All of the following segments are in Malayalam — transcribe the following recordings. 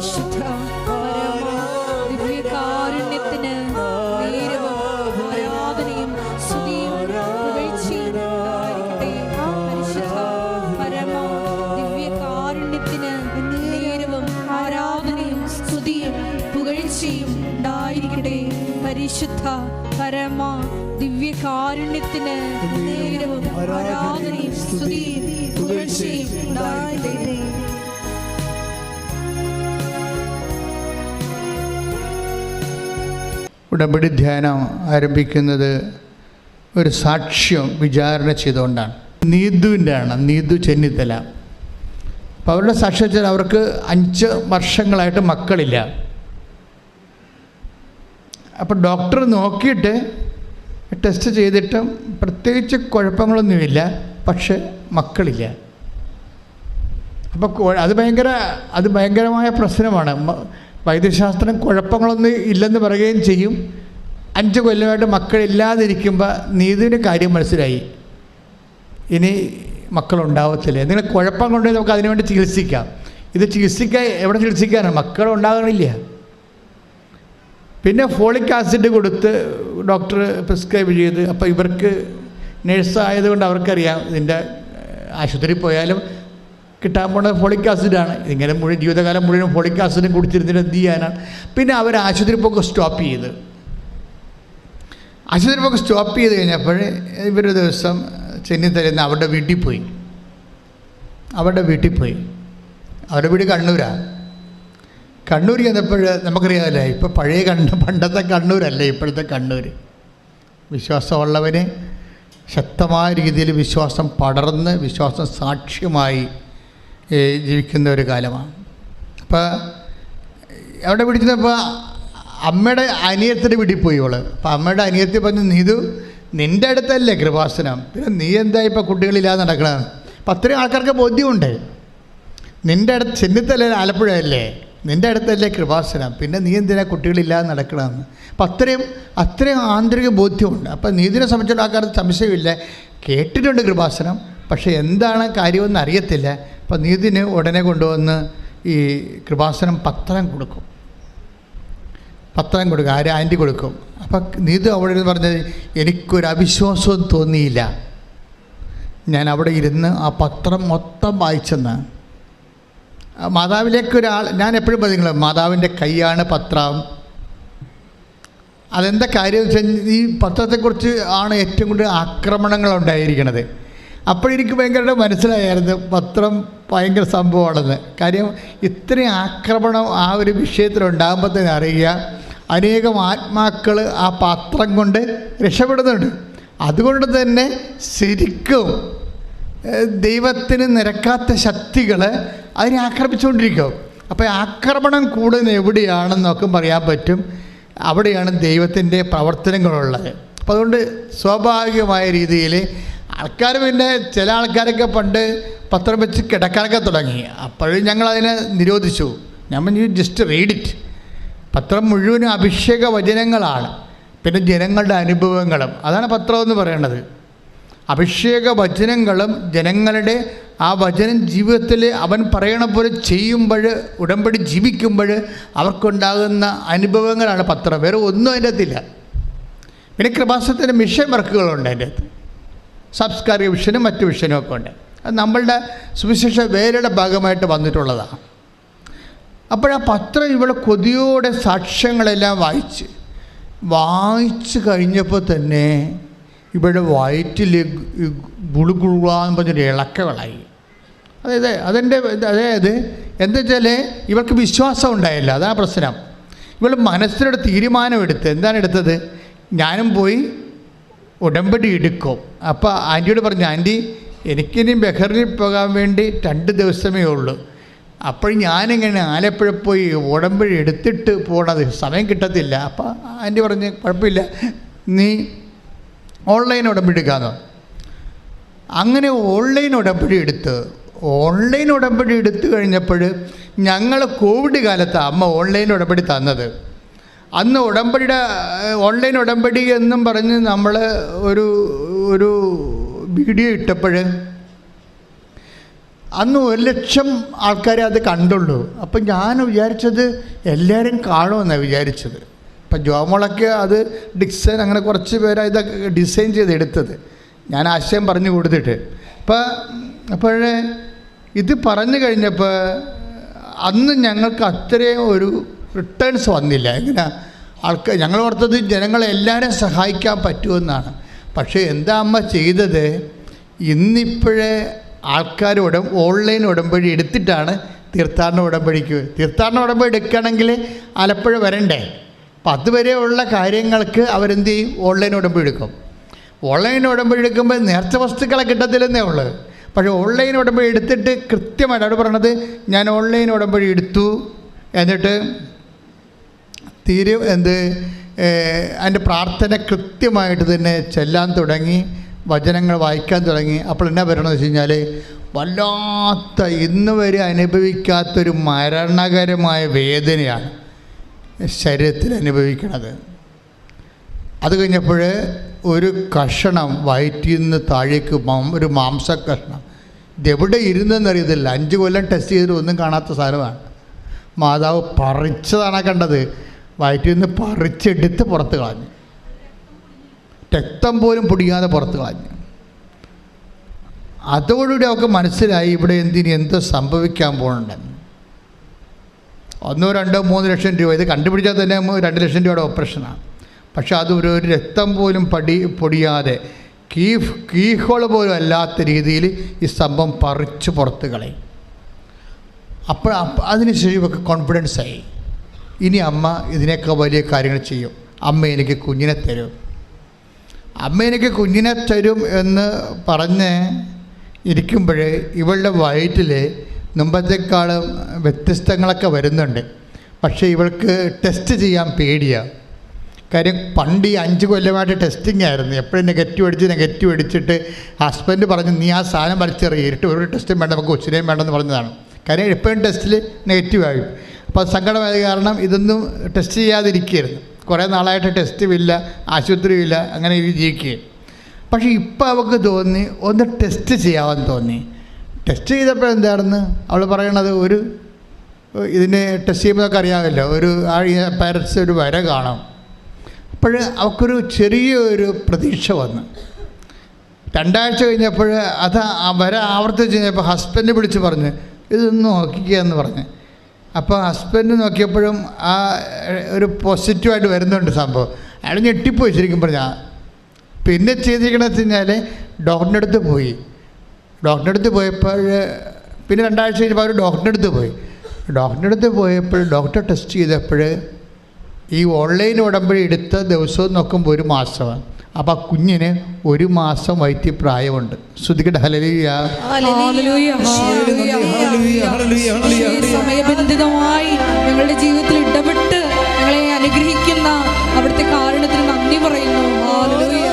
പരിശുദ്ധ പരമ ദിവ്യകാരുണ്യത്തിന് നേരവും ആരാധനയും സ്തുതിയും പുകഴ്ചയും ഉണ്ടായിരിക്കട്ടെ. പരിശുദ്ധ പരമ ദിവ്യകാരുണ്യത്തിന് നേരവും ആരാധനയും സ്തുതിയും പുകഴ്ചയും ഉണ്ടായിരിക്കട്ടെ. പരിശുദ്ധ പരമ ദിവ്യകാരുണ്യത്തിന് നേരവും ആരാധനയും സ്തുതിയും പുകഴ്ചയും ഉണ്ടായിരിക്കട്ടെ. ഉടമ്പടി ധ്യാനം ആരംഭിക്കുന്നത് ഒരു സാക്ഷ്യം വിചാരണ ചെയ്തുകൊണ്ടാണ്. നീതു ചെന്നിത്തല. അപ്പോൾ അവരുടെ സാക്ഷ്യം വെച്ചാൽ അവർക്ക് 5 വർഷങ്ങളായിട്ട് മക്കളില്ല. അപ്പോൾ ഡോക്ടർ നോക്കിയിട്ട് ടെസ്റ്റ് ചെയ്തിട്ടും പ്രത്യേകിച്ച് കുഴപ്പങ്ങളൊന്നുമില്ല, പക്ഷെ മക്കളില്ല. അപ്പോൾ അത് ഭയങ്കരമായ പ്രശ്നമാണ്. വൈദ്യശാസ്ത്രം കുഴപ്പങ്ങളൊന്നും ഇല്ലെന്ന് പറയുകയും ചെയ്യും. 5 കൊല്ലമായിട്ട് മക്കളില്ലാതിരിക്കുമ്പോൾ നീതുവിൻ്റെ കാര്യം മനസ്സിലായി, ഇനി മക്കളുണ്ടാവത്തില്ല. എന്തെങ്കിലും കുഴപ്പം കൊണ്ടുപോയി നമുക്ക് അതിനുവേണ്ടി ചികിത്സിക്കാം. ഇത് എവിടെ ചികിത്സിക്കാനാണ്? മക്കളുണ്ടാകണില്ല. പിന്നെ ഫോളിക് ആസിഡ് കൊടുത്ത് ഡോക്ടർ പ്രിസ്ക്രൈബ് ചെയ്ത്. അപ്പോൾ ഇവർക്ക് നേഴ്സായതുകൊണ്ട് അവർക്കറിയാം ഇതിൻ്റെ ആശുപത്രിയിൽ പോയാലും കിട്ടാൻ പോകുന്നത് ഫോളിക് ആസിഡാണ്. ഇങ്ങനെ ജീവിതകാലം മുഴുവൻ ഫോളിക് ആസിഡും കുടിച്ചിരുന്നിട്ട് എന്ത് ചെയ്യാനാണ്? പിന്നെ അവർ ആശുപത്രി പോക്ക് സ്റ്റോപ്പ് ചെയ്ത് കഴിഞ്ഞപ്പോൾ ഇവരൊരു ദിവസം ചെന്നിത്തലേന്ന് അവരുടെ വീട്ടിൽ പോയി. അവരുടെ വീട് കണ്ണൂർ ചെന്നപ്പോൾ നമുക്കറിയാമല്ലേ, ഇപ്പോൾ പണ്ടത്തെ കണ്ണൂരല്ലേ ഇപ്പോഴത്തെ കണ്ണൂർ. വിശ്വാസമുള്ളവന് ശക്തമായ രീതിയിൽ വിശ്വാസം പടർന്ന് വിശ്വാസം സാക്ഷ്യമായി ജീവിക്കുന്ന ഒരു കാലമാണ്. അപ്പോൾ അവിടെ പിടിച്ചപ്പോൾ അമ്മയുടെ അനിയത്തിൻ്റെ വീട്ടിൽ പോയി ഇവള്. അപ്പോൾ അമ്മയുടെ അനിയത്തി പറഞ്ഞു, നീതു നിൻ്റെ അടുത്തല്ലേ കൃപാസനം, പിന്നെ നീ എന്താ ഇപ്പോൾ കുട്ടികളില്ലാതെ നടക്കണമെന്ന്. അപ്പം അത്രയും ആൾക്കാർക്ക് ബോധ്യമുണ്ട്. നിൻ്റെ അടുത്ത് ചെന്നിത്തല ആലപ്പുഴയല്ലേ, നിൻ്റെ അടുത്തല്ലേ കൃപാസനം, പിന്നെ നീ എന്തിനാ കുട്ടികളില്ലാതെ നടക്കണമെന്ന്. അപ്പം അത്രയും ആന്തരിക ബോധ്യമുണ്ട്. അപ്പം നീതിനെ സംബന്ധിച്ചുള്ള ആൾക്കാർക്ക് സംശയമില്ല, കേട്ടിട്ടുണ്ട് കൃപാസനം, പക്ഷേ എന്താണ് കാര്യമെന്ന് അറിയത്തില്ല. അപ്പം നീതിന് ഉടനെ കൊണ്ടുവന്ന് ഈ കൃപാസനം പത്രം കൊടുക്കും. ആൻറ്റി കൊടുക്കും. അപ്പം നീതു അവിടെ നിന്ന് പറഞ്ഞത്, എനിക്കൊരു അവിശ്വാസവും തോന്നിയില്ല. ഞാൻ അവിടെ ഇരുന്ന് ആ പത്രം മൊത്തം വായിച്ചെന്ന്. മാതാവിലേക്കൊരാൾ, ഞാൻ എപ്പോഴും പറയുന്നത് മാതാവിൻ്റെ കൈയാണ് പത്രം. അതെന്താ കാര്യം വെച്ചാൽ ഈ പത്രത്തെക്കുറിച്ച് ആണ് ഏറ്റവും കൂടുതൽ ആക്രമണങ്ങളുണ്ടായിരിക്കണത്. അപ്പോഴെനിക്ക് ഭയങ്കരമായിട്ട് മനസ്സിലായിരുന്നു പത്രം ഭയങ്കര സംഭവമാണെന്ന്. കാര്യം ഇത്രയും ആക്രമണം ആ ഒരു വിഷയത്തിലുണ്ടാകുമ്പോൾ തന്നെ അറിയുക, അനേകം ആത്മാക്കൾ ആ പത്രം കൊണ്ട് രക്ഷപ്പെടുന്നുണ്ട്. അതുകൊണ്ട് തന്നെ ശരിക്കും ദൈവത്തിന് നിരക്കാത്ത ശക്തികൾ അതിനെ ആക്രമിച്ചുകൊണ്ടിരിക്കും. അപ്പോൾ ആക്രമണം കൂടുന്ന എവിടെയാണെന്നൊക്കെ പറയാൻ പറ്റും. അവിടെയാണ് ദൈവത്തിൻ്റെ പ്രവർത്തനങ്ങളുള്ളത്. അപ്പോൾ അതുകൊണ്ട് സ്വാഭാവികമായ രീതിയിൽ ആൾക്കാർ, പിന്നെ ചില ആൾക്കാരൊക്കെ പണ്ട് പത്രം വെച്ച് കിടക്കാനൊക്കെ തുടങ്ങി. അപ്പോഴും ഞങ്ങളതിനെ നിരോധിച്ചു. ഞാൻ ജസ്റ്റ് റീഡ് ഇറ്റ്. പത്രം മുഴുവനും അഭിഷേക വചനങ്ങളാണ്, പിന്നെ ജനങ്ങളുടെ അനുഭവങ്ങളും. അതാണ് പത്രം എന്ന് പറയുന്നത്. അഭിഷേക വചനങ്ങളും ജനങ്ങളുടെ ആ വചനം ജീവിതത്തിൽ അവൻ പറയണ പോലെ ചെയ്യുമ്പോൾ, ഉടമ്പടി ജീവിക്കുമ്പോൾ അവർക്കുണ്ടാകുന്ന അനുഭവങ്ങളാണ് പത്രം. വേറെ ഒന്നും അതിൻ്റെ അകത്തില്ല. പിന്നെ കൃപാസനത്തിൻ്റെ മിഷൻ വർക്കുകളുണ്ട് അതിൻ്റെ അകത്ത്. സാംസ്കാരിക വിഷനും മറ്റു വിഷനും ഒക്കെ ഉണ്ട്. അത് നമ്മളുടെ സുവിശേഷ വേലയുടെ ഭാഗമായിട്ട് വന്നിട്ടുള്ളതാണ്. അപ്പോഴാ പത്രം ഇവിടെ കൊതിയോടെ സാക്ഷ്യങ്ങളെല്ലാം വായിച്ച് കഴിഞ്ഞപ്പോൾ തന്നെ ഇവിടെ വയറ്റിൽ ഗുളുഗുളാന്ന് പറഞ്ഞൊരു ഇളക്കങ്ങളായി. അതായത് എന്താ വെച്ചാൽ ഇവർക്ക് വിശ്വാസം ഉണ്ടായില്ല. അതാണ് പ്രശ്നം. ഇവൾ മനസ്സിലൊരു തീരുമാനമെടുത്ത്. എന്താണ് എടുത്തത്? ഞാനും പോയി ഉടമ്പടി എടുക്കും. അപ്പോൾ ആൻറ്റിയോട് പറഞ്ഞു, ആൻറ്റി എനിക്കിനി ബഹറിൽ പോകാൻ വേണ്ടി 2 ദിവസമേ ഉള്ളൂ. അപ്പോൾ ഞാനിങ്ങനെ ആലപ്പുഴ പോയി ഉടമ്പടി എടുത്തിട്ട് പോകണത് സമയം കിട്ടത്തില്ല. അപ്പോൾ ആൻറ്റി പറഞ്ഞ് കുഴപ്പമില്ല, നീ ഓൺലൈൻ ഉടമ്പടി എടുക്കാമെന്ന്. അങ്ങനെ ഓൺലൈൻ ഉടമ്പടി എടുത്ത് കഴിഞ്ഞപ്പോൾ ഞങ്ങൾ കോവിഡ് കാലത്ത് അമ്മ ഓൺലൈൻ ഉടമ്പടി തന്നത്. അന്ന് ഓൺലൈൻ ഉടമ്പടി എന്നും പറഞ്ഞ് നമ്മൾ ഒരു വീഡിയോ ഇട്ടപ്പോൾ അന്ന് 1,00,000 ആൾക്കാരെ അത് കണ്ടുള്ളൂ. അപ്പം ഞാൻ വിചാരിച്ചത് എല്ലാവരും കാണുമെന്നാണ് വിചാരിച്ചത്. ഇപ്പം ജോമോളൊക്കെ അത് ഡിക്സൺ അങ്ങനെ കുറച്ച് പേരാണ് ഇതൊക്കെ ഡിസൈൻ ചെയ്തെടുത്തത്. ഞാൻ ആശയം പറഞ്ഞു കൊടുത്തിട്ട് അപ്പോഴേ ഇത് പറഞ്ഞു കഴിഞ്ഞപ്പോൾ അന്ന് ഞങ്ങൾക്ക് അത്രയും ഒരു റിട്ടേൺസ് വന്നില്ല. എങ്ങനെ ആൾക്കാർ ഞങ്ങൾ ഓർത്തത് ജനങ്ങളെല്ലാവരും സഹായിക്കാൻ പറ്റുമെന്നാണ്. പക്ഷേ എന്താ അമ്മ ചെയ്തത്, ഇന്നിപ്പോഴേ ആൾക്കാർ ഓൺലൈൻ ഉടമ്പടി എടുത്തിട്ടാണ് തീർത്ഥാടന ഉടമ്പടി എടുക്കണമെങ്കിൽ ആലപ്പുഴ വരണ്ടേ. അപ്പം അതുവരെയുള്ള കാര്യങ്ങൾക്ക് അവരെന്ത് ചെയ്യും, ഓൺലൈൻ ഉടമ്പടി എടുക്കും. ഓൺലൈൻ ഉടമ്പടി എടുക്കുമ്പോൾ നേർച്ച വസ്തുക്കളെ കിട്ടത്തില്ലെന്നേ ഉള്ളൂ. പക്ഷേ ഓൺലൈൻ ഉടമ്പടി എടുത്തിട്ട് കൃത്യമായിട്ട് അവിടെ പറയണത്, ഞാൻ ഓൺലൈൻ ഉടമ്പടി എടുത്തു, എന്നിട്ട് അതിൻ്റെ പ്രാർത്ഥന കൃത്യമായിട്ട് തന്നെ ചെല്ലാൻ തുടങ്ങി, വചനങ്ങൾ വായിക്കാൻ തുടങ്ങി. അപ്പോൾ എന്നാ പറയണമെന്ന് വെച്ച് കഴിഞ്ഞാൽ, വല്ലാത്ത ഇന്ന് വരെ അനുഭവിക്കാത്തൊരു മരണകരമായ വേദനയാണ് ശരീരത്തിൽ അനുഭവിക്കണത്. അത് കഴിഞ്ഞപ്പോൾ ഒരു കഷണം വയറ്റിൽ നിന്ന് താഴേക്ക് ഒരു മാംസക്കഷണം, ഇതെവിടെ ഇരുന്നെന്നറിയത്തില്ല. 5 കൊല്ലം ടെസ്റ്റ് ചെയ്തിട്ട് ഒന്നും കാണാത്ത സാധനമാണ്. മാതാവ് പറിച്ചതാണ് കണ്ടത്, വയറ്റിൽ നിന്ന് പറിച്ചെടുത്ത് പുറത്ത് കളഞ്ഞു, രക്തം പോലും പൊടിയാതെ പുറത്ത് കളഞ്ഞു. അതോടുകൂടി അവർക്ക് മനസ്സിലായി ഇവിടെ എന്തോ സംഭവിക്കാൻ പോകുന്നുണ്ടെന്ന്. 1, 2, 3 ലക്ഷം രൂപ, ഇത് കണ്ടുപിടിച്ചാൽ തന്നെ 2 ലക്ഷം രൂപയുടെ ഓപ്പറേഷനാണ്. പക്ഷെ അത് ഒരു രക്തം പോലും പൊടിയാതെ കീഹോൾ പോലും അല്ലാത്ത രീതിയിൽ ഈ സംഭവം പറിച്ച് പുറത്ത് കളയും. അപ്പോൾ അതിനുശേഷം ഇവർക്ക് കോൺഫിഡൻസായി, ഇനി അമ്മ ഇതിനേക്കാൾ വലിയ കാര്യങ്ങൾ ചെയ്യും, അമ്മ എനിക്ക് കുഞ്ഞിനെ തരും, അമ്മ എനിക്ക് കുഞ്ഞിനെ തരും എന്ന് പറഞ്ഞ് ഇരിക്കുമ്പോൾ ഇവളുടെ വയറ്റിൽ മുമ്പത്തേക്കാളും വ്യത്യസ്തങ്ങളൊക്കെ വരുന്നുണ്ട്. പക്ഷേ ഇവൾക്ക് ടെസ്റ്റ് ചെയ്യാൻ പേടിയാണ്. കാര്യം പണ്ട് ഈ 5 കൊല്ലമായിട്ട് ടെസ്റ്റിംഗ് ആയിരുന്നു. എപ്പോഴും നെഗറ്റീവ് അടിച്ചിട്ട് ഹസ്ബൻഡ് പറഞ്ഞു, നീ ആ സാധനം വലിച്ചെറിയിട്ട് ഒരു ടെസ്റ്റും വേണ്ട, നമുക്ക് കൊച്ചിനെയും വേണ്ടെന്ന് പറഞ്ഞതാണ്. കാര്യം എപ്പോഴും ടെസ്റ്റിൽ നെഗറ്റീവായി. അപ്പോൾ സങ്കടമായത് കാരണം ഇതൊന്നും ടെസ്റ്റ് ചെയ്യാതിരിക്കുകയായിരുന്നു. കുറേ നാളായിട്ട് ടെസ്റ്റുമില്ല, ആശുപത്രിയില്ല, അങ്ങനെ ജീവിക്കുകയും. പക്ഷേ ഇപ്പോൾ അവൾക്ക് തോന്നി ഒന്ന് ടെസ്റ്റ് ചെയ്യാമെന്ന് തോന്നി. ടെസ്റ്റ് ചെയ്തപ്പോൾ എന്താണെന്ന് അവൾ പറയണത്, ഇതിനെ ടെസ്റ്റ് ചെയ്യുമ്പോൾ നമുക്ക് അറിയാമല്ലോ, പാരൻസ് ഒരു വര കാണും. അപ്പോൾ അവൾക്കൊരു ചെറിയൊരു പ്രതീക്ഷ വന്നു. 2 ആഴ്ച കഴിഞ്ഞപ്പോൾ അത് വര ആവർത്തിച്ച് കഴിഞ്ഞപ്പോൾ ഹസ്ബൻഡ് വിളിച്ച് പറഞ്ഞു, ഇതൊന്ന് നോക്കിക്കുക എന്ന് പറഞ്ഞ്. അപ്പോൾ ഹസ്ബൻഡ് നോക്കിയപ്പോഴും ആ ഒരു പോസിറ്റീവായിട്ട് വരുന്നുണ്ട് സംഭവം. അയാൾ ഞെട്ടിപ്പോയി ശരിക്കും പറഞ്ഞാൽ. പിന്നെ ചെയ്തിരിക്കണമെന്ന് വെച്ച് കഴിഞ്ഞാൽ ഡോക്ടറിൻ്റെ അടുത്ത് പോയപ്പോൾ പിന്നെ 2 ആഴ്ച കഴിഞ്ഞപ്പോൾ അവർ ഡോക്ടറിൻ്റെ അടുത്ത് പോയപ്പോൾ ഡോക്ടർ ടെസ്റ്റ് ചെയ്തപ്പോൾ ഈ ഓൺലൈൻ ഉടമ്പടി എടുത്ത ദിവസവും നോക്കുമ്പോൾ 1 മാസമാണ്. അപ്പോൾ ആ കുഞ്ഞിന് 1 മാസം വയറ്റി പ്രായമുണ്ട്. ശ്രുതികട ഹല്ലേലൂയ. സമയബന്ധിതമായി ഞങ്ങളുടെ ജീവിതത്തിൽ ഇടപെട്ട് ഞങ്ങളെ അനുഗ്രഹിക്കുന്ന അവിടുത്തെ കാരണത്തിന് നന്ദി പറയുന്നു. ഹല്ലേലൂയ.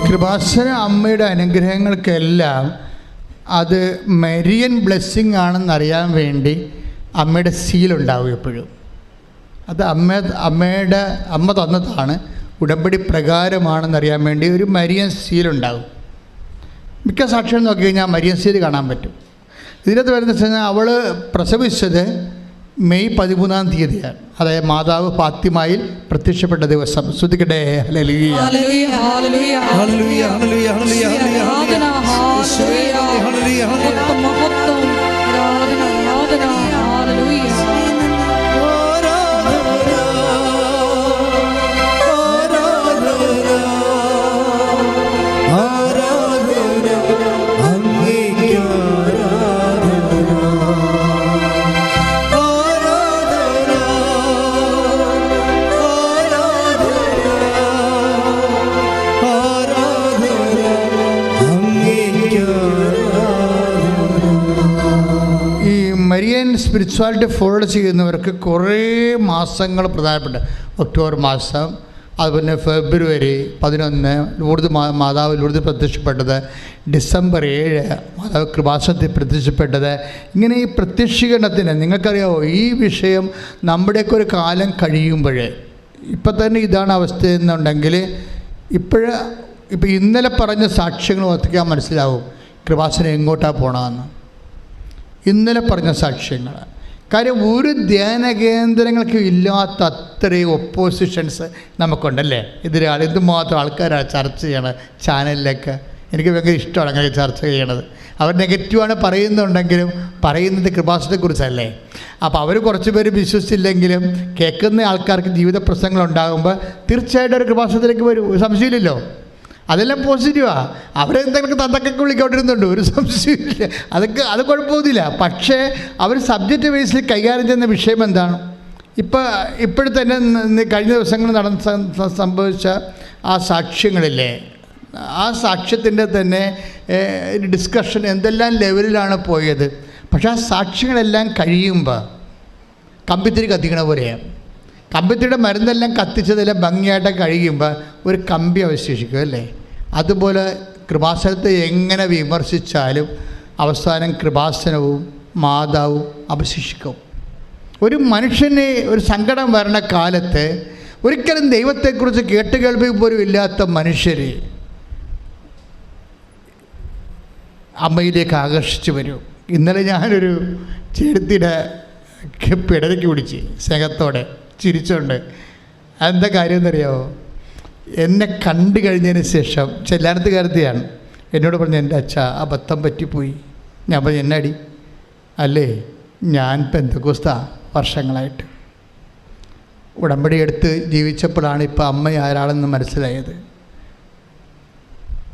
കൃപാസന അമ്മയുടെ അനുഗ്രഹങ്ങൾക്കെല്ലാം അത് മരിയൻ ബ്ലെസ്സിങ് ആണെന്നറിയാൻ വേണ്ടി അമ്മയുടെ സീലുണ്ടാവും എപ്പോഴും. അത് അമ്മ തന്നതാണ്, ഉടമ്പടി പ്രകാരമാണെന്നറിയാൻ വേണ്ടി ഒരു മരിയൻ സീലുണ്ടാവും. മിക്ക സാക്ഷ്യം നോക്കി കഴിഞ്ഞാൽ മരിയൻ സീൽ കാണാൻ പറ്റും. ഇതിനകത്ത് വരുന്ന വെച്ച് കഴിഞ്ഞാൽ അവൾ പ്രസവിച്ചത് മെയ് 13-ാം തീയതിയാണ്. അതായത് മാതാവ് ഫാത്തിമയിൽ പ്രത്യക്ഷപ്പെട്ട ദിവസം. ശ്രുതിക്കട്ടെ ഹല്ലേലൂയ. സ്പിരിച്വാലിറ്റി ഫോളോ ചെയ്യുന്നവർക്ക് കുറേ മാസങ്ങൾ പ്രധാനപ്പെട്ട ഒക്ടോബർ മാസം, അതുപോലെ ഫെബ്രുവരി 11 ലൂർദ് മാതാവ് ലൂർദ് പ്രത്യക്ഷപ്പെട്ടത്, December 7 മാതാവ് കൃപാസനത്തിൽ പ്രത്യക്ഷപ്പെട്ടത്. ഇങ്ങനെ ഈ പ്രത്യക്ഷീകരണത്തിന് നിങ്ങൾക്കറിയാമോ, ഈ വിഷയം നമ്മുടെയൊക്കെ ഒരു കാലം കഴിയുമ്പോൾ, ഇപ്പം തന്നെ ഇതാണ് അവസ്ഥ എന്നുണ്ടെങ്കിൽ ഇപ്പോൾ ഇന്നലെ പറഞ്ഞ സാക്ഷ്യങ്ങൾ ഓർത്തിക്കാൻ മനസ്സിലാവും കൃപാസനം എങ്ങോട്ടാണ് പോകണമെന്ന്. ഇന്നലെ പറഞ്ഞ സാക്ഷ്യങ്ങൾ, കാര്യം ഒരു ധ്യാന കേന്ദ്രങ്ങൾക്ക് ഇല്ലാത്ത അത്രയും ഒപ്പോസിഷൻസ് നമുക്കുണ്ടല്ലേ. എതിരാൾ എന്തുമാത്രം ആൾക്കാരാണ് ചർച്ച ചെയ്യണത് ചാനലിലൊക്കെ. എനിക്ക് ഭയങ്കര ഇഷ്ടമാണ് അങ്ങനെ ചർച്ച ചെയ്യണത്. അവർ നെഗറ്റീവാണ് പറയുന്നുണ്ടെങ്കിലും പറയുന്നത് കൃപാസനത്തെക്കുറിച്ചല്ലേ. അപ്പോൾ അവർ കുറച്ച് പേര് വിശ്വസിച്ചില്ലെങ്കിലും കേൾക്കുന്ന ആൾക്കാർക്ക് ജീവിത പ്രശ്നങ്ങളുണ്ടാകുമ്പോൾ തീർച്ചയായിട്ടും ഒരു കൃപാസനത്തിലേക്ക് വരും, ഒരു സംശയമില്ലല്ലോ. അതെല്ലാം പോസിറ്റീവാണ്. അവരെന്തെങ്കിലും തന്തക്കൊക്കെ വിളിക്കൊണ്ടിരുന്നുണ്ട്, ഒരു സംശയമില്ല. അത് കുഴപ്പമൊന്നുമില്ല. പക്ഷേ അവർ സബ്ജക്റ്റ് ബേസിൽ കൈകാര്യം ചെയ്യുന്ന വിഷയം എന്താണ്? ഇപ്പോഴത്തന്നെ കഴിഞ്ഞ ദിവസങ്ങൾ സംഭവിച്ച ആ സാക്ഷ്യങ്ങളില്ലേ, ആ സാക്ഷ്യത്തിൻ്റെ തന്നെ ഡിസ്കഷൻ എന്തെല്ലാം ലെവലിലാണ് പോയത്. പക്ഷേ ആ സാക്ഷ്യങ്ങളെല്ലാം കഴിയുമ്പോൾ കമ്പിത്തിരി കത്തിക്കണ പോലെയാണ്. കമ്പിത്തിരിയുടെ മരുന്നെല്ലാം കത്തിച്ചതെല്ലാം ഭംഗിയായിട്ട് കഴിയുമ്പോൾ ഒരു കമ്പി അവശേഷിക്കും അല്ലേ. അതുപോലെ കൃപാസനത്തെ എങ്ങനെ വിമർശിച്ചാലും അവസാനം കൃപാസനവും മാതാവും അവശേഷിക്കും. ഒരു മനുഷ്യന് ഒരു സങ്കടം വരണ കാലത്ത് ഒരിക്കലും ദൈവത്തെക്കുറിച്ച് കേട്ടുകേൾവി പോലും ഇല്ലാത്ത മനുഷ്യർ അമ്മയിലേക്ക് ആകർഷിച്ചു വരും. ഇന്നലെ ഞാനൊരു ചെറുത്തിയുടെ പിടരയ്ക്ക് പിടിച്ച് സ്നേഹത്തോടെ ചിരിച്ചുകൊണ്ട്. അതെന്താ കാര്യം എന്നറിയാമോ? എന്നെ കണ്ടു കഴിഞ്ഞതിന് ശേഷം ചെല്ലാനത്തുകാരത്തെയാണ് എന്നോട് പറഞ്ഞു, എൻ്റെ അച്ഛ അബദ്ധം പറ്റിപ്പോയി. ഞാൻ പറഞ്ഞു, എന്നാടി? അല്ലേ, ഞാൻ പെന്തക്കോസ്താ വർഷങ്ങളായിട്ട് ഉടമ്പടി എടുത്ത് ജീവിച്ചപ്പോഴാണ് ഇപ്പോൾ അമ്മ ആരാളെന്ന് മനസ്സിലായത്.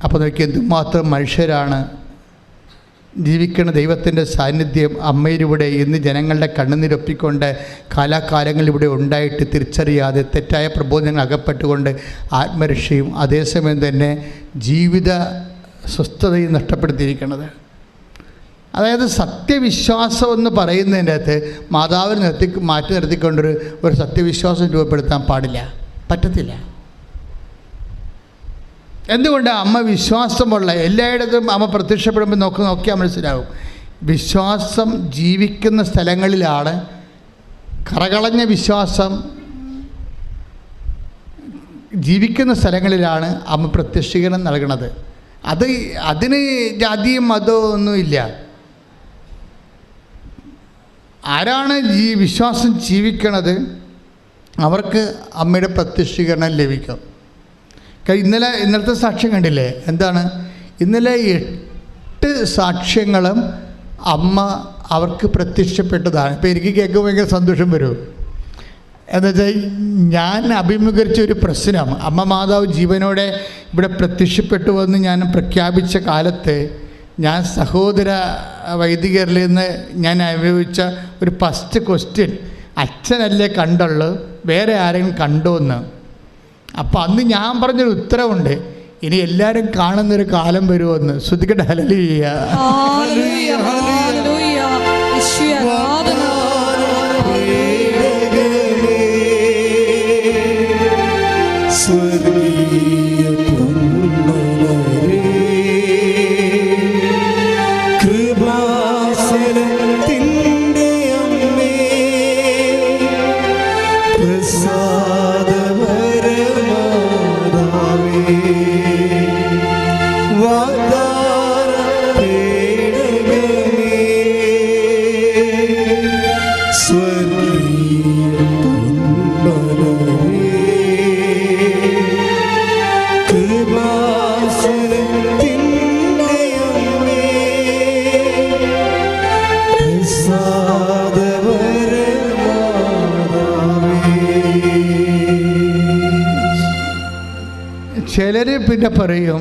അപ്പോൾ നോക്കി എന്തുമാത്രം മനുഷ്യരാണ് ജീവിക്കുന്ന. ദൈവത്തിൻ്റെ സാന്നിധ്യം അമ്മയിലൂടെ ഇന്ന് ജനങ്ങളുടെ കണ്ണുനീരൊപ്പിക്കൊണ്ട് കാലാകാലങ്ങളിലൂടെ ഉണ്ടായിട്ട് തിരിച്ചറിയാതെ തെറ്റായ പ്രബോധനങ്ങൾ അകപ്പെട്ടുകൊണ്ട് ആത്മരക്ഷയും അതേസമയം തന്നെ ജീവിത സ്വസ്ഥതയും നഷ്ടപ്പെടുത്തിയിരിക്കുന്നത്. അതായത് സത്യവിശ്വാസം എന്ന് പറയുന്നതിൻ്റെ അകത്ത് മാതാവിനെ മാറ്റി നിർത്തിക്കൊണ്ടൊരു സത്യവിശ്വാസം രൂപപ്പെടുത്താൻ പാടില്ല, പറ്റത്തില്ല. എന്തുകൊണ്ട്? അമ്മ വിശ്വാസമുള്ള എല്ലായിടത്തും അമ്മ പ്രത്യക്ഷപ്പെടുമ്പോൾ നോക്കിയാൽ മനസ്സിലാവും. വിശ്വാസം ജീവിക്കുന്ന സ്ഥലങ്ങളിലാണ്, കറകളഞ്ഞ വിശ്വാസം ജീവിക്കുന്ന സ്ഥലങ്ങളിലാണ് അമ്മ പ്രത്യക്ഷീകരണം നൽകുന്നത്. അതിന് ജാതിയും മതവും ഒന്നുമില്ല. ആരാണ് വിശ്വാസം ജീവിക്കണത് അവർക്ക് അമ്മയുടെ പ്രത്യക്ഷീകരണം ലഭിക്കും. ഇന്നലത്തെ സാക്ഷ്യം കണ്ടില്ലേ? എന്താണ്? ഇന്നലെ 8 സാക്ഷ്യങ്ങളും അമ്മ അവർക്ക് പ്രത്യക്ഷപ്പെട്ടതാണ്. ഇപ്പോൾ എനിക്ക് കേൾക്കുമ്പോൾ ഭയങ്കര സന്തോഷം വരും. എന്നുവെച്ചാൽ ഞാൻ അഭിമുഖീകരിച്ച ഒരു പ്രശ്നം, അമ്മ മാതാവ് ജീവനോടെ ഇവിടെ പ്രത്യക്ഷപ്പെട്ടുവെന്ന് ഞാൻ പ്രഖ്യാപിച്ച കാലത്ത് ഞാൻ സഹോദര വൈദികരിൽ നിന്ന് ഞാൻ അനുഭവിച്ച ഒരു ഫസ്റ്റ് ക്വസ്റ്റ്യൻ, അച്ഛനല്ലേ കണ്ടുള്ളൂ, വേറെ ആരെങ്കിലും കണ്ടോ എന്ന്. അപ്പോൾ അന്ന് ഞാൻ പറഞ്ഞൊരു ഉത്തരവുണ്ട്, ഇനി എല്ലാവരും കാണുന്നൊരു കാലം വരുമെന്ന്. ശ്രദ്ധിക്കട്ടെ. ഹല്ലേലൂയ. ചിലർ പിന്നെ പറയും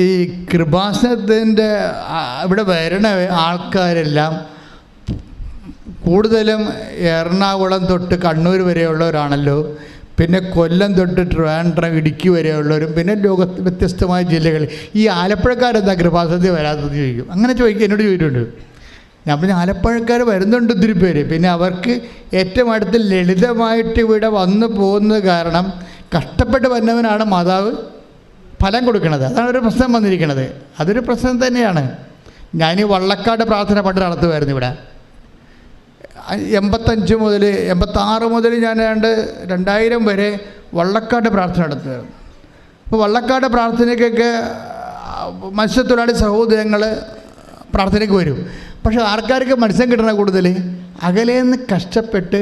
ഈ കൃപാസനത്തിൻ്റെ ഇവിടെ വരണ ആൾക്കാരെല്ലാം കൂടുതലും എറണാകുളം തൊട്ട് കണ്ണൂർ വരെയുള്ളവരാണല്ലോ, പിന്നെ കൊല്ലം തൊട്ട് ട്രിവാൻഡ്രം ഇടുക്കി വരെയുള്ളവരും, പിന്നെ ലോകത്ത് വ്യത്യസ്തമായ ജില്ലകൾ. ഈ ആലപ്പുഴക്കാരെന്താ കൃപാസനത്തിൽ വരാത്തത് ചോദിക്കും. അങ്ങനെ ചോദിക്കും, എന്നോട് ചോദിച്ചിട്ടുണ്ട്. ഞാൻ പിന്നെ ആലപ്പുഴക്കാർ വരുന്നുണ്ട് ഒത്തിരി പേര്. പിന്നെ അവർക്ക് ഏറ്റവും അടുത്ത് ലളിതമായിട്ട് ഇവിടെ വന്നു പോകുന്നത് കാരണം കഷ്ടപ്പെട്ട് വന്നവനാണ് മാതാവ് ഫലം കൊടുക്കുന്നത്. അതാണ് ഒരു പ്രശ്നം വന്നിരിക്കുന്നത്. അതൊരു പ്രശ്നം തന്നെയാണ്. ഞാൻ വള്ളക്കാട് പ്രാർത്ഥന പണ്ട് നടത്തുമായിരുന്നു ഇവിടെ. 85 മുതൽ 86 മുതൽ ഞാൻ 2000 വരെ വള്ളക്കാട് പ്രാർത്ഥന നടത്തുമായിരുന്നു. അപ്പോൾ വള്ളക്കാട് പ്രാർത്ഥനയ്ക്കൊക്കെ മത്സ്യത്തൊഴിലാളി സഹോദരങ്ങൾ പ്രാർത്ഥനയ്ക്ക് വരും. പക്ഷേ ആൾക്കാർക്ക് മത്സ്യം കിട്ടണ കൂടുതൽ അകലേന്ന് കഷ്ടപ്പെട്ട്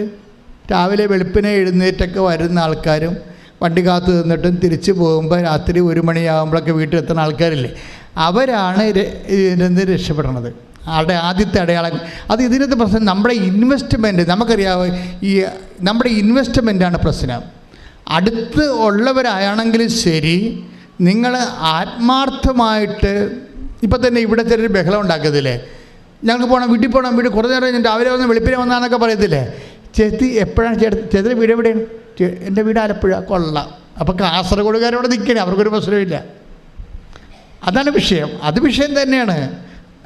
രാവിലെ വെളുപ്പിനെ എഴുന്നേറ്റൊക്കെ വരുന്ന ആൾക്കാരും വണ്ടി കാത്തു നിന്നിട്ടും തിരിച്ചു പോകുമ്പോൾ രാത്രി 1 മണിയാകുമ്പോഴൊക്കെ വീട്ടിലെത്തുന്ന ആൾക്കാരില്ലേ, അവരാണ് ഇതിൽ രക്ഷപ്പെടുന്നത്. ആദ്യത്തെ അടയാളം അത്. ഇതിനകത്ത് പ്രശ്നം നമ്മുടെ ഇൻവെസ്റ്റ്മെൻറ്റ്. നമുക്കറിയാമോ, ഈ നമ്മുടെ ഇൻവെസ്റ്റ്മെൻറ്റാണ് പ്രശ്നം. അടുത്ത് ഉള്ളവരാണെങ്കിലും ശരി, നിങ്ങൾ ആത്മാർത്ഥമായിട്ട് ഇപ്പം തന്നെ ഇവിടെ ചെറിയൊരു ബഹളം ഉണ്ടാക്കത്തില്ലേ, ഞങ്ങൾക്ക് പോകണം, വീട്ടിൽ പോകണം, വീട്ടിൽ കുറേ നേരം ഞാൻ രാവിലെ വന്ന് വെളുപ്പിനെ വന്നാന്നൊക്കെ പറയത്തില്ലേ. ചേച്ചി എപ്പോഴാണ് ചേട്ടൻ്റെ വീട് എവിടെയാണ്? എൻ്റെ വീട് ആലപ്പുഴ. കൊള്ളാം. അപ്പോൾ കാസർഗോഡുകാരവിടെ നിൽക്കണേ, അവർക്കൊരു പ്രശ്നമില്ല. അതാണ് വിഷയം. അത് വിഷയം തന്നെയാണ്.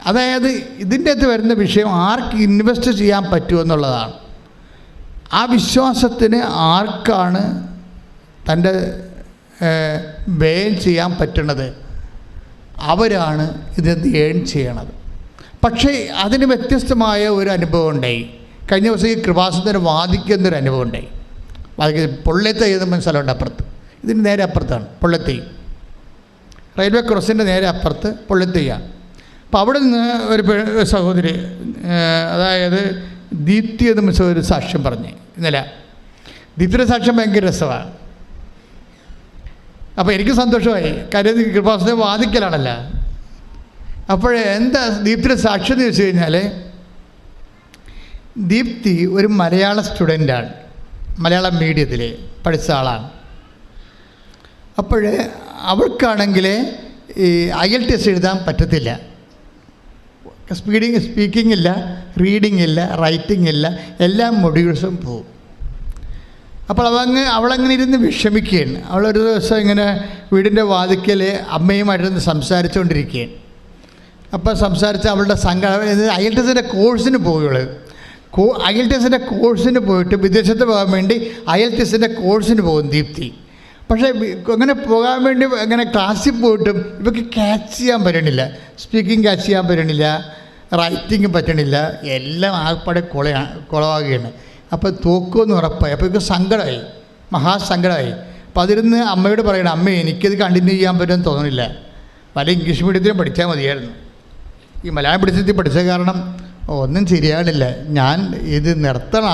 അതായത് ഇതിൻ്റെ അകത്ത് വരുന്ന വിഷയം ആർക്ക് ഇൻവെസ്റ്റ് ചെയ്യാൻ പറ്റുമെന്നുള്ളതാണ്. ആ വിശ്വാസത്തിന് ആർക്കാണ് തൻ്റെ വ്യയം ചെയ്യാൻ പറ്റുന്നത്, അവരാണ് ഇതിനകത്ത് ഏൺ ചെയ്യണത്. പക്ഷേ അതിന് വ്യത്യസ്തമായ ഒരു അനുഭവം ഉണ്ടായി. കഴിഞ്ഞ ദിവസം ഈ കൃപാസനത്തിന് വാദിക്കുന്നൊരു അനുഭവം ഉണ്ടായി. പൊള്ളത്തെ എഴുതുമ്പോൾ സ്ഥലമുണ്ട് അപ്പുറത്ത്. ഇതിന് നേരെ അപ്പുറത്താണ് പൊള്ളത്തൈ. റെയിൽവേ ക്രോസിൻ്റെ നേരെ അപ്പുറത്ത് പൊള്ളത്തൈയാണ്. അപ്പോൾ അവിടെ നിന്ന് ഒരു സഹോദരി, അതായത് ദീപ്തി എന്ന് ഒരു സാക്ഷ്യം പറഞ്ഞ് ഇന്നലെ. ദീപ്തിയുടെ സാക്ഷ്യം ഭയങ്കര രസമാണ്. അപ്പോൾ എനിക്ക് സന്തോഷമായി. കാര്യം കൃപാസനം വാദിക്കലാണല്ലോ. അപ്പോൾ എന്താ ദീപ്തിയുടെ സാക്ഷ്യം എന്ന് ചോദിച്ചു കഴിഞ്ഞാൽ, ദീപ്തി ഒരു മലയാള സ്റ്റുഡൻ്റാണ്. മലയാളം മീഡിയത്തിൽ പഠിച്ച ആളാണ്. അപ്പോൾ അവൾക്കാണെങ്കിൽ ഈ IELTS എഴുതാൻ പറ്റത്തില്ല. സ്പീക്കിംഗ് ഇല്ല, റീഡിംഗ് ഇല്ല, റൈറ്റിംഗ് ഇല്ല, എല്ലാ മൊഡ്യൂൾസും പോവും. അപ്പോൾ അവളങ്ങനെ ഇരുന്ന് വിഷമിക്കുകയാണ്. അവളൊരു ദിവസം ഇങ്ങനെ വീടിൻ്റെ വാതിക്കൽ അമ്മയുമായിട്ടിരുന്ന് സംസാരിച്ചുകൊണ്ടിരിക്കുകയാണ്. അപ്പോൾ സംസാരിച്ച് അവളുടെ IELTSൻ്റെ കോഴ്സിന് പോവുകയുള്ളൂ. IELTSൻ്റെ കോഴ്സിന് പോയിട്ട് വിദേശത്ത് പോകാൻ വേണ്ടി IELTSൻ്റെ കോഴ്സിന് പോകും ദീപ്തി. പക്ഷേ അങ്ങനെ പോകാൻ വേണ്ടി അങ്ങനെ ക്ലാസ്സിൽ പോയിട്ടും ഇവർക്ക് ക്യാച്ച് ചെയ്യാൻ പറ്റണില്ല. സ്പീക്കിംഗ് ക്യാച്ച് ചെയ്യാൻ പറ്റണില്ല, റൈറ്റിംഗ് പറ്റണില്ല, എല്ലാം ആകപ്പാടെ കുളവാകുകയാണ്. അപ്പോൾ തോക്കുമെന്ന് ഉറപ്പായി. അപ്പോൾ ഇവർക്ക് സങ്കടമായി, മഹാസങ്കടമായി. അപ്പോൾ അതിരുന്ന് അമ്മയോട് പറയണം, അമ്മ എനിക്കത് കണ്ടിന്യൂ ചെയ്യാൻ പറ്റുമെന്ന് തോന്നുന്നില്ല, പല ഇംഗ്ലീഷ് മീഡിയത്തിലും പഠിച്ചാൽ മതിയായിരുന്നു. ഈ മലയാളം പഠിച്ചത്തിൽ പഠിച്ച കാരണം ഒന്നും ശരിയാണില്ല, ഞാൻ ഇത് നിർത്തണ,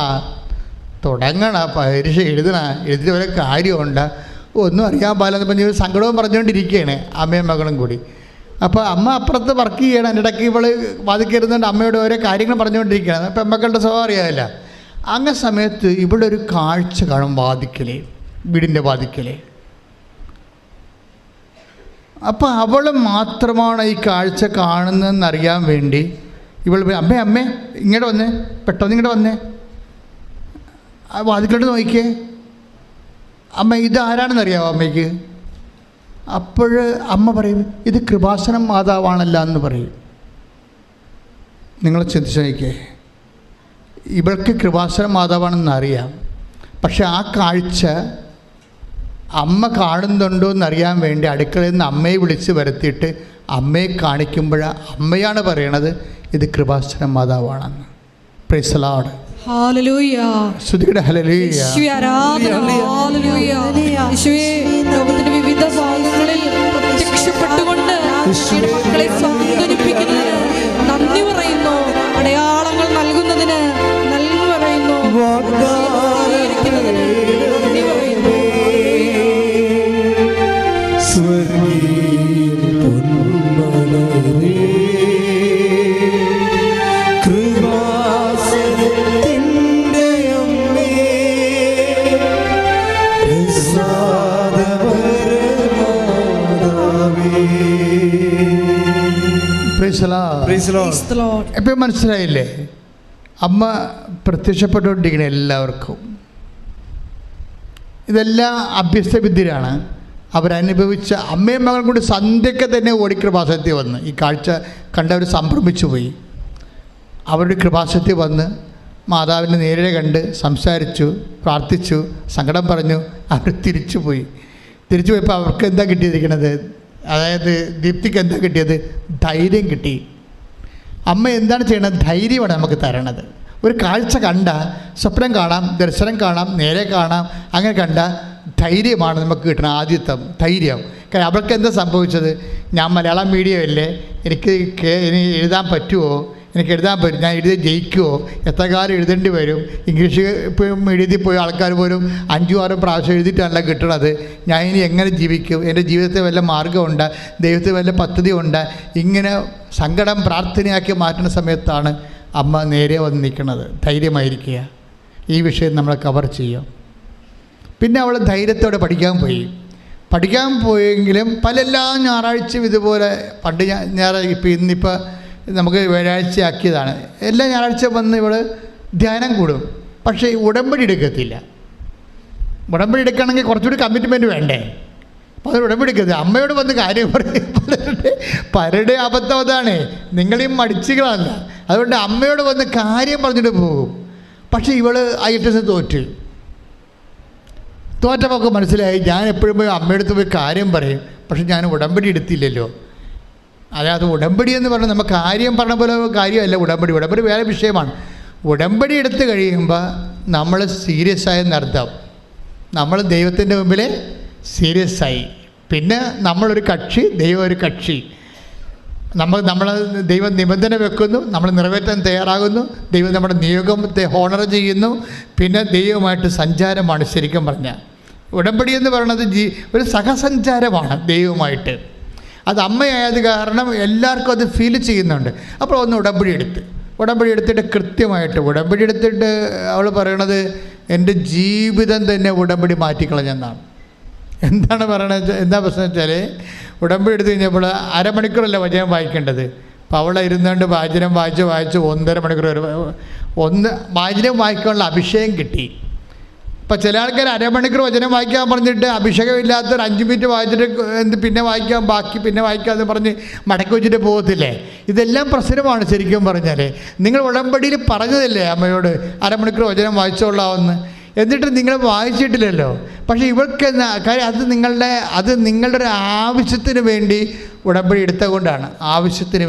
തുടങ്ങണ, പരീക്ഷ എഴുതിയിട്ട് വരെ കാര്യമുണ്ട്, ഒന്നും അറിയാൻ പാടില്ലെന്ന് പറഞ്ഞ് ഒരു സങ്കടവും പറഞ്ഞുകൊണ്ടിരിക്കുകയാണ് അമ്മയും മകളും കൂടി. അപ്പോൾ അമ്മ അപ്പുറത്ത് വർക്ക് ചെയ്യണം. എൻ്റെ ഇടയ്ക്ക് ഇവൾ വാദിക്കരുന്നുണ്ട്, അമ്മയോട് ഓരോ കാര്യങ്ങൾ പറഞ്ഞുകൊണ്ടിരിക്കുകയാണ്. അപ്പം അമ്മക്കളുടെ സ്വഭാവം അറിയാമല്ല. അങ്ങനെ സമയത്ത് ഇവിടെ ഒരു കാഴ്ച കാണും വാതിക്കലേ, വീടിൻ്റെ വാതിക്കലേ. അപ്പോൾ അവൾ മാത്രമാണ് ഈ കാഴ്ച കാണുന്നതെന്നറിയാൻ വേണ്ടി ഇവൾ അമ്മേ ഇങ്ങോട്ട് വന്നേ, പെട്ടെന്ന് ഇങ്ങോട്ട് വന്നേ, ആ വാതിക്കലോട്ട് നോക്കിയേ, അമ്മ ഇതാരാണെന്നറിയാമോ അമ്മയ്ക്ക്? അപ്പോൾ അമ്മ പറയും, ഇത് കൃപാസനം മാതാവാണല്ല എന്ന് പറയും. നിങ്ങൾ ചിന്തിച്ച് നോക്കിയേ, ഇവൾക്ക് കൃപാസനം മാതാവാണെന്ന് അറിയാം. പക്ഷെ ആ കാഴ്ച അമ്മ കാണുന്നുണ്ടോ എന്നറിയാൻ വേണ്ടി അടുക്കളയിൽ നിന്ന് അമ്മയെ വിളിച്ച് വരുത്തിയിട്ട് അമ്മയെ കാണിക്കുമ്പോൾ അമ്മയാണ് പറയണത് ഇത് കൃപാസനം മാതാവാണെന്ന്. Praise the lord. ഹല്ലേലൂയ. സ്തുതിക്കട്ടെ. ഹല്ലേലൂയ. യേശുവേ ആരാധന. ഹല്ലേലൂയ. യേശുവേ ലോകത്തിന്റെ വിവിധ ഭാഗങ്ങളിൽ പ്രത്യക്ഷപ്പെട്ടുകൊണ്ട് മക്കളെ സാന്ത്വനിപ്പിക്കുന്നതിന് നന്ദി പറയുന്നു. അടയാളങ്ങൾ നൽകുന്നതിന് നന്ദി പറയുന്നു. നന്ദി പറയുന്നു. എപ്പോഴും മനസ്സിലായില്ലേ, അമ്മ പ്രത്യക്ഷപ്പെട്ടുകൊണ്ടിരിക്കണേ എല്ലാവർക്കും. ഇതെല്ലാം അഭ്യസ്തവിദ്യരാണ്. അവരനുഭവിച്ച അമ്മയും മകളും കൂടി സന്ധ്യയ്ക്ക് തന്നെ ഓടിക്കൃപാസനത്തിൽ വന്ന് ഈ കാഴ്ച കണ്ടവർ സംഭ്രമിച്ചു പോയി. അവരുടെ കൃപാസനത്തിൽ വന്ന് മാതാവിനെ നേരെ കണ്ട് സംസാരിച്ചു, പ്രാർത്ഥിച്ചു, സങ്കടം പറഞ്ഞു. അവർ തിരിച്ചു പോയപ്പോൾ അവർക്ക് എന്താ കിട്ടിയിരിക്കണത്? അതായത് ദീപ്തിക്ക് എന്താ കിട്ടിയത്? ധൈര്യം കിട്ടി. അമ്മ എന്താണ് ചെയ്യണത്? ധൈര്യമാണ് നമുക്ക് തരണത്. ഒരു കാഴ്ച കണ്ട, സ്വപ്നം കാണാം, ദർശനം കാണാം, നേരെ കാണാം, അങ്ങനെ കണ്ട ധൈര്യമാണ് നമുക്ക് കിട്ടണം. ആദ്യത്തെ ധൈര്യം. കാരണം അവൾക്ക് എന്താ സംഭവിച്ചത്? ഞാൻ മലയാളം മീഡിയമല്ലേ, എനിക്ക് ഇനി എഴുതാൻ പറ്റുമോ, എനിക്ക് എഴുതാൻ പറ്റും, ഞാൻ എഴുതി ജയിക്കുമോ, എത്ര കാലം എഴുതേണ്ടി വരും, ഇംഗ്ലീഷ് ഇപ്പോൾ എഴുതി പോയ ആൾക്കാർ പോലും 5-6 പ്രാവശ്യം എഴുതിയിട്ടാണല്ലോ കിട്ടണത്, ഞാൻ ഇനി എങ്ങനെ ജീവിക്കും, എൻ്റെ ജീവിതത്തിൽ വല്ല മാർഗ്ഗമുണ്ട്, ദൈവത്തിൽ വല്ല പദ്ധതി ഉണ്ട്, ഇങ്ങനെ സങ്കടം പ്രാർത്ഥനയാക്കി മാറ്റുന്ന സമയത്താണ് അമ്മ നേരെ വന്ന് നിൽക്കുന്നത്. ധൈര്യമായിരിക്കുക, ഈ വിഷയം നമ്മൾ കവർ ചെയ്യാം. പിന്നെ അവൾ ധൈര്യത്തോടെ പഠിക്കാൻ പോയെങ്കിലും എല്ലാ ഞായറാഴ്ചയും ഇതുപോലെ, പണ്ട് ഇന്നിപ്പോൾ നമുക്ക് വ്യാഴാഴ്ച ആക്കിയതാണ്, എല്ലാ ഞായറാഴ്ച വന്ന് ഇവൾ ധ്യാനം കൂടും. പക്ഷേ ഉടമ്പടി എടുക്കത്തില്ല. ഉടമ്പടി എടുക്കണമെങ്കിൽ കുറച്ചുകൂടി കമ്മിറ്റ്മെൻറ്റ് വേണ്ടേ? അപ്പോൾ അത് ഉടമ്പടി എടുക്കത്തില്ല. അമ്മയോട് വന്ന് കാര്യം പറയും. പലരുടെ അബദ്ധം അതാണ്, നിങ്ങളെയും മടിച്ചുകളല്ല. അതുകൊണ്ട് അമ്മയോട് വന്ന് കാര്യം പറഞ്ഞിട്ട് പോകും. പക്ഷേ ഇവൾ IELTS തോറ്റപ്പോൾ മനസ്സിലായി, ഞാൻ എപ്പോഴും പോയി അമ്മയെടുത്ത് പോയി കാര്യം പറയും, പക്ഷെ ഞാൻ ഉടമ്പടി എടുത്തില്ലല്ലോ. അതായത് ഉടമ്പടി എന്ന് പറഞ്ഞാൽ നമ്മൾ കാര്യം പറഞ്ഞ പോലെ കാര്യമല്ല ഉടമ്പടി വേറെ വിഷയമാണ്. ഉടമ്പടി എടുത്ത് കഴിയുമ്പോൾ നമ്മൾ സീരിയസ് ആയെന്നർത്ഥം. നമ്മൾ ദൈവത്തിൻ്റെ മുമ്പിൽ സീരിയസ് ആയി. പിന്നെ നമ്മളൊരു കക്ഷി, ദൈവം ഒരു കക്ഷി. നമ്മൾ ദൈവം നിബന്ധന വെക്കുന്നു, നമ്മൾ നിറവേറ്റാൻ തയ്യാറാകുന്നു, ദൈവം നമ്മുടെ നിയോഗത്തെ ഹോണർ ചെയ്യുന്നു. പിന്നെ ദൈവമായിട്ട് സഞ്ചാരമാണ് ശരിക്കും പറഞ്ഞാൽ. ഉടമ്പടി എന്ന് പറയുന്നത് ഒരു സഹസഞ്ചാരമാണ് ദൈവമായിട്ട്. അത് അമ്മയായത് കാരണം എല്ലാവർക്കും അത് ഫീൽ ചെയ്യുന്നുണ്ട്. അപ്പോൾ ഒന്ന് ഉടമ്പടി എടുത്തിട്ട് കൃത്യമായിട്ട് ഉടമ്പടി എടുത്തിട്ട് അവൾ പറയണത്, എൻ്റെ ജീവിതം തന്നെ ഉടമ്പടി മാറ്റിക്കളഞ്ഞെന്നാണ്. എന്താണ് പറയണത്? എന്താ പ്രശ്നം വെച്ചാൽ, ഉടമ്പടി എടുത്ത് കഴിഞ്ഞപ്പോൾ 1/2 മണിക്കൂറല്ല വചനം വായിക്കേണ്ടത്. അപ്പോൾ അവളെ ഇരുന്നുകൊണ്ട് വചനം വായിച്ച് 1.5 മണിക്കൂർ വരെ വചനം വായിക്കാനുള്ള അഭിഷേകം കിട്ടി. അപ്പോൾ ചില ആൾക്കാർ 1/2 മണിക്കൂർ വചനം വായിക്കാൻ പറഞ്ഞിട്ട് അഭിഷേകമില്ലാത്തൊരു 5 മിനിറ്റ് വായിച്ചിട്ട് പിന്നെ വായിക്കാം, ബാക്കി പിന്നെ വായിക്കാമെന്ന് പറഞ്ഞ് മടക്കി വെച്ചിട്ട് പോകത്തില്ലേ? ഇതെല്ലാം പ്രശ്നമാണ് ശരിക്കും പറഞ്ഞാൽ. നിങ്ങൾ ഉടമ്പടിയിൽ പറഞ്ഞതല്ലേ അമ്മയോട് 1/2 മണിക്കൂർ വചനം വായിച്ചോളാമെന്ന്, എന്നിട്ട് നിങ്ങൾ വായിച്ചിട്ടില്ലല്ലോ. പക്ഷേ ഇവർക്ക് കാര്യം അത് നിങ്ങളുടെ ഒരു ആവശ്യത്തിന് വേണ്ടി ഉടമ്പടി എടുത്തുകൊണ്ടാണ്. ആവശ്യത്തിന്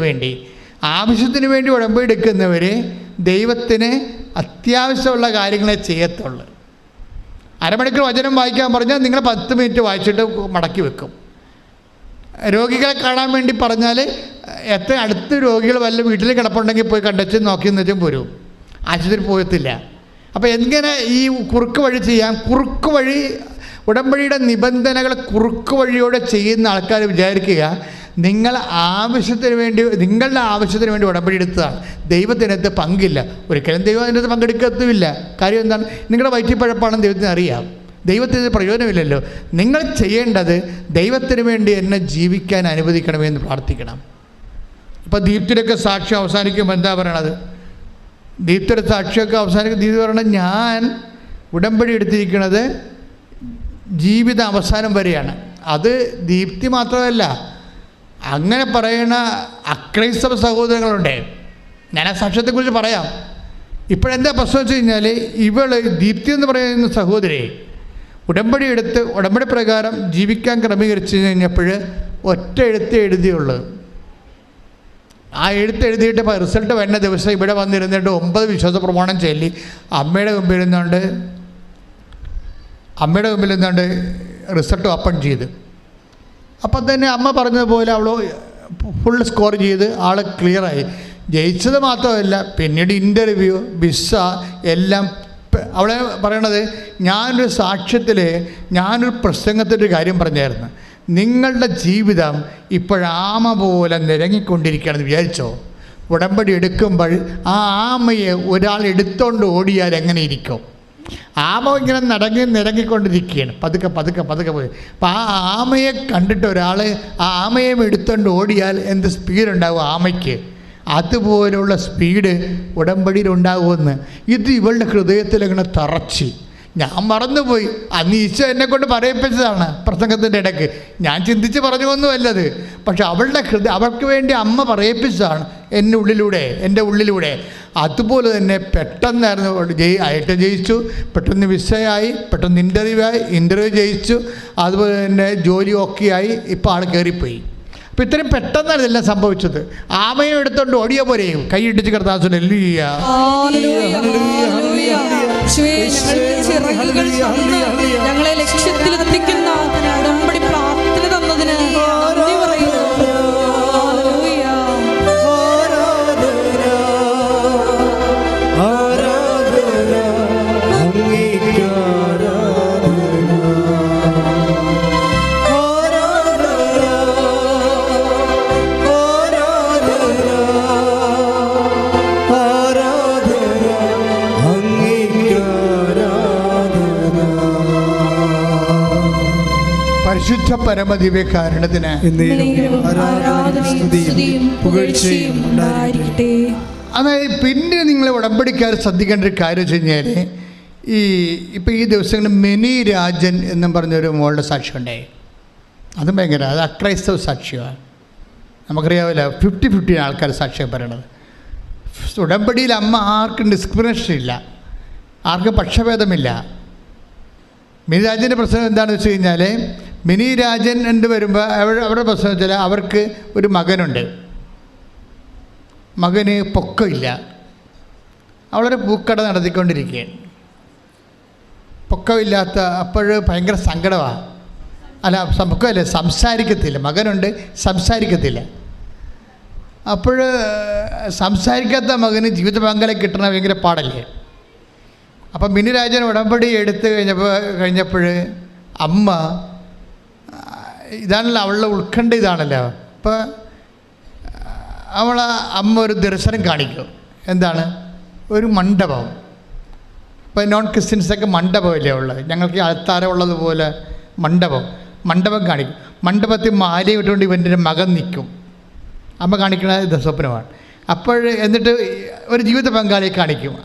വേണ്ടി ഉടമ്പടി എടുക്കുന്നവർ ദൈവത്തിന് അത്യാവശ്യമുള്ള കാര്യങ്ങളെ ചെയ്യത്തുള്ളൂ. 1/2 മണിക്കൂർ വചനം വായിക്കാൻ പറഞ്ഞാൽ നിങ്ങൾ 10 മിനിറ്റ് വായിച്ചിട്ട് മടക്കി വെക്കും. രോഗികളെ കാണാൻ വേണ്ടി പറഞ്ഞാൽ എത്ര അടുത്ത് രോഗികൾ വല്ല വീട്ടിൽ കിടപ്പുണ്ടെങ്കിൽ പോയി കണ്ടച്ച് നോക്കിയെന്ന് വെച്ചും പോരും, ആശുപത്രി പോകത്തില്ല. അപ്പോൾ എങ്ങനെ ഈ കുറുക്ക് വഴി ചെയ്യാം? കുറുക്ക് വഴി ഉടമ്പടിയുടെ നിബന്ധനകൾ കുറുക്ക് വഴിയോടെ ചെയ്യുന്ന ആൾക്കാർ വിചാരിക്കുക നിങ്ങളുടെ ആവശ്യത്തിന് വേണ്ടി ഉടമ്പടി എടുത്തതാണ്, ദൈവത്തിനകത്ത് പങ്കില്ല. ഒരിക്കലും ദൈവം അതിനകത്ത് പങ്കെടുക്കത്തുമില്ല. കാര്യം എന്താണ്? നിങ്ങളുടെ വയറ്റിപ്പഴപ്പാണെന്ന് ദൈവത്തിന് അറിയാം. ദൈവത്തിന് പ്രയോജനമില്ലല്ലോ. നിങ്ങൾ ചെയ്യേണ്ടത് ദൈവത്തിന് വേണ്ടി എന്നെ ജീവിക്കാൻ അനുവദിക്കണമെന്ന് പ്രാർത്ഥിക്കണം. ഇപ്പോൾ ദീപ്തിയുടെയൊക്കെ സാക്ഷ്യം അവസാനിക്കുമ്പോൾ എന്താ പറയണത്? ദീപ്തിയുടെ സാക്ഷിയൊക്കെ അവസാനിക്കും. ദീപ്തി പറയണത്, ഞാൻ ഉടമ്പടി എടുത്തിരിക്കുന്നത് ജീവിത അവസാനം വരെയാണ്. അത് ദീപ്തി മാത്രമല്ല, അങ്ങനെ പറയുന്ന അക്രൈസ്തവ സഹോദരങ്ങളുണ്ട്. ഞാൻ ആ സാക്ഷ്യത്തെക്കുറിച്ച് പറയാം. ഇപ്പോഴെന്താ പ്രശ്നം വെച്ച് കഴിഞ്ഞാൽ, ദീപ്തി എന്ന് പറയുന്ന സഹോദരി ഉടമ്പടി പ്രകാരം ജീവിക്കാൻ ക്രമീകരിച്ച് കഴിഞ്ഞപ്പോൾ ഒറ്റ എഴുതിയുള്ളൂ. ആ എഴുതിയിട്ട് റിസൾട്ട് വരുന്ന ദിവസം ഇവിടെ വന്നിരുന്നിട്ട് 9 വിശ്വാസ പ്രമാണം ചൊല്ലി അമ്മയുടെ മുമ്പിൽ നിന്നുകൊണ്ട് റിസൾട്ട് ഓപ്പൺ ചെയ്ത്, അപ്പം തന്നെ അമ്മ പറഞ്ഞതുപോലെ അവൾ ഫുൾ സ്കോർ ചെയ്ത് ആൾ ക്ലിയറായി. ജയിച്ചത് മാത്രമല്ല, പിന്നീട് ഇൻ്റർവ്യൂ, വിസ എല്ലാം. അവളെ പറയണത്, ഞാനൊരു പ്രസംഗത്തിൻ്റെ കാര്യം പറഞ്ഞായിരുന്നു, നിങ്ങളുടെ ജീവിതം ഇപ്പോഴാമ പോലെ നിരങ്ങിക്കൊണ്ടിരിക്കുകയാണെന്ന് വിചാരിച്ചോ? ഉടമ്പടി എടുക്കുമ്പോൾ ആ ആമയെ ഒരാൾ എടുത്തോണ്ട് ഓടിയാൽ എങ്ങനെ ഇരിക്കും? ആമ ഇങ്ങനെ നിരങ്ങിക്കൊണ്ടിരിക്കുകയാണ്, പതുക്കെ പോയി. അപ്പം ആ ആമയെ കണ്ടിട്ട് ഒരാൾ ആ ആമയെ എടുത്തോണ്ട് ഓടിയാൽ എന്ത് സ്പീഡുണ്ടാവും ആമയ്ക്ക്? അതുപോലുള്ള സ്പീഡ് ഉടമ്പടിയിലുണ്ടാകുമെന്ന്. ഇത് ഇവളുടെ ഹൃദയത്തിലങ്ങനെ തറച്ച്. ഞാൻ മറന്നുപോയി, അന്ന് ഈശോ എന്നെക്കൊണ്ട് പറയിപ്പിച്ചതാണ് പ്രസംഗത്തിൻ്റെ ഇടയ്ക്ക്. ഞാൻ ചിന്തിച്ച് പറഞ്ഞൊന്നുമല്ലത്, പക്ഷെ അവൾക്ക് വേണ്ടി അമ്മ പറയിപ്പിച്ചതാണ് എൻ്റെ ഉള്ളിലൂടെ. അതുപോലെ തന്നെ പെട്ടെന്നായിരുന്നു ഐറ്റം ജയിച്ചു, പെട്ടെന്ന് വിസയായി, പെട്ടെന്ന് ഇൻ്റർവ്യൂ ജയിച്ചു, അതുപോലെ തന്നെ ജോലി ഒക്കെ ആയി, ഇപ്പോൾ ആൾ കയറിപ്പോയി. അപ്പോൾ ഇത്രയും പെട്ടെന്നാണ് ഇതെല്ലാം സംഭവിച്ചത്. ആമയും എടുത്തോണ്ട് ഓടിയ പോലെയും കൈയിടിച്ച് കിടത്താൻ ഞങ്ങളെ ലക്ഷ്യത്തിലെത്തിക്കുന്ന ഉടമ്പടി പ്രാർത്ഥന തന്നതിന് നന്ദി പറയുന്നു. പരിശുദ്ധ പരമദിവ്യകാരുണ്യത്തിന് അതായത് പിന്നെ നിങ്ങൾ ഉടമ്പടിക്കാർ ശ്രദ്ധിക്കേണ്ട ഒരു കാര്യം വെച്ച് കഴിഞ്ഞാൽ, ഇപ്പോൾ ഈ ദിവസങ്ങളിൽ മിനി രാജൻ എന്നും പറഞ്ഞൊരു മോളുടെ സാക്ഷ്യം ഉണ്ടായി. അത് ഭയങ്കര, അത് അക്രൈസ്തവ സാക്ഷ്യമാണ്. നമുക്കറിയാവില്ല, 50-50 ആൾക്കാർ സാക്ഷ്യം പറയണത്. ഉടമ്പടിയിൽ അമ്മ ആർക്കും ഡിസ്ക്രിമിനേഷൻ ഇല്ല, ആർക്കും പക്ഷഭേദമില്ല. മിനി രാജൻ്റെ പ്രശ്നം എന്താണെന്ന് വെച്ച് കഴിഞ്ഞാൽ, മിനി രാജൻ എന്ന് വരുമ്പോൾ അവരുടെ പ്രശ്നം വെച്ചാൽ അവർക്ക് ഒരു മകനുണ്ട്, മകന് പൊക്കമില്ല, അവളൊരു പൂക്കട നടത്തിക്കൊണ്ടിരിക്കുകയാണ്. പൊക്കമില്ലാത്ത അപ്പോൾ ഭയങ്കര സങ്കടമാണ്. അല്ല, പൊക്കമല്ല, സംസാരിക്കത്തില്ല, മകനുണ്ട് സംസാരിക്കത്തില്ല. അപ്പോൾ സംസാരിക്കാത്ത മകന് ജീവിത പങ്കാളി കിട്ടണ ഭയങ്കര പാടല്ലേ. അപ്പം മിനി രാജൻ ഉടമ്പടി എടുത്തു കഴിഞ്ഞപ്പോൾ അമ്മ, ഇതാണല്ലോ അവളുടെ ഉത്കണ്ഠ, ഇതാണല്ലോ. അപ്പോൾ അമ്മ ഒരു ദർശനം കാണിക്കും. എന്താണ്? ഒരു മണ്ഡപം. ഇപ്പോൾ നോൺ ക്രിസ്ത്യൻസൊക്കെ മണ്ഡപമല്ലേ ഉള്ളത്, ഞങ്ങൾക്ക് അൾത്താര ഉള്ളതുപോലെ മണ്ഡപം കാണിക്കും. മണ്ഡപത്തിൽ മാലയും ഇട്ടുകൊണ്ട് ഇവൻ്റെ മകൻ നിൽക്കും. അമ്മ കാണിക്കുന്ന സ്വപ്നമാണ്. അപ്പോൾ എന്നിട്ട് ഒരു ജീവിത പങ്കാളിയെ കാണിക്കും,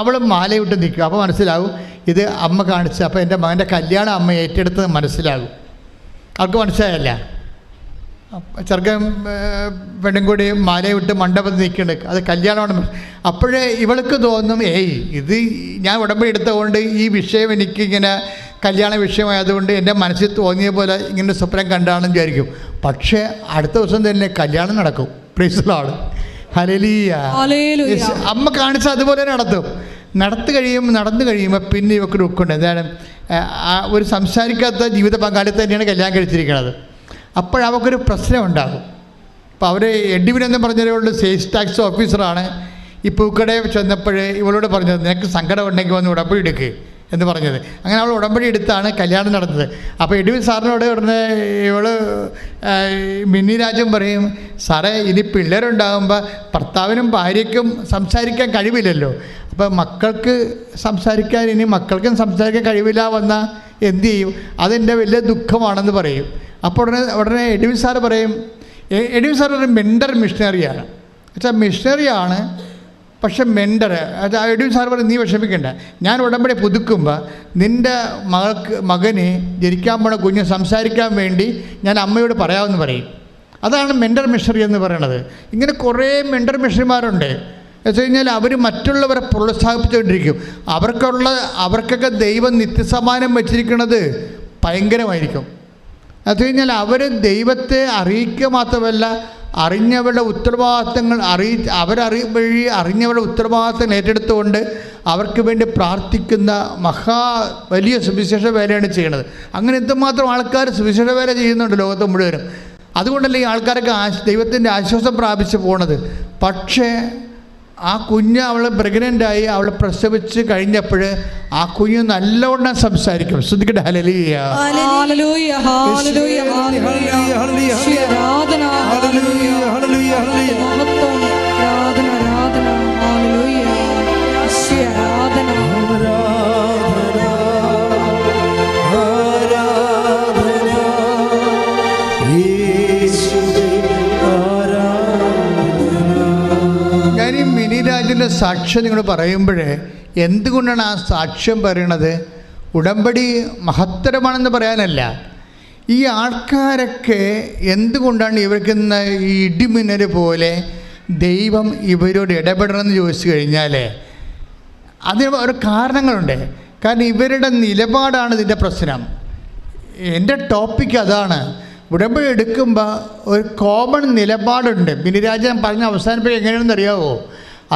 അവൾ മാലയിട്ട് നിൽക്കും. അപ്പോൾ മനസ്സിലാവും ഇത് അമ്മ കാണിച്ച്, അപ്പോൾ എൻ്റെ മകൻ്റെ കല്യാണം അമ്മ ഏറ്റെടുത്തത് മനസ്സിലാകും. അവർക്ക് മനസ്സിലായല്ല, ചെറുക്കൻ പെണ്ണും കൂടി മാലയിട്ട് മണ്ഡപത്തിൽ നിൽക്കുന്നുണ്ട്, അത് കല്യാണമാണ്. അപ്പോഴേ ഇവൾക്ക് തോന്നും, ഇത് ഞാൻ ഉടമ്പടി എടുത്തതുകൊണ്ട് ഈ വിഷയം എനിക്കിങ്ങനെ കല്യാണ വിഷയമായതുകൊണ്ട് എൻ്റെ മനസ്സിൽ തോന്നിയ പോലെ ഇങ്ങനെ സ്വപ്നം കണ്ടാണെന്ന് വിചാരിക്കും. പക്ഷേ അടുത്ത ദിവസം തന്നെ കല്യാണം നടക്കും. Price the lord, hallelujah. അമ്മ കാണിച്ച അതുപോലെ നടന്നു കഴിയുമ്പോൾ പിന്നെ ഇവർക്ക് ദുഃഖമുണ്ട്. എന്താണ്? ഒരു സംസാരിക്കാത്ത ജീവിത പങ്കാളി തന്നെയാണ് കല്യാണം കഴിച്ചിരിക്കുന്നത്. അപ്പോഴവർക്കൊരു പ്രശ്നം ഉണ്ടാകും. അപ്പോൾ അവർ എഡ്വിനെന്ന് പറഞ്ഞൊരു സെയിൽസ് ടാക്സ് ഓഫീസറാണ്. ഈ പൂക്കടയിൽ ചെന്നപ്പോൾ ഇവളോട് പറഞ്ഞത്, നിനക്ക് സങ്കടം ഉണ്ടെങ്കിൽ വന്ന് ഉടമ്പടി എടുക്കുക എന്ന് പറഞ്ഞത്. അങ്ങനെ അവൾ ഉടമ്പടി എടുത്താണ് കല്യാണം നടന്നത്. അപ്പോൾ എഡ്വിൻ സാറിനോട് ഉടനെ മിനി രാജൻ പറയും, സാറേ ഇനി പിള്ളേരുണ്ടാകുമ്പോൾ ഭർത്താവിനും ഭാര്യയ്ക്കും സംസാരിക്കാൻ കഴിവില്ലല്ലോ, അപ്പോൾ മക്കൾക്കും സംസാരിക്കാൻ കഴിവില്ല വന്നാൽ എന്തു ചെയ്യും? അതെൻ്റെ വലിയ ദുഃഖമാണെന്ന് പറയും. അപ്പോൾ ഉടനെ എഡ്വിൻ സാറ് പറയും, എഡ്വിൻ സാർ ഒരു മെൻഡർ മിഷണറിയാണ്. വെച്ചാൽ മിഷണറിയാണ്, പക്ഷെ മെൻഡർ. എഡ്വിൻ സാർ പറയും, നീ വിഷമിക്കണ്ട, ഞാൻ ഉടമ്പടി പുതുക്കുമ്പോൾ നിൻ്റെ മകന് ജനിക്കാൻ പോണ കുഞ്ഞ് സംസാരിക്കാൻ വേണ്ടി ഞാൻ അമ്മയോട് പറയാമെന്ന് പറയും. അതാണ് മെൻഡർ മിഷണറി എന്ന് പറയണത്. ഇങ്ങനെ കുറേ മെൻഡർ മിഷണറിമാരുണ്ട്. എന്ന് വെച്ച് കഴിഞ്ഞാൽ അവർ മറ്റുള്ളവരെ പ്രോത്സാഹിപ്പിച്ചുകൊണ്ടിരിക്കും. അവർക്കൊക്കെ ദൈവം നിത്യസമാനം വച്ചിരിക്കുന്നത് ഭയങ്കരമായിരിക്കും. അത് കഴിഞ്ഞാൽ അവർ ദൈവത്തെ അറിയിക്കുക മാത്രമല്ല, അറിഞ്ഞവരുടെ ഉത്തരവാദിത്തങ്ങൾ അറിഞ്ഞവരുടെ ഉത്തരവാദിത്തങ്ങൾ ഏറ്റെടുത്തുകൊണ്ട് അവർക്ക് വേണ്ടി പ്രാർത്ഥിക്കുന്ന വലിയ സുവിശേഷ വേലയാണ് ചെയ്യുന്നത്. അങ്ങനെ എന്തുമാത്രം ആൾക്കാർ സുവിശേഷ വേല ചെയ്യുന്നുണ്ട് ലോകത്ത് മുഴുവനും. അതുകൊണ്ടല്ലേ ഈ ആൾക്കാരൊക്കെ ദൈവത്തിൻ്റെ ആശ്വാസം പ്രാപിച്ച് പോണത്. പക്ഷേ ആ കുഞ്ഞ് അവൾ പ്രഗ്നൻ്റായി, അവൾ പ്രസവിച്ച് കഴിഞ്ഞപ്പോൾ ആ കുഞ്ഞ് നല്ലവണ്ണം സംസാരിക്കും. ശ്രദ്ധിക്കട്ടെ, ഹല്ലേലൂയ, ഹല്ലേലൂയ, ഹല്ലേലൂയ, ഹല്ലേലൂയ, ആരാധന, ഹല്ലേലൂയ, ഹല്ലേലൂയ, മഹത്വം, ആരാധന, ആരാധന, ഹല്ലേലൂയ, ആരാധന, മിനിരാജിൻ്റെ സാക്ഷ്യം നിങ്ങൾ പറയുമ്പോഴേ എന്തുകൊണ്ടാണ് ആ സാക്ഷ്യം പറയണത്? ഉടമ്പടി മഹത്തരമാണെന്ന് പറയാനല്ല. ഈ ആൾക്കാരൊക്കെ എന്തുകൊണ്ടാണ് ഇവർക്ക് ഈ ഇടിമിന്നൽ പോലെ ദൈവം ഇവരോട് ഇടപെടണമെന്ന് ചോദിച്ചു കഴിഞ്ഞാൽ അതിന് ഒരു കാരണങ്ങളുണ്ട്. കാരണം ഇവരുടെ നിലപാടാണ് ഇതിൻ്റെ പ്രശ്നം. എൻ്റെ ടോപ്പിക്ക് അതാണ്. ഉടമ്പടി എടുക്കുമ്പോൾ ഒരു കോമൺ നിലപാടുണ്ട്. ബിനിരാജൻ പറഞ്ഞ അവസാനിപ്പിക്കുക എങ്ങനെയാണെന്ന് അറിയാമോ?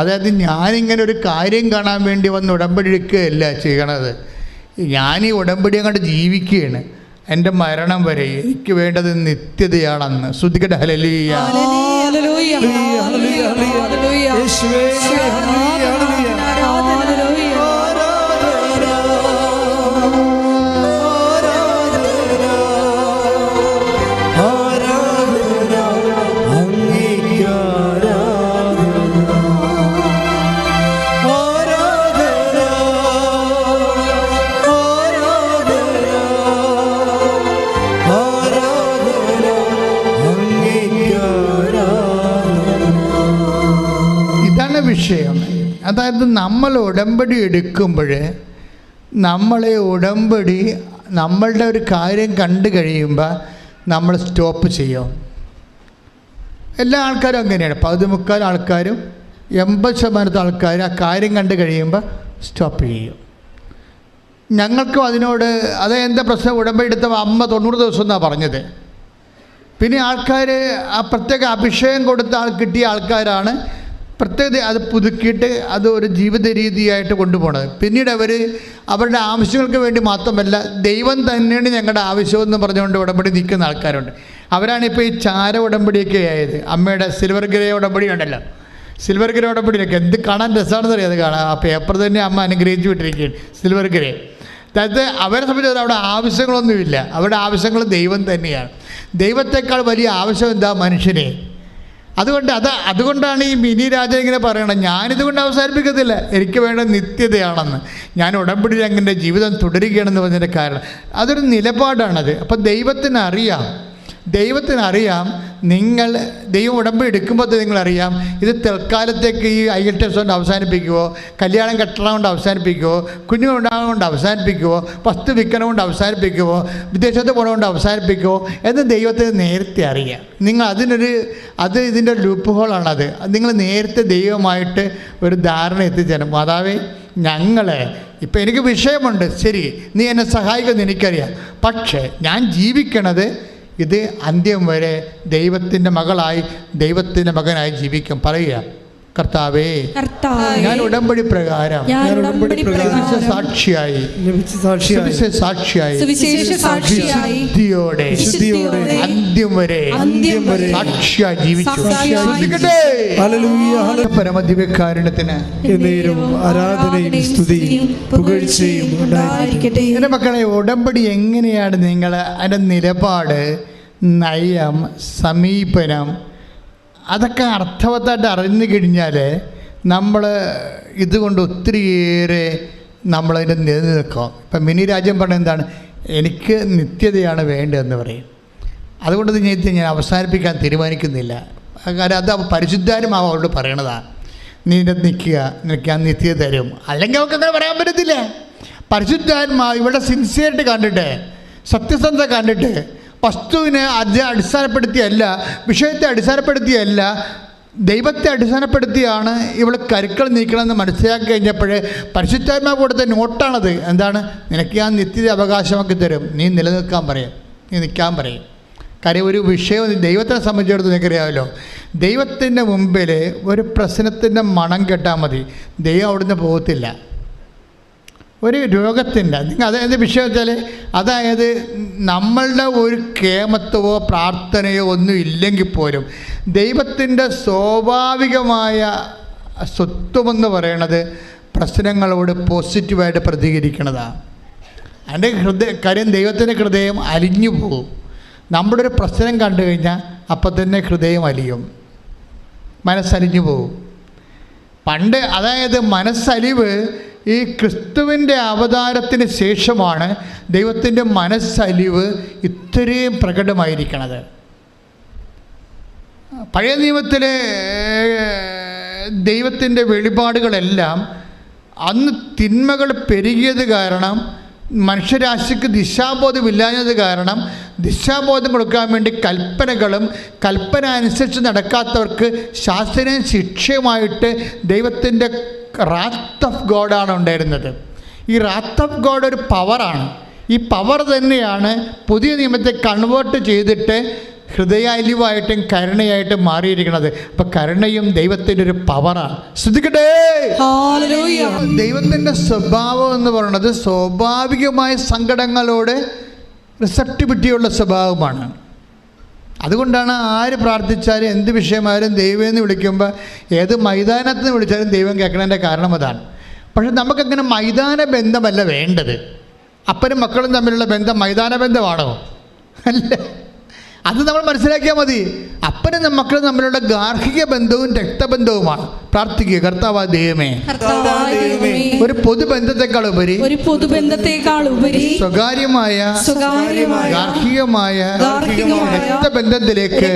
അതായത് ഞാനിങ്ങനെ ഒരു കാര്യം കാണാൻ വേണ്ടി വന്ന് ഉടമ്പടി എടുക്കുകയല്ല ചെയ്യണത്. ഞാൻ ഈ ഉടമ്പടി അങ്ങോട്ട് ജീവിക്കുകയാണ്. എൻ്റെ മരണം വരെ എനിക്ക് വേണ്ടത് നിത്യതയാണെന്ന്. ശ്രുതിക്കട്ടെ ഹല്ലേലൂയ. വിഷയം അതായത് നമ്മൾ ഉടമ്പടി എടുക്കുമ്പോൾ നമ്മളുടെ ഒരു കാര്യം കണ്ടു കഴിയുമ്പോൾ നമ്മൾ സ്റ്റോപ്പ് ചെയ്യും. എല്ലാ ആൾക്കാരും അങ്ങനെയാണ്. 15 ആൾക്കാരും 80% ആൾക്കാരും ആ കാര്യം കണ്ടു കഴിയുമ്പോൾ സ്റ്റോപ്പ് ചെയ്യും. ഞങ്ങൾക്കും അതിനോട് എന്താ പ്രശ്നം? ഉടമ്പടി എടുത്ത അമ്മ 90 ദിവസം എന്നാണ് പറഞ്ഞത്. പിന്നെ ആൾക്കാർ ആ പ്രത്യേക അഭിഷേകം കൊടുത്ത കിട്ടിയ ആൾക്കാരാണ് പ്രത്യേകത അത് പുതുക്കിയിട്ട് അത് ഒരു ജീവിത രീതിയായിട്ട് കൊണ്ടുപോകണത്. പിന്നീട് അവരുടെ ആവശ്യങ്ങൾക്ക് വേണ്ടി മാത്രമല്ല, ദൈവം തന്നെയാണ് ഞങ്ങളുടെ ആവശ്യമെന്ന് പറഞ്ഞുകൊണ്ട് ഉടമ്പടി നിൽക്കുന്ന ആൾക്കാരുണ്ട്. അവരാണിപ്പോൾ ഈ ചാര ഉടമ്പടിയൊക്കെ ആയത്. അമ്മയുടെ സിൽവർ ഗ്രേ ഉടമ്പടി ഉണ്ടല്ലോ, സിൽവർ ഗ്രേ ഉടമ്പടിയൊക്കെ എന്ത് കാണാൻ രസമാണെന്ന് അറിയാം. അത് കാണാം, ആ പേപ്പർ തന്നെ അമ്മ അനുഗ്രഹിച്ച് വിട്ടിരിക്കുകയാണ് സിൽവർ ഗ്രേ. അതായത് അവരെ സംബന്ധിച്ച് അവിടെ ആവശ്യങ്ങളൊന്നുമില്ല. അവരുടെ ആവശ്യങ്ങൾ ദൈവം തന്നെയാണ്. ദൈവത്തെക്കാൾ വലിയ ആവശ്യം എന്താ? മനുഷ്യനെ. അതുകൊണ്ടാണ് ഈ മിനി രാജ ഇങ്ങനെ പറയണം, ഞാനിതുകൊണ്ട് അവസാനിപ്പിക്കത്തില്ല, എനിക്ക് വേണ്ട നിത്യതയാണെന്ന്. ഞാൻ ഉടമ്പടി അങ്ങനെ ജീവിതം തുടരുകയാണെന്ന് പറഞ്ഞതിൻ്റെ കാരണം അതൊരു നിലപാടാണത്. അപ്പം ദൈവത്തിനറിയാം നിങ്ങൾ ദൈവം ഉടമ്പടി എടുക്കുമ്പോൾ നിങ്ങളറിയാം ഇത് തൽക്കാലത്തേക്ക് ഈ IELTS കൊണ്ട് അവസാനിപ്പിക്കുമോ, കല്യാണം കെട്ടണം കൊണ്ട് അവസാനിപ്പിക്കുമോ, കുഞ്ഞുണ്ടാകും കൊണ്ട് അവസാനിപ്പിക്കുമോ, വസ്തു വിൽക്കണം കൊണ്ട് അവസാനിപ്പിക്കുമോ, വിദേശത്ത് പോകണം കൊണ്ട് അവസാനിപ്പിക്കുമോ എന്ന് ദൈവത്തിന് നേരത്തെ അറിയാം. നിങ്ങൾ ഇതിൻ്റെ ലൂപ്പ് ഹോളാണത്. നിങ്ങൾ നേരത്തെ ദൈവമായിട്ട് ഒരു ധാരണ എത്തിച്ചേരും. മാതാവേ, ഇപ്പം എനിക്ക് വിഷയമുണ്ട്, ശരി, നീ എന്നെ സഹായിക്കുമെന്ന് എനിക്കറിയാം. പക്ഷേ ഞാൻ ജീവിക്കണത് ഇത് അന്ത്യം വരെ ദൈവത്തിൻ്റെ മകളായി ദൈവത്തിൻ്റെ മകനായി ജീവിക്കും. പറയുക, കർത്താവേ, ഞാൻ ഉടമ്പടി പ്രകാരം സാക്ഷിയായി വിശുദ്ധിയോടെ അന്ത്യം വരെ സാക്ഷിയായി ജീവിച്ചു. പരമദിവ്യകാരുണ്യത്തിന് ആരാധനയും സ്തുതിയും പുകഴ്ചയും ഉണ്ടായിരിക്കട്ടെ. എൻ്റെ മക്കളെ, ഉടമ്പടി എങ്ങനെയാണ് നിങ്ങൾ അതിൻ്റെ നിലപാട്, നയം, സമീപനം അതൊക്കെ അർത്ഥവത്തായിട്ട് അറിഞ്ഞു കഴിഞ്ഞാൽ നമ്മൾ ഇതുകൊണ്ട് ഒത്തിരിയേറെ നമ്മളതിൻ്റെ നിലനിൽക്കും. ഇപ്പം മിനി രാജ്യം പറഞ്ഞ എന്താണ്? എനിക്ക് നിത്യതയാണ് വേണ്ടതെന്ന് പറയും. അതുകൊണ്ട് ഞാൻ അവസാനിപ്പിക്കാൻ തീരുമാനിക്കുന്നില്ല. കാരണം അത് പരിശുദ്ധാത്മാവ് അവരോട് പറയണതാണ്. നീ നിൽക്കുക, നിനക്ക് ഞാൻ നിത്യത തരും. അല്ലെങ്കിൽ അവർക്ക് അങ്ങനെ പറയാൻ പറ്റത്തില്ല. പരിശുദ്ധാത്മാവ് ഇവിടെ സിൻസിയറിറ്റി കണ്ടിട്ട്, സത്യസന്ധത കണ്ടിട്ട്, വസ്തുവിനെ അടിസ്ഥാനപ്പെടുത്തിയല്ല, വിഷയത്തെ അടിസ്ഥാനപ്പെടുത്തിയല്ല, ദൈവത്തെ അടിസ്ഥാനപ്പെടുത്തിയാണ് ഇവിടെ കരുക്കൾ നീക്കണമെന്ന് മനസ്സിലാക്കി കഴിഞ്ഞപ്പോൾ പരിശുദ്ധാത്മാവ് കൊടുത്ത നോട്ടാണത്. എന്താണ്? നിനക്ക് ഞാൻ നിത്യത അവകാശമാക്കി തരും, നീ നിലനിൽക്കാൻ പറയും, നീ നിൽക്കാൻ പറയും. കാര്യം ഒരു വിഷയം ദൈവത്തെ സംബന്ധിച്ചിടത്തോളം നിനക്കറിയാമല്ലോ, ദൈവത്തിൻ്റെ മുമ്പിൽ ഒരു പ്രശ്നത്തിൻ്റെ മണം കേട്ടാൽ മതി, ദൈവം അവിടുന്ന് പോകത്തില്ല. ഒരു രോഗത്തിൻ്റെ അതായത് വിഷയം വെച്ചാൽ, അതായത് നമ്മളുടെ ഒരു കേമത്വമോ പ്രാർത്ഥനയോ ഒന്നും ഇല്ലെങ്കിൽ പോലും ദൈവത്തിൻ്റെ സ്വാഭാവികമായ സ്വത്വമെന്ന് പറയണത് പ്രശ്നങ്ങളോട് പോസിറ്റീവായിട്ട് പ്രതികരിക്കണതാണ്. അതിൻ്റെ കാര്യം ദൈവത്തിൻ്റെ ഹൃദയം അലിഞ്ഞു പോകും. നമ്മുടെ ഒരു പ്രശ്നം കണ്ടു കഴിഞ്ഞാൽ അപ്പം തന്നെ ഹൃദയം അലിയും, മനസ്സലിഞ്ഞു പോകും. പണ്ട് അതായത് മനസ്സലിവ് ഈ ക്രിസ്തുവിൻ്റെ അവതാരത്തിന് ശേഷമാണ് ദൈവത്തിൻ്റെ മനസ്സലിവ് ഇത്രയും പ്രകടമായിരിക്കണത്. പഴയ നിയമത്തിലെ ദൈവത്തിൻ്റെ വെളിപാടുകളെല്ലാം അന്ന് തിന്മകൾ പെരുകിയത് കാരണം മനുഷ്യരാശിക്ക് ദിശാബോധമില്ലാഞ്ഞത് കാരണം ദിശാബോധം കൊടുക്കാൻ വേണ്ടി കൽപ്പനകളും കൽപ്പന അനുസരിച്ച് നടക്കാത്തവർക്ക് ശാസ്ത്രീയ ശിക്ഷയുമായിട്ട് ദൈവത്തിൻ്റെ റാത്ത് ഓഫ് ഗോഡാണ് ഉണ്ടായിരുന്നത്. ഈ റാത്ത് ഓഫ് ഗോഡ് ഒരു പവറാണ്. ഈ പവർ തന്നെയാണ് പുതിയ നിയമത്തെ കൺവേർട്ട് ചെയ്തിട്ട് ഹൃദയാലിവായിട്ടും കരുണയായിട്ടും മാറിയിരിക്കുന്നത്. അപ്പം കരുണയും ദൈവത്തിൻ്റെ ഒരു പവറാണ്. ശ്രദ്ധിക്കട്ടെ, ദൈവത്തിൻ്റെ സ്വഭാവം എന്ന് പറയുന്നത് സ്വാഭാവികമായ സങ്കടങ്ങളോട് റിസപ്റ്റിവിറ്റിയുള്ള സ്വഭാവമാണ്. അതുകൊണ്ടാണ് ആര് പ്രാർത്ഥിച്ചാലും എന്ത് വിഷയമായാലും ദൈവം എന്ന് വിളിക്കുമ്പോൾ ഏത് മൈതാനത്ത് നിന്ന് വിളിച്ചാലും ദൈവം കേൾക്കണതിൻ്റെ കാരണം അതാണ്. പക്ഷെ നമുക്കങ്ങനെ മൈതാന ബന്ധമല്ല വേണ്ടത്. അപ്പനും മക്കളും തമ്മിലുള്ള ബന്ധം മൈതാന ബന്ധമാണോ? അല്ല. അത് നമ്മൾ മനസ്സിലാക്കിയാൽ മതി. അപ്പനും മക്കളും തമ്മിലുള്ള ഗാർഹിക ബന്ധവും രക്തബന്ധവുമാണ്. പ്രാർത്ഥിക്കുക, കർത്താവായ ദൈവമേ, ഒരു പൊതുബന്ധത്തെക്കാൾ ഉപരി സ്വകാര്യമായ ഗാർഹികമായ രക്തബന്ധത്തിലേക്ക്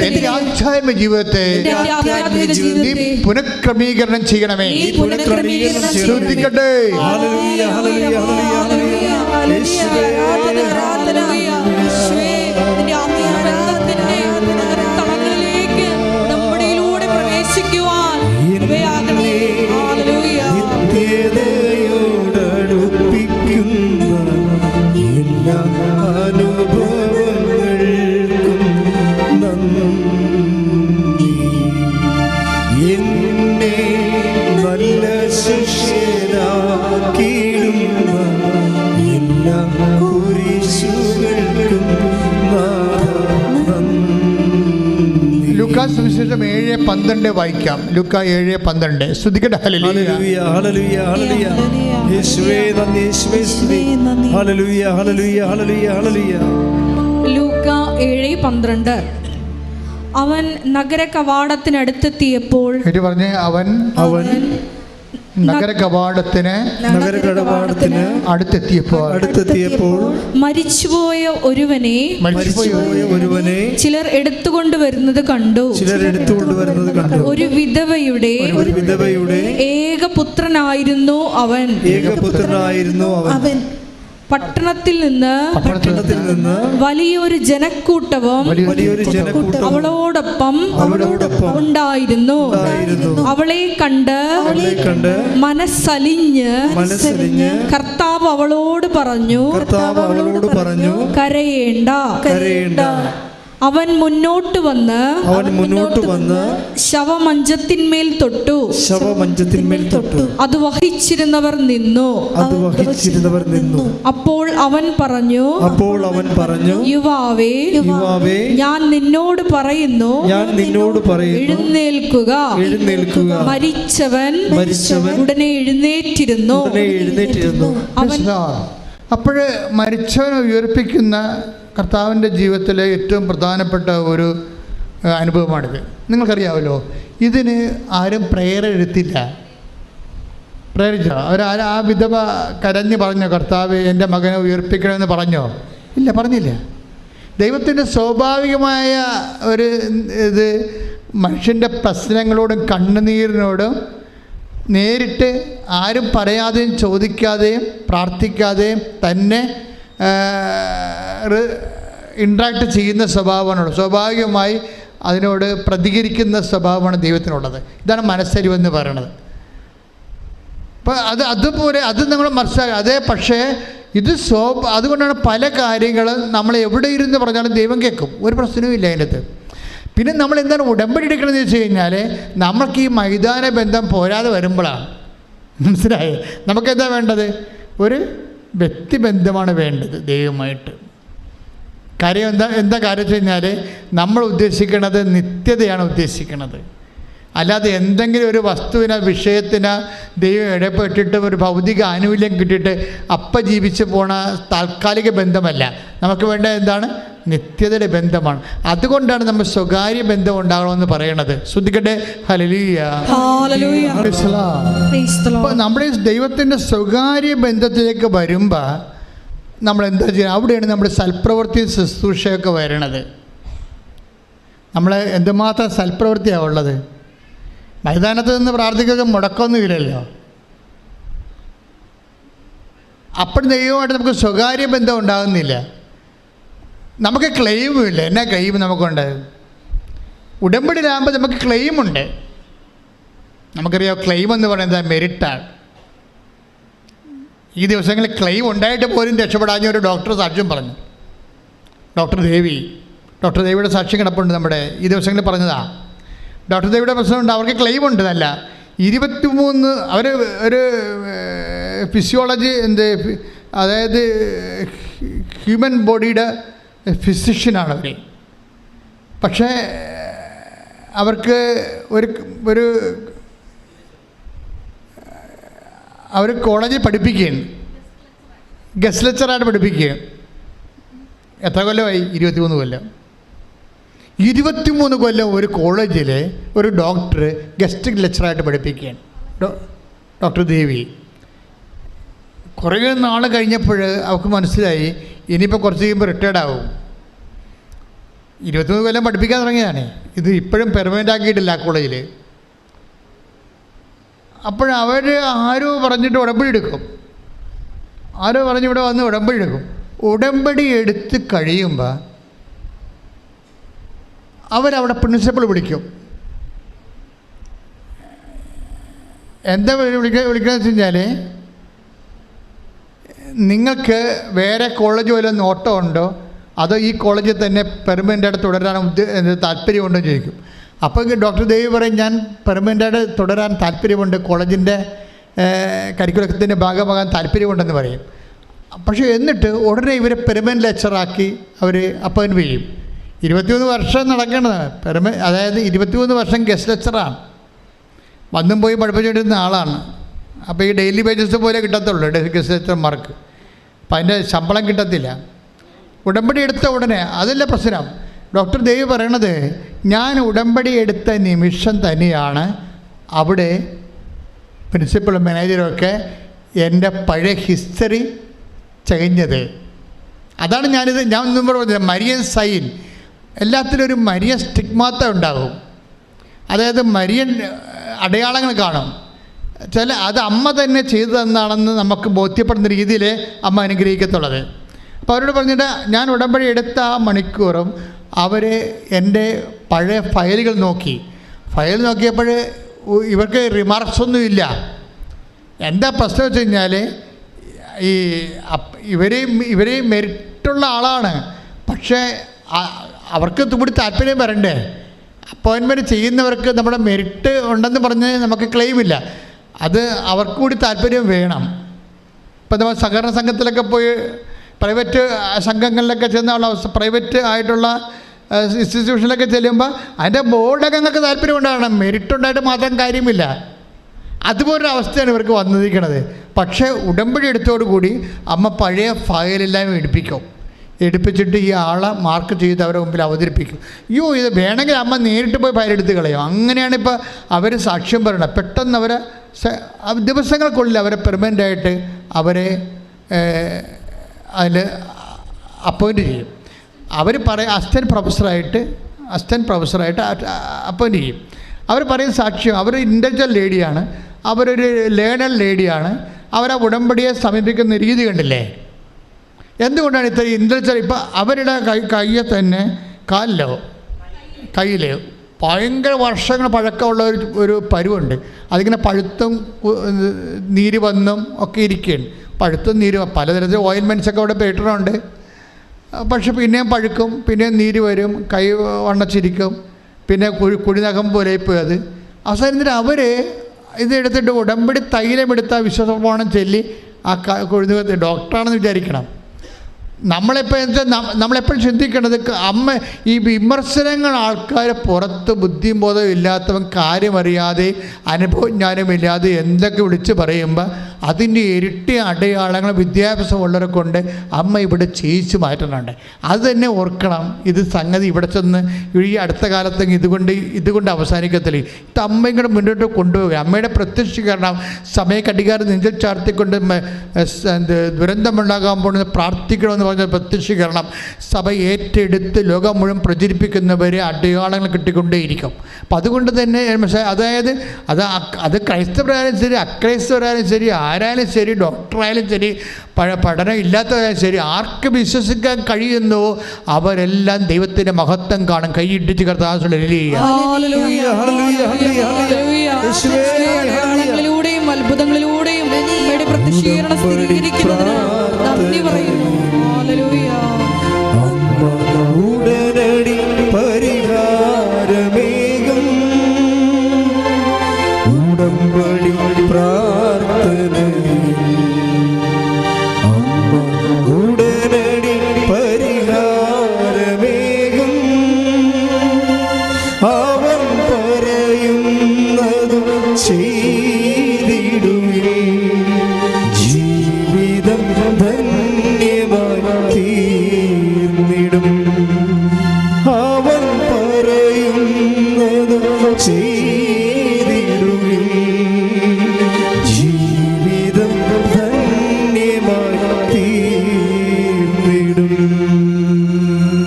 എന്റെ ആധ്യാത്മിക ജീവിതത്തെ നീ പുനഃക്രമീകരണം ചെയ്യണമേ. ശ്രദ്ധിക്കട്ടെ, ലൂക്കാ സുവിശേഷം 7:12 വായിക്കാം. ലൂക്കാ 7:12. ശ്രദ്ധിക്കട്ടെ. ഹല്ലേലൂയ, ഹല്ലേലൂയ, ഹല്ലേലൂയ. യേശുവേ നന്ദി, യേശുവേ സ്തുതി. ഹല്ലേലൂയ, ഹല്ലേലൂയ, ഹല്ലേലൂയ, ഹല്ലേലൂയ. ലൂക്കാ 7:12. അവൻ നഗര കവാടത്തിനടുത്തെത്തിയപ്പോൾ അവൻ നഗര കവാടത്തിന് അടുത്തെത്തിയപ്പോൾ മരിച്ചുപോയ ഒരുവനെ ചിലർ എടുത്തുകൊണ്ട് വരുന്നത് കണ്ടു. ഒരു വിധവയുടെ ഏകപുത്രനായിരുന്നു അവൻ. പട്ടണത്തിൽ നിന്ന് വലിയൊരു ജനക്കൂട്ടവും അവളോടൊപ്പം ഉണ്ടായിരുന്നു. അവളെ കണ്ട് മനസ്സലിഞ്ഞ് കർത്താവ് അവളോട് പറഞ്ഞു, കരയേണ്ട. അവൻ മുന്നോട്ട് വന്ന് ശവമഞ്ചത്തിന്മേൽ തൊട്ടു. അത് വഹിച്ചിരുന്നവർ നിന്നു. അപ്പോൾ അവൻ പറഞ്ഞു, യുവാവേ, ഞാൻ നിന്നോട് പറയുന്നു, എഴുന്നേൽക്കുക. മരിച്ചവൻ ഉടനെ എഴുന്നേറ്റിരുന്നു. അപ്പോഴ് മരിച്ചവനെ ഉയർപ്പിക്കുന്ന കർത്താവിൻ്റെ ജീവിതത്തിലെ ഏറ്റവും പ്രധാനപ്പെട്ട ഒരു അനുഭവമാണിത്. നിങ്ങൾക്കറിയാമല്ലോ, ഇതിന് ആരും പ്രേരിച്ചില്ല. ആ വിധവ കരഞ്ഞ് പറഞ്ഞോ, കർത്താവ് എൻ്റെ മകനെ ഉയർപ്പിക്കണമെന്ന് പറഞ്ഞോ? ഇല്ല, പറഞ്ഞില്ല. ദൈവത്തിൻ്റെ സ്വാഭാവികമായ ഒരു ഇത് മനുഷ്യൻ്റെ പ്രശ്നങ്ങളോടും കണ്ണുനീരിനോടും നേരിട്ട് ആരും പറയാതെയും ചോദിക്കാതെയും പ്രാർത്ഥിക്കാതെയും തന്നെ ഇൻട്രാക്ട് ചെയ്യുന്ന സ്വഭാവമാണുള്ളത്. സ്വാഭാവികമായി അതിനോട് പ്രതികരിക്കുന്ന സ്വഭാവമാണ് ദൈവത്തിനുള്ളത്. ഇതാണ് മനസ്സരിവെന്ന് പറയുന്നത്. അപ്പോൾ അതുപോലെ അത് നമ്മൾ മനസ്സിലാക്കുക. അതേ പക്ഷേ ഇത് അതുകൊണ്ടാണ് പല കാര്യങ്ങളും നമ്മൾ എവിടെ ഇരുന്ന് പറഞ്ഞാലും ദൈവം കേൾക്കും, ഒരു പ്രശ്നവും ഇല്ല അതിനകത്ത്. പിന്നെ നമ്മൾ എന്താണ് ഉടമ്പടി എടുക്കണമെന്ന് വെച്ച് കഴിഞ്ഞാൽ നമുക്ക് ഈ മൈതാന ബന്ധം പോരാതെ വരുമ്പോഴാണ്. മനസ്സിലായേ? നമുക്കെന്താ വേണ്ടത്? ഒരു വ്യക്തിബന്ധമാണ് വേണ്ടത് ദൈവമായിട്ട്. കാര്യം എന്താ കാര്യം വെച്ച് കഴിഞ്ഞാൽ നമ്മൾ ഉദ്ദേശിക്കുന്നത് നിത്യതയാണ് ഉദ്ദേശിക്കുന്നത്. അല്ലാതെ എന്തെങ്കിലും ഒരു വസ്തുവിനോ വിഷയത്തിനോ ദൈവം ഇടപെട്ടിട്ട് ഒരു ഭൗതിക ആനുകൂല്യം കിട്ടിയിട്ട് അപ്പം ജീവിച്ച് പോണ താൽക്കാലിക ബന്ധമല്ല. നമുക്ക് വേണ്ട എന്താണ്? നിത്യതയുടെ ബന്ധമാണ്. അതുകൊണ്ടാണ് നമ്മൾ സ്വകാര്യ ബന്ധം ഉണ്ടാകണമെന്ന് പറയണത്. ശ്രദ്ധിക്കട്ടെ. ഹല്ലേലൂയ. അപ്പോൾ നമ്മൾ ദൈവത്തിൻ്റെ സ്വകാര്യ ബന്ധത്തിലേക്ക് വരുമ്പോൾ നമ്മൾ എന്താ ചെയ്യുക? അവിടെയാണ് നമ്മുടെ സൽപ്രവൃത്തി ശുശ്രൂഷയൊക്കെ വരണത്. നമ്മൾ എന്തുമാത്രം സൽപ്രവൃത്തിയാണ് ഉള്ളത്? മൈതാനത്ത് നിന്ന് പ്രാർത്ഥിക്കുക മുടക്കമൊന്നുമില്ലല്ലോ. അപ്പോൾ ദൈവമായിട്ട് നമുക്ക് സ്വകാര്യ ബന്ധം ഉണ്ടാകുന്നില്ല, നമുക്ക് ക്ലെയിമുമില്ല. എന്നാ ക്ലെയിം നമുക്കുണ്ട്? ഉടമ്പടിയിലാകുമ്പോൾ നമുക്ക് ക്ലെയിമുണ്ട്. നമുക്കറിയാം ക്ലെയിം എന്ന് പറയുന്നത് മെരിറ്റാണ്. ഈ ദിവസങ്ങളിൽ ക്ലെയിം ഉണ്ടായിട്ട് പോലും രക്ഷപ്പെടാഞ്ഞ ഒരു ഡോക്ടർ സാക്ഷ്യം പറഞ്ഞു. ഡോക്ടർ ദേവിയുടെ സാക്ഷ്യം കിടപ്പുണ്ട് നമ്മുടെ ഈ ദിവസങ്ങളിൽ പറഞ്ഞതാ. ഡോക്ടർ ദേവിയുടെ പ്രശ്നമുണ്ട്, അവർക്ക് ക്ലെയിം ഉണ്ട്. നല്ല 23 അവർ ഒരു ഫിസിയോളജി അതായത് ഹ്യൂമൻ ബോഡിയുടെ ഫിസിഷ്യനാണ് അവർ. പക്ഷേ അവർക്ക് ഒരു അവർ കോളേജിൽ പഠിപ്പിക്കുകയാണ്, ഗസ്റ്റ് ലെക്ചറായിട്ട് പഠിപ്പിക്കുകയാണ്. എത്ര കൊല്ലമായി? 23 കൊല്ലം. 23 കൊല്ലം ഒരു കോളേജിൽ ഒരു ഡോക്ടർ ഗസ്റ്റ് ലെക്ചറായിട്ട് പഠിപ്പിക്കുകയാണ്. ഡോക്ടർ ദേവി കുറേ നാൾ കഴിഞ്ഞപ്പോൾ അവർക്ക് മനസ്സിലായി ഇനിയിപ്പോൾ കുറച്ച് കഴിയുമ്പോൾ റിട്ടയർഡ് ആവും. 23 കൊല്ലം പഠിപ്പിക്കാൻ തുടങ്ങിയതാണ്. ഇത് ഇപ്പോഴും പെർമനൻ്റ് ആക്കിയിട്ടില്ല ആ കോളേജിൽ. അപ്പോഴവർ ആരോ പറഞ്ഞിട്ട് ഉടമ്പടി എടുക്കും, ആരോ പറഞ്ഞ് ഇവിടെ വന്ന് ഉടമ്പടി എടുക്കും. ഉടമ്പടി എടുത്ത് കഴിയുമ്പോൾ അവരവിടെ പ്രിൻസിപ്പൾ വിളിക്കും. എന്താ വിളിക്കുന്നത് വെച്ച് കഴിഞ്ഞാൽ, നിങ്ങൾക്ക് വേറെ കോളേജ് വല്ല നോട്ടം ഉണ്ടോ, അതോ ഈ കോളേജിൽ തന്നെ പെർമനൻ്റായിട്ട് തുടരാൻ താല്പര്യമുണ്ടോ ചോദിക്കും. അപ്പോൾ ഡോക്ടർ ദേവി പറയും, ഞാൻ പെർമനൻ്റായിട്ട് തുടരാൻ താല്പര്യമുണ്ട്, കോളേജിൻ്റെ കരിക്കുലത്തിൻ്റെ ഭാഗമാകാൻ താല്പര്യമുണ്ടെന്ന് പറയും. പക്ഷേ എന്നിട്ട് ഉടനെ ഇവരെ പെർമനൻ്റ് ലെക്ചറാക്കി അവർ അപ്പോയിൻറ്റ് ചെയ്യും. 23 വർഷം നടക്കേണ്ടത് അതായത് 23 വർഷം ഗസ്റ്റ് ലെക്ചറാണ്, വന്നും പോയി പഠിപ്പിച്ചുകൊണ്ടിരുന്ന ആളാണ്. അപ്പോൾ ഈ ഡെയിലി വേജസ് പോലെ കിട്ടത്തുള്ളൂ ഗസ്റ്റ് ലെക്ചർമാർക്ക്. അപ്പം അതിൻ്റെ ശമ്പളം കിട്ടത്തില്ല. ഉടമ്പടി എടുത്ത ഉടനെ അതല്ല പ്രശ്നം. ഡോക്ടർ ദേവി പറയണത്, ഞാൻ ഉടമ്പടി എടുത്ത നിമിഷം തന്നെയാണ് അവിടെ പ്രിൻസിപ്പളും മാനേജറുമൊക്കെ എൻ്റെ പഴയ ഹിസ്റ്ററി ചകഞ്ഞത്. അതാണ് ഞാൻ മുമ്പ് പറഞ്ഞത്, മരിയൻ സൈൻ. എല്ലാത്തിലും ഒരു മരിയൻ സ്റ്റിഗ്മാത്ത ഉണ്ടാകും, അതായത് മരിയൻ അടയാളങ്ങൾ കാണും. അത് അമ്മ തന്നെ ചെയ്തു തന്നാണെന്ന് നമുക്ക് ബോധ്യപ്പെടുന്ന രീതിയിൽ അമ്മ അനുഗ്രഹിക്കത്തുള്ളത്. അപ്പോൾ അവരോട് പറഞ്ഞിട്ട് ഞാൻ ഉടമ്പടി എടുത്ത ആ മണിക്കൂറും അവർ എൻ്റെ പഴയ ഫയലുകൾ നോക്കിയപ്പോൾ ഇവർക്ക് റിമാർക്സ് ഒന്നുമില്ല. എന്താ പ്രശ്നം വെച്ച് കഴിഞ്ഞാൽ, ഇവരെയും മെറിറ്റുള്ള ആളാണ്, പക്ഷേ അവർക്ക് കൂടി താല്പര്യം വരണ്ടേ. അപ്പോയിൻമെൻറ്റ് ചെയ്യുന്നവർക്ക് നമ്മുടെ മെറിറ്റ് ഉണ്ടെന്ന് പറഞ്ഞ് നമുക്ക് ക്ലെയിമില്ല, അത് അവർക്ക് കൂടി താല്പര്യം വേണം. ഇപ്പം നമ്മൾ സഹകരണ സംഘത്തിലൊക്കെ പോയി പ്രൈവറ്റ് സംഘങ്ങളിലൊക്കെ ചെന്നുള്ള പ്രൈവറ്റ് ആയിട്ടുള്ള ഇൻസ്റ്റിറ്റ്യൂഷനിലൊക്കെ ചെല്ലുമ്പോൾ അതിൻ്റെ ബോർഡംഗങ്ങൾക്ക് താല്പര്യം ഉണ്ടാകണം, മെറിറ്റ് ഉണ്ടായിട്ട് മാത്രം കാര്യമില്ല. അതുപോലൊരു അവസ്ഥയാണ് ഇവർക്ക് വന്നിരിക്കുന്നത്. പക്ഷേ ഉടമ്പടി എടുത്തോടുകൂടി അമ്മ പഴയ ഫയലെല്ലാം എടുപ്പിച്ചിട്ട് ഈ ആളെ മാർക്ക് ചെയ്ത് അവരുടെ മുമ്പിൽ അവതരിപ്പിക്കും. ഇത് വേണമെങ്കിൽ അമ്മ നേരിട്ട് പോയി ഫയലെടുത്ത് കളയും. അങ്ങനെയാണിപ്പോൾ അവർ സാക്ഷ്യം പറയണം. പെട്ടെന്ന് അവരെ ദിവസങ്ങൾക്കുള്ളിൽ അവരെ പെർമനൻ്റായിട്ട് അവരെ അതിൽ അപ്പോയിൻറ്റ് ചെയ്യും. അവർ പറയും അസിസ്റ്റൻറ്റ് പ്രൊഫസറായിട്ട് അപ്പോയിൻറ്റ് ചെയ്യും. അവർ പറയും സാക്ഷ്യം, അവർ ഇൻ്റലക്ച്വൽ ലേഡിയാണ്, അവരൊരു ലേണർ ലേഡിയാണ്. അവരാ ഉടമ്പടിയെ സമീപിക്കുന്ന രീതി കണ്ടില്ലേ? എന്തുകൊണ്ടാണ് ഇത്ര ഇൻ്റലക്ച്വൽ? ഇപ്പം അവരുടെ കയ്യിൽ തന്നെ കയ്യിൽ ഭയങ്കര വർഷങ്ങൾ പഴക്കമുള്ള ഒരു പരുവുണ്ട്. അതിങ്ങനെ പഴുത്തും നീര് വന്നും ഒക്കെ ഇരിക്കുകയാണ്. പഴുത്തും നീര് പലതരത്തിൽ ഓയിൻമെൻറ്റ്സൊക്കെ അവിടെ പേട്ടറുണ്ട്. പക്ഷെ പിന്നെയും പഴുക്കും, പിന്നെയും നീര് വരും, കൈ വണ്ണച്ചിരിക്കും, പിന്നെ കുഴിനകം പോലെ പോയി. അത് അവസാനത്തിന് അവർ ഇതെടുത്തിട്ട് ഉടമ്പടി തൈലമെടുത്ത വിശ്വാസപ്രമാണം ചൊല്ലി ആ കുഴിനകത്ത് ഡോക്ടറാണെന്ന് വിചാരിക്കണം. നമ്മളെപ്പോഴും ചിന്തിക്കേണ്ടത്, അമ്മ ഈ വിമർശനങ്ങൾ ആൾക്കാരെ പുറത്ത് ബുദ്ധിയും ബോധവും ഇല്ലാത്തവൻ കാര്യമറിയാതെ അനുഭവജ്ഞാനമില്ലാതെ എന്തൊക്കെ വിളിച്ച് പറയുമ്പോൾ അതിൻ്റെ ഇരട്ടി അടയാളങ്ങൾ വിദ്യാഭ്യാസമുള്ളവരെ കൊണ്ട് അമ്മ ഇവിടെ ചെയ്യിച്ചു മാറ്റുന്നുണ്ട്. അത് തന്നെ ഓർക്കണം. ഇത് സംഗതി ഇവിടെ ചെന്ന് ഈ അടുത്ത കാലത്ത് ഇതുകൊണ്ട് അവസാനിക്കത്തില്ല. ഇത് അമ്മയും കൂടെ മുന്നോട്ട് കൊണ്ടുപോവുക. അമ്മയുടെ പ്രത്യക്ഷീകരണം സമയക്കടികാരം നെഞ്ചിൽ ചാർത്തിക്കൊണ്ട് ദുരന്തമുണ്ടാകാൻ പോകുന്നത് പ്രാർത്ഥിക്കണമെന്ന് പറഞ്ഞ പ്രത്യക്ഷീകരണം സഭ ഏറ്റെടുത്ത് ലോകം മുഴുവൻ പ്രചരിപ്പിക്കുന്നവരെ അടയാളങ്ങൾ കിട്ടിക്കൊണ്ടേയിരിക്കും. അപ്പം അതുകൊണ്ട് തന്നെ അതായത് അത് ക്രൈസ്തവരായാലും ശരി അക്രൈസ്തവരായാലും ശരി ആരായാലും ശരി, ഡോക്ടറായാലും ശരി, പഠനം ഇല്ലാത്തവരായാലും ശരി, ആർക്ക് വിശ്വസിക്കാൻ കഴിയുന്നുവോ അവരെല്ലാം ദൈവത്തിൻ്റെ മഹത്വം കാണും. കൈയിട്ടിച്ച് അടയാളങ്ങളിലൂടെയും അത്ഭുതങ്ങളിലൂടെയും അങ്ങയുടെ പ്രത്യക്ഷീകരണം സ്ഥിരീകരിക്കുന്നതിന് നന്ദി പറയുന്നു. ഹല്ലേലൂയ. ഉടനടി പരിഹാരമേകും ഉടമ്പടി പ്രാർത്ഥന, അമ്മ ഉടനടി പരിഹാരമേകും അവൻ പറയുന്നതും ചെയ്തിടുമേ, ജീവിതം ധന്യമായി തീർന്നിടും. അവൻ പറയുന്നതും ചെയ്തിടുമേ, ജീവിതം ധന്യമായി തീർന്നിടും.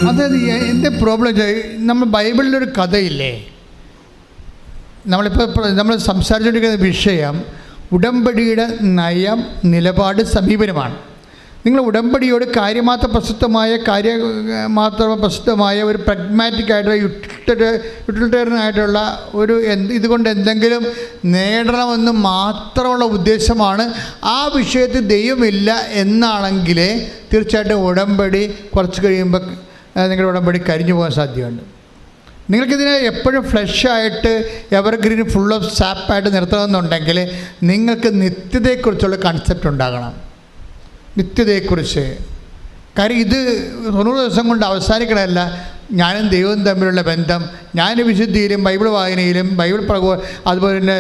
അതായത് എൻ്റെ പ്രോബ്ലം, നമ്മൾ ബൈബിളിലൊരു കഥയില്ലേ, നമ്മൾ സംസാരിച്ചുകൊണ്ടിരിക്കുന്ന വിഷയം ഉടമ്പടിയുടെ നയം, നിലപാട്, സമീപനമാണ്. നിങ്ങൾ ഉടമ്പടിയോട് കാര്യമാത്ര പ്രസിദ്ധമായ ഒരു പ്രഗ്മാറ്റിക് ആയിട്ടുള്ള യൂട്ടിലിറ്റേറിയൻ ആയിട്ടുള്ള ഒരു ഇതുകൊണ്ട് എന്തെങ്കിലും നേടണമെന്ന് മാത്രമുള്ള ഉദ്ദേശമാണ്, ആ വിഷയത്തിൽ ദൈവമില്ല എന്നാണെങ്കിൽ തീർച്ചയായിട്ടും ഉടമ്പടി കുറച്ച് കഴിയുമ്പോൾ നിങ്ങളുടെ ഉടമ്പടി കരിഞ്ഞു പോകാൻ സാധ്യതയുണ്ട്. നിങ്ങൾക്കിതിനെ എപ്പോഴും ഫ്ലഷായിട്ട് എവർഗ്രീൻ ഫുൾ ഓഫ് സാപ്പായിട്ട് നിർത്തണമെന്നുണ്ടെങ്കിൽ നിങ്ങൾക്ക് നിത്യതയെക്കുറിച്ചുള്ള കൺസെപ്റ്റ് ഉണ്ടാകണം. നിത്യതയെക്കുറിച്ച്. കാര്യം ഇത് 90 ദിവസം കൊണ്ട് അവസാനിക്കണമല്ല. ഞാനും ദൈവവും തമ്മിലുള്ള ബന്ധം, ഞാൻ വിശുദ്ധിയിലും ബൈബിൾ വായനയിലും അതുപോലെ തന്നെ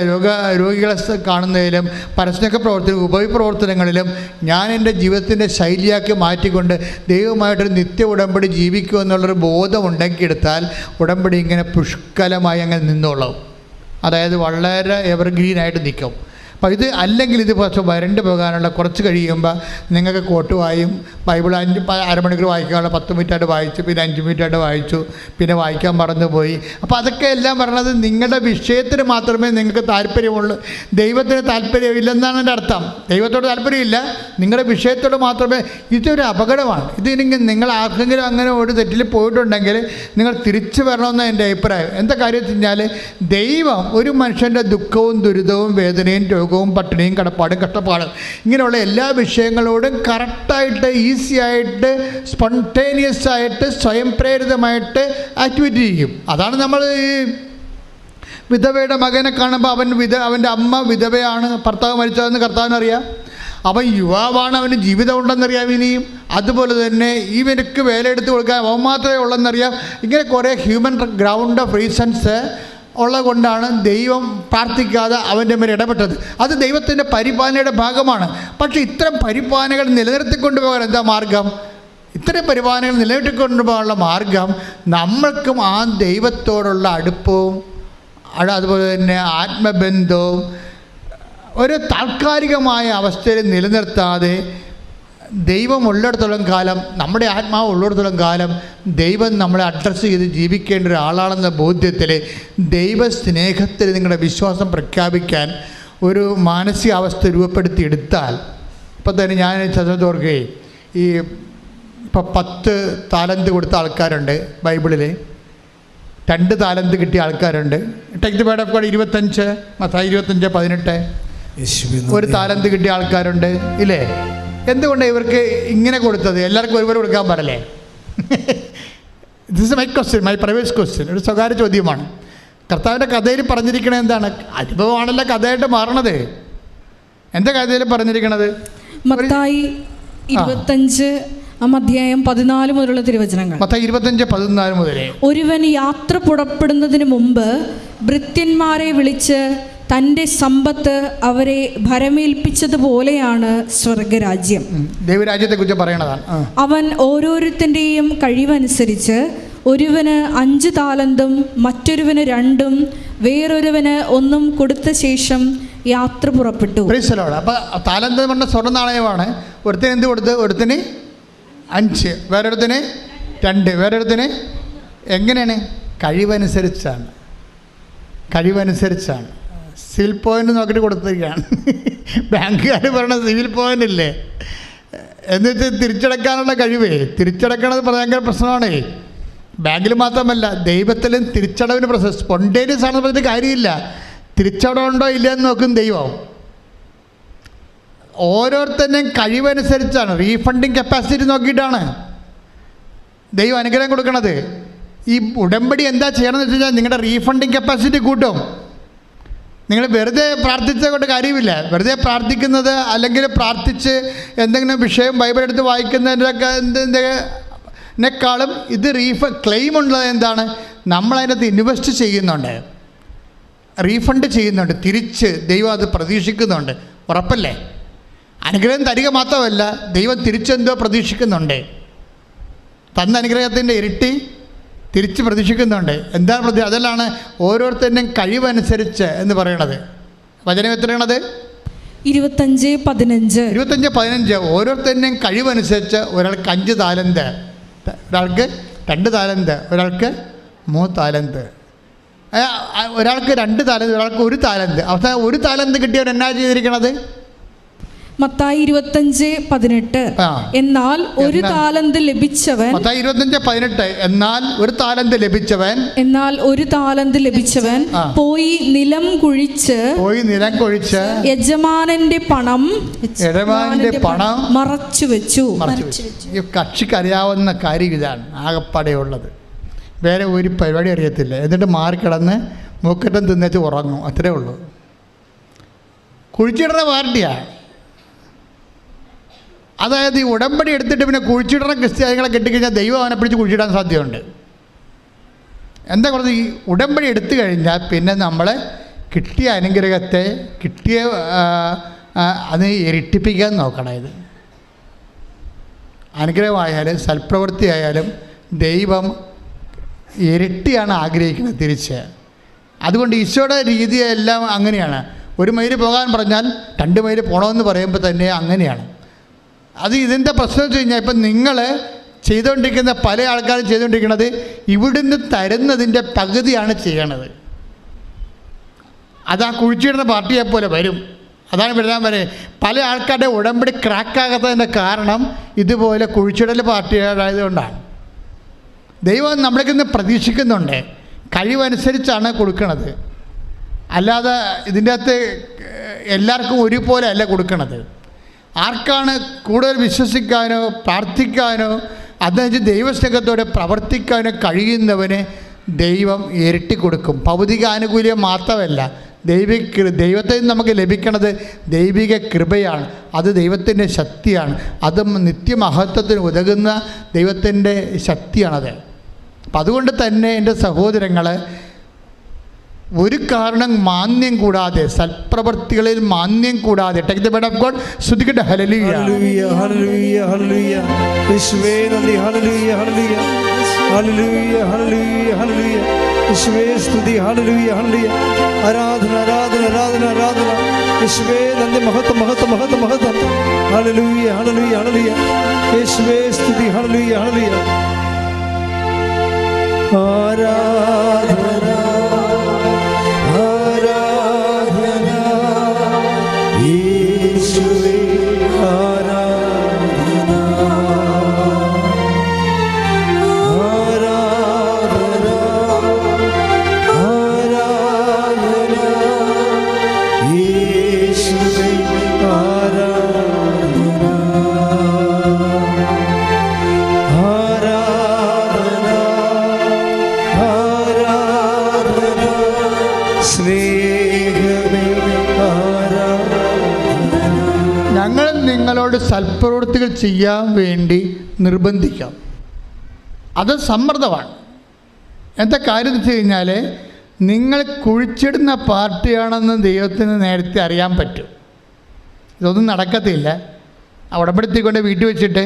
രോഗികളെ കാണുന്നതിലും പരസ്നൊക്കെ ഉപപ്രവർത്തനങ്ങളിലും ഞാൻ എൻ്റെ ജീവിതത്തിൻ്റെ ശൈലിയാക്കി മാറ്റിക്കൊണ്ട് ദൈവമായിട്ടൊരു നിത്യ ഉടമ്പടി ജീവിക്കുമെന്നുള്ളൊരു ബോധം ഉണ്ടാക്കിയെടുത്താൽ ഉടമ്പടി ഇങ്ങനെ പുഷ്കലമായി അങ്ങനെ നിന്നോളും. അതായത് വളരെ എവർഗ്രീനായിട്ട് നിൽക്കും. അപ്പോൾ ഇത് അല്ലെങ്കിൽ ഇത് കുറച്ച് വരണ്ട് പോകാനുള്ള, കുറച്ച് കഴിയുമ്പോൾ നിങ്ങൾക്ക് കോട്ടുവായും ബൈബിൾ അരമണിക്കൂർ വായിക്കാനുള്ള 10 മിനിറ്റായിട്ട് വായിച്ചു, പിന്നെ 5 മിനിറ്റായിട്ട് വായിച്ചു, പിന്നെ വായിക്കാൻ മറന്നുപോയി. അപ്പോൾ അതൊക്കെ എല്ലാം പറഞ്ഞത് നിങ്ങളുടെ വിഷയത്തിന് മാത്രമേ നിങ്ങൾക്ക് താല്പര്യമുള്ളൂ, ദൈവത്തിന് താല്പര്യമില്ലെന്നാണ് എൻ്റെ അർത്ഥം. ദൈവത്തോട് താല്പര്യമില്ല, നിങ്ങളുടെ വിഷയത്തോട് മാത്രമേ. ഇതൊരു അപകടമാണ്. ഇതിനെങ്കിൽ നിങ്ങൾ ആർക്കെങ്കിലും അങ്ങനെ ഒരു തെറ്റിൽ പോയിട്ടുണ്ടെങ്കിൽ നിങ്ങൾ തിരിച്ചു വരണമെന്നാണ് എൻ്റെ അഭിപ്രായം. എന്താ കാര്യം വെച്ച് കഴിഞ്ഞാൽ, ദൈവം ഒരു മനുഷ്യൻ്റെ ദുഃഖവും ദുരിതവും വേദനയും രോഗവും പട്ടിണിയും കടപ്പാടും കഷ്ടപ്പാടും ഇങ്ങനെയുള്ള എല്ലാ വിഷയങ്ങളോടും കറക്റ്റായിട്ട്, ഈസി ആയിട്ട്, സ്പോണ്ടേനിയസ് ആയിട്ട്, സ്വയം പ്രേരിതമായിട്ട് ആക്ടിവിറ്റി ചെയ്യും. അതാണ് നമ്മൾ ഈ വിധവയുടെ മകനെ കാണുമ്പോൾ അവൻ്റെ അമ്മ വിധവയാണ്, ഭർത്താവ് മരിച്ചതെന്ന് കർത്താവിനറിയാം. അവൻ യുവാവാണ്, അവന് ജീവിതം ഉണ്ടെന്നറിയാം. ഇനിയും അതുപോലെ തന്നെ ഇവനക്ക് വേല എടുത്ത് കൊടുക്കാൻ അവൻ മാത്രമേ ഉള്ളെന്നറിയാം. ഇങ്ങനെ കുറേ ഹ്യൂമൻ ഗ്രൗണ്ട് ഓഫ് റീസൺസ് ഉള്ളത് കൊണ്ടാണ് ദൈവം പ്രാർത്ഥിക്കാതെ അവൻ്റെ മേൽ ഇടപെട്ടത്. അത് ദൈവത്തിൻ്റെ പരിപാലനയുടെ ഭാഗമാണ്. പക്ഷേ ഇത്തരം പരിപാലനകൾ നിലനിർത്തിക്കൊണ്ടുപോകാൻ എന്താ മാർഗം? ഇത്തരം പരിപാലനകൾ നിലനിർത്തിക്കൊണ്ടുപോകാനുള്ള മാർഗം നമ്മൾക്കും ആ ദൈവത്തോടുള്ള അടുപ്പവും അതുപോലെ തന്നെ ആത്മബന്ധവും ഒരു താൽക്കാലികമായ അവസ്ഥയിൽ നിലനിർത്താതെ ദൈവം ഉള്ളിടത്തോളം കാലം, നമ്മുടെ ആത്മാവ് ഉള്ളിടത്തോളം കാലം ദൈവം നമ്മളെ അഡ്രസ്സ് ചെയ്ത് ജീവിക്കേണ്ട ഒരാളാണെന്ന ബോധ്യത്തിൽ ദൈവസ്നേഹത്തിൽ നിങ്ങളുടെ വിശ്വാസം പ്രഖ്യാപിക്കാൻ ഒരു മാനസികാവസ്ഥ രൂപപ്പെടുത്തിയെടുത്താൽ, ഇപ്പം തന്നെ ഞാൻ ചതോർക്കുകയും ഇപ്പോൾ 10 താലന്ത് കൊടുത്ത ആൾക്കാരുണ്ട് ബൈബിളിൽ, 2 താലന്ത് കിട്ടിയ ആൾക്കാരുണ്ട്. Take the word of God 25 Mathai 25:18. 1 താലന്ത് കിട്ടിയ ആൾക്കാരുണ്ട് ഇല്ലേ? എന്തുകൊണ്ട് ഇവർക്ക് ഇങ്ങനെ കൊടുത്തത്? എല്ലാവർക്കും ഒരുപോലെ കൊടുക്കാൻ പാടില്ലേ? This is my question, my private question, ഒരു സ്വകാര്യ ചോദ്യമാണ്. കർത്താവിൻ്റെ കഥയിൽ പറഞ്ഞിരിക്കണത് എന്താണ്? അനുഭവമാണല്ലോ കഥയായിട്ട് മാറണത്. എന്താ കഥയിൽ പറഞ്ഞിരിക്കണത്? മത്തായി 25 അധ്യായം 14 മുതലുള്ള തിരുവചനങ്ങൾ. മത്തായി 25:14 മുതൽ. ഒരുവൻ യാത്ര പുറപ്പെടുന്നതിന് മുമ്പ് ഭൃത്യന്മാരെ വിളിച്ച് തൻ്റെ സമ്പത്ത് അവരെ ഭരമേൽപ്പിച്ചതുപോലെയാണ് സ്വർഗരാജ്യം. ദൈവരാജ്യത്തെ കുറിച്ച് പറയണതാണ്. അവൻ ഓരോരുത്തൻ്റെയും കഴിവനുസരിച്ച് ഒരുവന് 5 താലന്തും മറ്റൊരുവന് 2ഉം വേറൊരുവന് 1ഉം കൊടുത്ത ശേഷം യാത്ര പുറപ്പെട്ടു. അപ്പോൾ താലന്ത് പറഞ്ഞ സ്വർണ്ണ നാണയമാണ്. ഒരുത്തിന് എന്ത് കൊടുത്ത്? ഒരുത്തിന് 5, വേറൊരുത്തിന് 2, വേറൊരുത്തിന്. എങ്ങനെയാണ്? കഴിവനുസരിച്ചാണ്. സിവിൽ പോയിൻ്റ് നോക്കിയിട്ട് കൊടുത്തിരിക്കുകയാണ്. ബാങ്കുകാർ പറയണ സിവിൽ പോയിൻ്റ് ഇല്ലേ, എന്നിട്ട് തിരിച്ചടക്കാനുള്ള കഴിവേ, തിരിച്ചടക്കണത് ഭയങ്കര പ്രശ്നമാണേ. ബാങ്കിൽ മാത്രമല്ല, ദൈവത്തിലും തിരിച്ചടവിന് പ്രശ്നം. സ്പോണ്ടേനിയസ് ആണെന്ന് പറഞ്ഞിട്ട് കാര്യമില്ല. തിരിച്ചടവുണ്ടോ ഇല്ലയെന്ന് നോക്കും ദൈവം. ഓരോരുത്തരുടെയും കഴിവനുസരിച്ചാണ്, റീഫണ്ടിങ് കപ്പാസിറ്റി നോക്കിയിട്ടാണ് ദൈവം അനുഗ്രഹം കൊടുക്കണത്. ഈ ഉടമ്പടി എന്താ ചെയ്യണമെന്ന് വെച്ച് കഴിഞ്ഞാൽ നിങ്ങളുടെ റീഫണ്ടിങ് കപ്പാസിറ്റി കൂട്ടും. നിങ്ങൾ വെറുതെ പ്രാർത്ഥിച്ചത് കൊണ്ട് കാര്യമില്ല. വെറുതെ പ്രാർത്ഥിക്കുന്നത് അല്ലെങ്കിൽ പ്രാർത്ഥിച്ച് എന്തെങ്കിലും വിഷയം ബൈബിൾ എടുത്ത് വായിക്കുന്നതിനേക്കാളും ഇത് ക്ലെയിം ഉള്ളത് എന്താണ്? നമ്മളതിനകത്ത് ഇൻവെസ്റ്റ് ചെയ്യുന്നുണ്ട്, റീഫണ്ട് ചെയ്യുന്നുണ്ട്, തിരിച്ച് ദൈവം അത് പ്രതീക്ഷിക്കുന്നുണ്ട്. ഉറപ്പല്ലേ? അനുഗ്രഹം തരിക മാത്രമല്ല, ദൈവം തിരിച്ചെന്തോ പ്രതീക്ഷിക്കുന്നുണ്ട്. തന്ന അനുഗ്രഹത്തിൻ്റെ ഇരട്ടി തിരിച്ച് പ്രതീക്ഷിക്കുന്നുണ്ട്. എന്താണ് അതിലാണ് ഓരോരുത്തരുടെയും കഴിവനുസരിച്ച് എന്ന് പറയണത്. വചനം എത്രയാണത്? 25:15. ഓരോരുത്തരുടെയും കഴിവനുസരിച്ച് ഒരാൾക്ക് 5 താലന്ത്, ഒരാൾക്ക് 2 താലന്ത്, ഒരാൾക്ക് 3 താലന്ത്, ഒരാൾക്ക് 2 താലന്ത്, ഒരാൾക്ക് 1 താലന്ത്. അവസാനം 1 താലന്ത് കിട്ടിയവർ എന്നാ ചെയ്തിരിക്കണത്? മത്തായി 25:18. എന്നാൽ 1 താലന്ത് ലഭിച്ചവൻ, മത്തായി 25:18. എന്നാൽ 1 താലന്ത് ലഭിച്ചവൻ പോയി നിലം കുഴിച്ച് യജമാനന്റെ പണം മറച്ചു വെച്ചു. ഈ കക്ഷിക്ക് അറിയാവുന്ന കാര്യം ഇതാണ്, ആകപ്പാടെയുള്ളത്. വേറെ ഒരു പരിപാടി അറിയത്തില്ല. എന്നിട്ട് മാറിക്കിടന്ന് മൂക്കറ്റം തിന്നേച്ച് ഉറങ്ങും, അത്രേ ഉള്ളൂ. കുഴിച്ചിടുന്ന പാർട്ടിയാണ്. അതായത് ഈ ഉടമ്പടി എടുത്തിട്ട് പിന്നെ കുഴിച്ചിടുന്ന ക്രിസ്ത്യാനികളെ കെട്ടിക്കഴിഞ്ഞാൽ ദൈവം അവനെ പിടിച്ച് കുഴിച്ചിടാൻ സാധ്യതയുണ്ട്. എന്താ പറയുക? ഈ ഉടമ്പടി എടുത്തു കഴിഞ്ഞാൽ പിന്നെ നമ്മൾ കിട്ടിയ അനുഗ്രഹത്തെ അത് ഇരട്ടിപ്പിക്കാൻ നോക്കണം. ഇത് അനുഗ്രഹമായാലും സൽപ്രവൃത്തി ആയാലും ദൈവം ഇരട്ടിയാണ് ആഗ്രഹിക്കുന്നത് തിരിച്ച്. അതുകൊണ്ട് ഈശോയുടെ രീതിയെല്ലാം അങ്ങനെയാണ്. 1 മൈൽ പോകാൻ പറഞ്ഞാൽ 2 മൈൽ പോകണമെന്ന് പറയുമ്പോൾ തന്നെ അങ്ങനെയാണ്. അത് ഇതിൻ്റെ പ്രശ്നം വെച്ച് കഴിഞ്ഞാൽ ഇപ്പം നിങ്ങൾ ചെയ്തുകൊണ്ടിരിക്കുന്ന പല ആൾക്കാരും ചെയ്തുകൊണ്ടിരിക്കുന്നത് ഇവിടുന്ന് തരുന്നതിൻ്റെ പകുതിയാണ് ചെയ്യണത്. അത് ആ കുഴിച്ചിടുന്ന പാർട്ടിയെപ്പോലെ വരും. അതാണ് വരാൻ വരെ പല ആൾക്കാരുടെ ഉടമ്പടി ക്രാക്കാകാത്തതിൻ്റെ കാരണം ഇതുപോലെ കുഴിച്ചിടൽ പാർട്ടികളായതുകൊണ്ടാണ്. ദൈവം നമ്മളിൽ പ്രതീക്ഷിക്കുന്നുണ്ട്, കഴിവനുസരിച്ചാണ് കൊടുക്കണത്. അല്ലാതെ ഇതിൻ്റെ അകത്ത് എല്ലാവർക്കും ഒരുപോലെ അല്ല കൊടുക്കണത്. ആർക്കാണ് കൂടുതൽ വിശ്വസിക്കാനോ പ്രാർത്ഥിക്കാനോ അതനുസരിച്ച് ദൈവസ്നേഹത്തോടെ പ്രവർത്തിക്കാനോ കഴിയുന്നവന് ദൈവം ഇരട്ടി കൊടുക്കും. ഭൗതിക ആനുകൂല്യം മാത്രമല്ല, ദൈവത്തിൽ നിന്ന് നമുക്ക് ലഭിക്കുന്നത് ദൈവിക കൃപയാണ്. അത് ദൈവത്തിൻ്റെ ശക്തിയാണ്. അത് നിത്യമഹത്വത്തിന് ഉതകുന്ന ദൈവത്തിൻ്റെ ശക്തിയാണത്. അപ്പം അതുകൊണ്ട് തന്നെ എൻ്റെ സഹോദരങ്ങൾ, ഒരു കാരണം മാന്യം കൂടാതെ, സൽപ്രവർത്തികളിൽ മാന്യം കൂടാതെ, take the word of God. സ്തുതിക്കട്ടെ. ഹല്ലേലൂയ, ഹല്ലേലൂയ, ഹല്ലേലൂയ, ഹല്ലേലൂയ. യേശുവേ നന്ദി. ഹല്ലേലൂയ, ഹല്ലേലൂയ, ഹല്ലേലൂയ, ഹല്ലേലൂയ, ഹല്ലേലൂയ. യേശുവേ സ്തുതി. ഹല്ലേലൂയ, ഹല്ലേലൂയ. ആരാധന, ആരാധന, ആരാധന, ആരാധന. യേശുവേ നന്ദി. മഹത്വം, മഹത്വം, മഹത്വം, മഹത്വം. ഹല്ലേലൂയ, ഹല്ലേലൂയ, ഹല്ലേലൂയ. യേശുവേ സ്തുതി. ഹല്ലേലൂയ, ഹല്ലേലൂയ. ആരാധന, നിങ്ങളോട് സൽപ്രവൃത്തികൾ ചെയ്യാൻ വേണ്ടി നിർബന്ധിക്കാം. അത് സമ്മർദ്ദമാണ്. എന്താ കാര്യം എന്ന് വെച്ച് കഴിഞ്ഞാൽ, നിങ്ങൾ കുഴിച്ചിടുന്ന പാർട്ടിയാണെന്ന് ദൈവത്തിന് നേരത്തെ അറിയാൻ പറ്റും. ഇതൊന്നും നടക്കത്തില്ല. ഉടമ്പടിത്തിക്കൊണ്ട് വീട്ടിൽ വെച്ചിട്ട്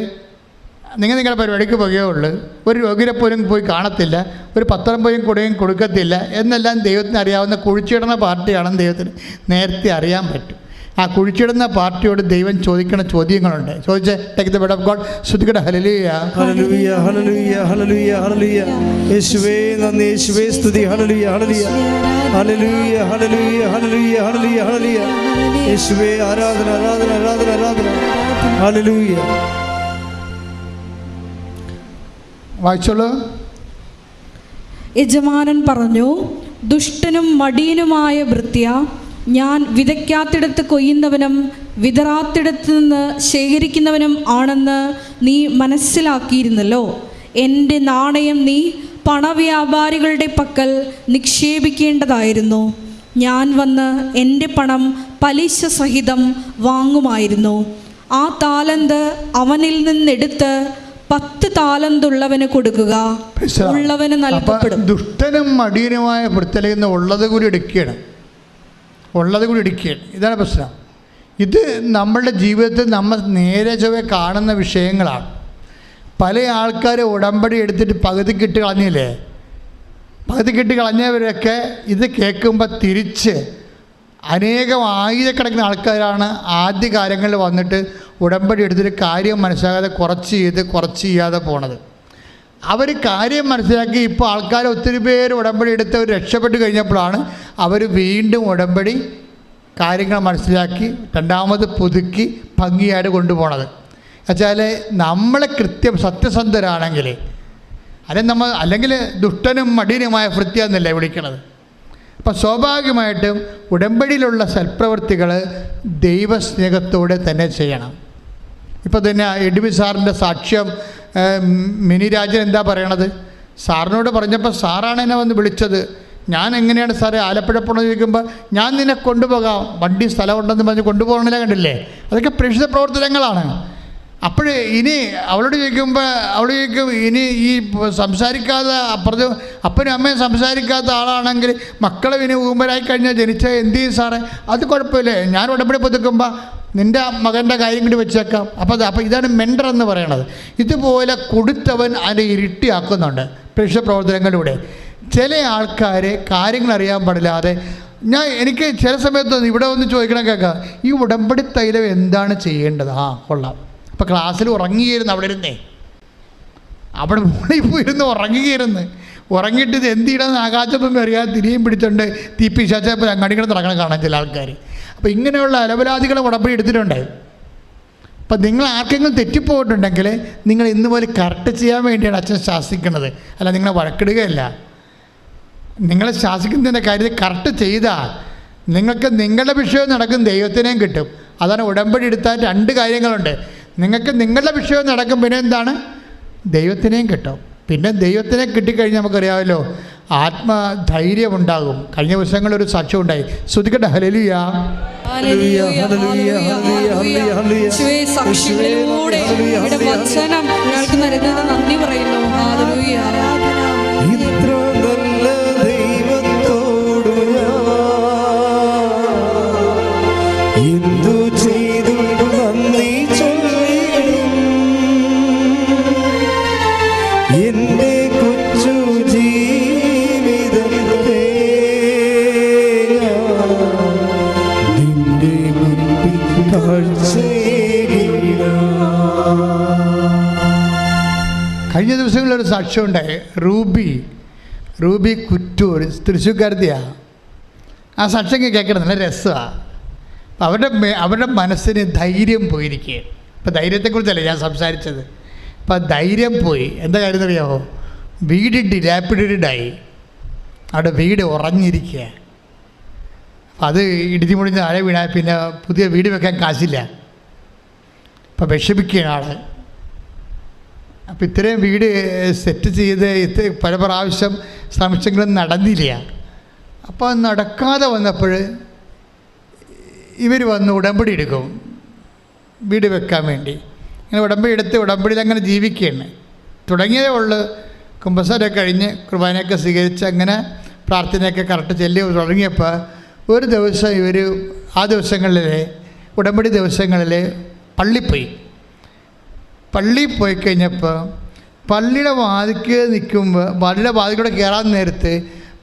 നിങ്ങളുടെ പരിപാടിക്ക് പോകുകയുള്ളൂ. ഒരു രോഗിനെ പോലും പോയി കാണത്തില്ല, ഒരു പത്രം പോലും കൊടുക്കത്തില്ല എന്നെല്ലാം ദൈവത്തിന് അറിയാവുന്ന കുഴിച്ചിടുന്ന പാർട്ടിയാണെന്ന് ദൈവത്തിന് നേരത്തെ അറിയാൻ പറ്റും. ആ കുഴിച്ചിടുന്ന പാർട്ടിയോട് ദൈവം ചോദിക്കുന്ന ചോദ്യങ്ങളുണ്ട്. ചോദിച്ചേ, take the word of God. ശ്രുതിക്കട്ടെ. ഹല്ലേലൂയ, ഹല്ലേലൂയ, ഹല്ലേലൂയ, ഹല്ലേലൂയ, ഹല്ലേലൂയ. യേശുവേ നന്ദി, യേശുവേ സ്തുതി. ഹല്ലേലൂയ, ഹല്ലേലൂയ, ഹല്ലേലൂയ, ഹല്ലേലൂയ, ഹല്ലേലൂയ, ഹല്ലേലൂയ, ഹല്ലേലൂയ. യേശുവേ ആരാധന, ആരാധന, ആരാധന, ആരാധന. ഹല്ലേലൂയ. വായിച്ചോളൂ. യജമാനൻ പറഞ്ഞു, ദുഷ്ടനും മടിയനുമായ ഭൃത്യ, ഞാൻ വിതയ്ക്കാത്തിടത്ത് കൊയ്യുന്നവനും വിതറാത്തിടത്ത് നിന്ന് ശേഖരിക്കുന്നവനും ആണെന്ന് നീ മനസ്സിലാക്കിയിരുന്നല്ലോ. എൻ്റെ നാണയം നീ പണവ്യാപാരികളുടെ പക്കൽ നിക്ഷേപിക്കേണ്ടതായിരുന്നു. ഞാൻ വന്ന് എൻ്റെ പണം പലിശ സഹിതം വാങ്ങുമായിരുന്നു. ആ താലന്ത് അവനിൽ നിന്നെടുത്ത് 10 താലന്തുള്ളവന് കൊടുക്കുക, ഉള്ളവന് നൽകപ്പെടും. ദുഷ്ടനും മടിയനുമായ ഭൃത്യനിൽ നിന്ന് ഉള്ളത് കൂടി എടുക്കുകയാണ്. ഇതാണ് പ്രശ്നം. ഇത് നമ്മളുടെ ജീവിതത്തിൽ നമ്മൾ നേരെ ചൊവ്വേ കാണുന്ന വിഷയങ്ങളാണ്. പല ആൾക്കാർ ഉടമ്പടി എടുത്തിട്ട് പകുതിക്കിട്ട് കളഞ്ഞില്ലേ? പകുതിക്കിട്ട് കളഞ്ഞവരൊക്കെ ഇത് കേൾക്കുമ്പോൾ തിരിച്ച് അനേകം ആയിരക്കണക്കിന് ആൾക്കാരാണ് ആദ്യ കാലങ്ങളിൽ വന്നിട്ട് ഉടമ്പടി എടുത്തിട്ട് കാര്യം മനസ്സിലാകാതെ കുറച്ച് ചെയ്യാതെ പോണത്. അവർ കാര്യം മനസ്സിലാക്കി ഇപ്പോൾ ആൾക്കാർ ഒത്തിരി പേര് ഉടമ്പടി എടുത്തവർ രക്ഷപ്പെട്ട് കഴിഞ്ഞപ്പോഴാണ് അവർ വീണ്ടും ഉടമ്പടി കാര്യങ്ങൾ മനസ്സിലാക്കി രണ്ടാമത് പുതുക്കി ഭംഗിയായിട്ട് കൊണ്ടുപോകണത്. എന്നുവെച്ചാൽ നമ്മൾ സത്യസന്ധരാണെങ്കിൽ അല്ലെങ്കിൽ ദുഷ്ടനും മടിയനുമായ ഭൃത്യ എന്നല്ലേ വിളിക്കണത്. അപ്പം സ്വാഭാവികമായിട്ടും ഉടമ്പടിയിലുള്ള സൽപ്രവൃത്തികൾ ദൈവസ്നേഹത്തോടെ തന്നെ ചെയ്യണം. ഇപ്പോൾ തന്നെ എഡ്വി സാറിൻ്റെ സാക്ഷ്യം മിനി രാജൻ എന്താ പറയണത്? സാറിനോട് പറഞ്ഞപ്പോൾ സാറാണ് എന്നെ വന്ന് വിളിച്ചത്. ഞാൻ എങ്ങനെയാണ് സാറേ ആലപ്പുഴ പോകണമെന്ന് ചോദിക്കുമ്പോൾ ഞാൻ നിന്നെ കൊണ്ടുപോകാം, വണ്ടി സ്ഥലമുണ്ടെന്ന് പറഞ്ഞ് കൊണ്ടുപോകണമെന്നില്ല. കണ്ടില്ലേ? അതൊക്കെ പ്രേക്ഷിത പ്രവർത്തനങ്ങളാണ്. അപ്പോൾ ഇനി അവളോട് ചോദിക്കുമ്പോൾ അവൾ ചോദിക്കും, ഇനി ഈ സംസാരിക്കാതെ അപ്പുറത്ത് അപ്പനും അമ്മയും സംസാരിക്കാത്ത ആളാണെങ്കിൽ മക്കളെ ഇനി ഊമ്പരായി കഴിഞ്ഞാൽ ജനിച്ചാൽ എന്ത് ചെയ്യും സാറേ? അത് കുഴപ്പമില്ലേ, ഞാൻ ഉടമ്പടി പുതുക്കുമ്പോൾ നിൻ്റെ മകൻ്റെ കാര്യം കൂടി വെച്ചേക്കാം. അപ്പോൾ ഇതാണ് മെൻഡർ എന്ന് പറയണത്. ഇതുപോലെ കൊടുത്തവൻ അതിനെ ഇരട്ടിയാക്കുന്നുണ്ട് പ്രേക്ഷിത പ്രവർത്തനങ്ങളിലൂടെ. ചില ആൾക്കാർ കാര്യങ്ങൾ അറിയാൻ പാടില്ലാതെ എനിക്ക് ചില സമയത്തൊന്നും ഇവിടെ ഒന്ന് ചോദിക്കണം കേൾക്കാം, ഈ ഉടമ്പടി തൈലം എന്താണ് ചെയ്യേണ്ടത്? കൊള്ളാം. അപ്പോൾ ക്ലാസ്സിൽ ഉറങ്ങിയിരുന്നു അവിടെ മുകളിൽ പോയിരുന്ന് ഉറങ്ങിയിട്ട് ഇത് എന്ത് ചെയ്യണമെന്ന് ആകാശത്തൊന്നും അറിയാതെ തിരിയും പിടിച്ചുകൊണ്ട് തീപ്പിശാച്ചപ്പോൾ അങ്ങടികൾ നടക്കണം കാണാൻ ചില ആൾക്കാർ. അപ്പോൾ ഇങ്ങനെയുള്ള അലപരാധികളെ ഉടമ്പടി എടുത്തിട്ടുണ്ട്. അപ്പം നിങ്ങൾ ആർക്കെങ്കിലും തെറ്റിപ്പോയിട്ടുണ്ടെങ്കിൽ നിങ്ങൾ ഇന്ന് പോലെ കറക്റ്റ് ചെയ്യാൻ വേണ്ടിയാണ് അച്ഛൻ ശാസിക്കുന്നത്, അല്ല നിങ്ങളെ വഴക്കിടുകയല്ല. നിങ്ങളെ ശാസിക്കുന്നതിൻ്റെ കാര്യത്തിൽ കറക്റ്റ് ചെയ്താൽ നിങ്ങൾക്ക് നിങ്ങളുടെ വിഷയം നടക്കും, ദൈവത്തിനെയും കിട്ടും. അതാണ് ഉടമ്പടി എടുത്താൽ 2 കാര്യങ്ങളുണ്ട്. നിങ്ങൾക്ക് നിങ്ങളുടെ വിഷയം നടക്കും, പിന്നെ എന്താണ്? ദൈവത്തിനെയും കിട്ടും. പിന്നെ ദൈവത്തിനെ കിട്ടിക്കഴിഞ്ഞാൽ നമുക്കറിയാമല്ലോ ആത്മധൈര്യം ഉണ്ടാകും. കഴിഞ്ഞ ദിവസങ്ങളൊരു സാക്ഷ്യം ഉണ്ടായി. ശ്രുതിക്കട്ടെ. ഹല്ലേലൂയ, സാക്ഷികളിലൂടെ വചനം ഞങ്ങൾക്ക് നൽകുന്നത് നന്ദി പറയുന്നു. ഹല്ലേലൂയ. ഇത്ര നല്ല ദൈവത്തോടു എന്തു ചെയ്തു നന്ദി ചൊല്ലിടും. എന്റെ കൊച്ചു ജീവിതത്തെ നിന്റെ മുൻപിൽ കാഴ്ചയിടാം. കഴിഞ്ഞ ദിവസങ്ങളിലൊരു സാക്ഷ്യം ഉണ്ടായി. റൂബി കുറ്റൂർ, തൃശ്ശൂർക്കാരത്തിയാണ്. ആ സാക്ഷ്യം കേൾക്കണം, നല്ല രസമാണ്. അവരുടെ മനസ്സിന് ധൈര്യം പോയിരിക്കുകയാണ്. ഇപ്പം ധൈര്യത്തെക്കുറിച്ചല്ല ഞാൻ സംസാരിച്ചത്. അപ്പം ധൈര്യം പോയി. എന്താ കാര്യം എന്നറിയാമോ? വീട് ഡിലാപ്പിഡായി, അവിടെ വീട് ഉറഞ്ഞിരിക്കുക. അപ്പം അത് ഇടിഞ്ഞു മുടിഞ്ഞ് താഴെ വീണാൽ പിന്നെ പുതിയ വീട് വെക്കാൻ കാശില്ല. അപ്പം വിഷമിക്കുകയാണ് ആൾ. അപ്പം ഇത്രയും വീട് സെറ്റ് ചെയ്ത് പല പ്രാവശ്യം ശ്രമിച്ചെങ്കിലും നടന്നില്ല. അപ്പോൾ നടക്കാതെ വന്നപ്പോൾ ഇവർ വന്ന് ഉടമ്പടി എടുക്കും വീട് വെക്കാൻ വേണ്ടി. ഇങ്ങനെ ഉടമ്പടി എടുത്ത് ഉടമ്പടിയിൽ അങ്ങനെ ജീവിക്കുകയാണ്. തുടങ്ങിയതേ ഉള്ളൂ. കുമ്പസാരമൊക്കെ കഴിഞ്ഞ് കുർബാനയൊക്കെ സ്വീകരിച്ച് അങ്ങനെ പ്രാർത്ഥനയൊക്കെ കറക്റ്റ് ചെല്ലി തുടങ്ങിയപ്പോൾ ഒരു ദിവസം ഇവർ ആ ദിവസങ്ങളിൽ ഉടമ്പടി ദിവസങ്ങളിൽ പള്ളിയിൽ പോയി കഴിഞ്ഞപ്പോൾ പള്ളിയുടെ വാതിക്ക് നിൽക്കുമ്പോൾ പള്ളിയുടെ വാതിക്കൂടെ കയറാൻ നേരത്ത്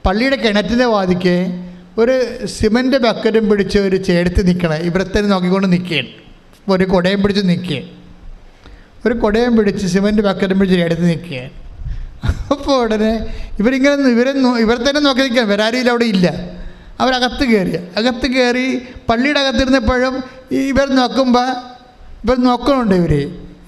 പള്ളിയുടെ കിണറ്റിൻ്റെ വാതിക്ക് ഒരു സിമൻറ്റ് ബക്കറ്റും പിടിച്ച് ഒരു ചേർത്ത് നിൽക്കണം, ഇവിടത്തേന് നോക്കിക്കൊണ്ട് നിൽക്കുകയാണ്. ഒരു കുടയും പിടിച്ച് നിൽക്കുകയാണ്, ഒരു കുടയും പിടിച്ച് സിമൻറ്റ് ബക്കറ്റും പിടിച്ച് ചേർത്ത് നിൽക്കുകയാണ്. അപ്പോൾ ഉടനെ ഇവർ തന്നെ നോക്കി നിൽക്കുകയാണ്, വരാരിയിൽ അവിടെ ഇല്ല. അവരകത്ത് കയറി പള്ളിയുടെ അകത്തിരുന്നപ്പോഴും ഇവർ നോക്കുന്നുണ്ട്.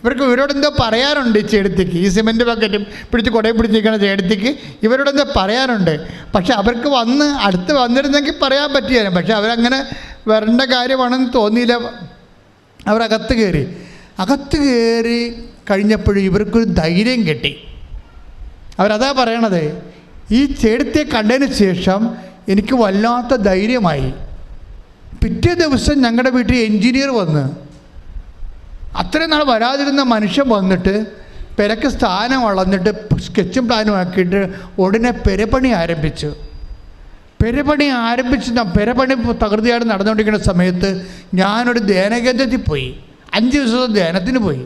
ഇവരോടെന്തോ പറയാനുണ്ട്. ഈ ചേടത്തിക്ക്, ഈ സിമൻറ്റ് ബക്കറ്റും പിടിച്ച് കുടയും പിടിച്ചിരിക്കുന്ന ചേടത്തിക്ക് ഇവരോടെന്തോ പറയാനുണ്ട്. പക്ഷെ അവർക്ക് അടുത്ത് വന്നിരുന്നെങ്കിൽ പറയാൻ പറ്റിയാലും, പക്ഷെ അവരങ്ങനെ വരേണ്ട കാര്യമാണെന്ന് തോന്നിയില്ല. അവരകത്ത് കയറി കഴിഞ്ഞപ്പോഴും ഇവർക്കൊരു ധൈര്യം കിട്ടി. അവരതാ പറയണത്, ഈ ചേടത്തിയെ കണ്ടതിന് ശേഷം എനിക്ക് വല്ലാത്ത ധൈര്യമായി. പിറ്റേ ദിവസം ഞങ്ങളുടെ വീട്ടിൽ എൻജിനീയർ വന്ന്, അത്രയും നാൾ വരാതിരുന്ന മനുഷ്യൻ വന്നിട്ട് പെരക്ക് സ്ഥാനം വളർന്നിട്ട് സ്കെച്ചും പ്ലാനും ആക്കിയിട്ട് ഉടനെ പെരപ്പണി ആരംഭിച്ചു. പെരപ്പണി തകൃതിയായിട്ട് നടന്നുകൊണ്ടിരിക്കുന്ന സമയത്ത് ഞാനൊരു ധ്യാനകേന്ദ്രത്തിൽ പോയി, 5 ദിവസത്തെ ധ്യാനത്തിന് പോയി.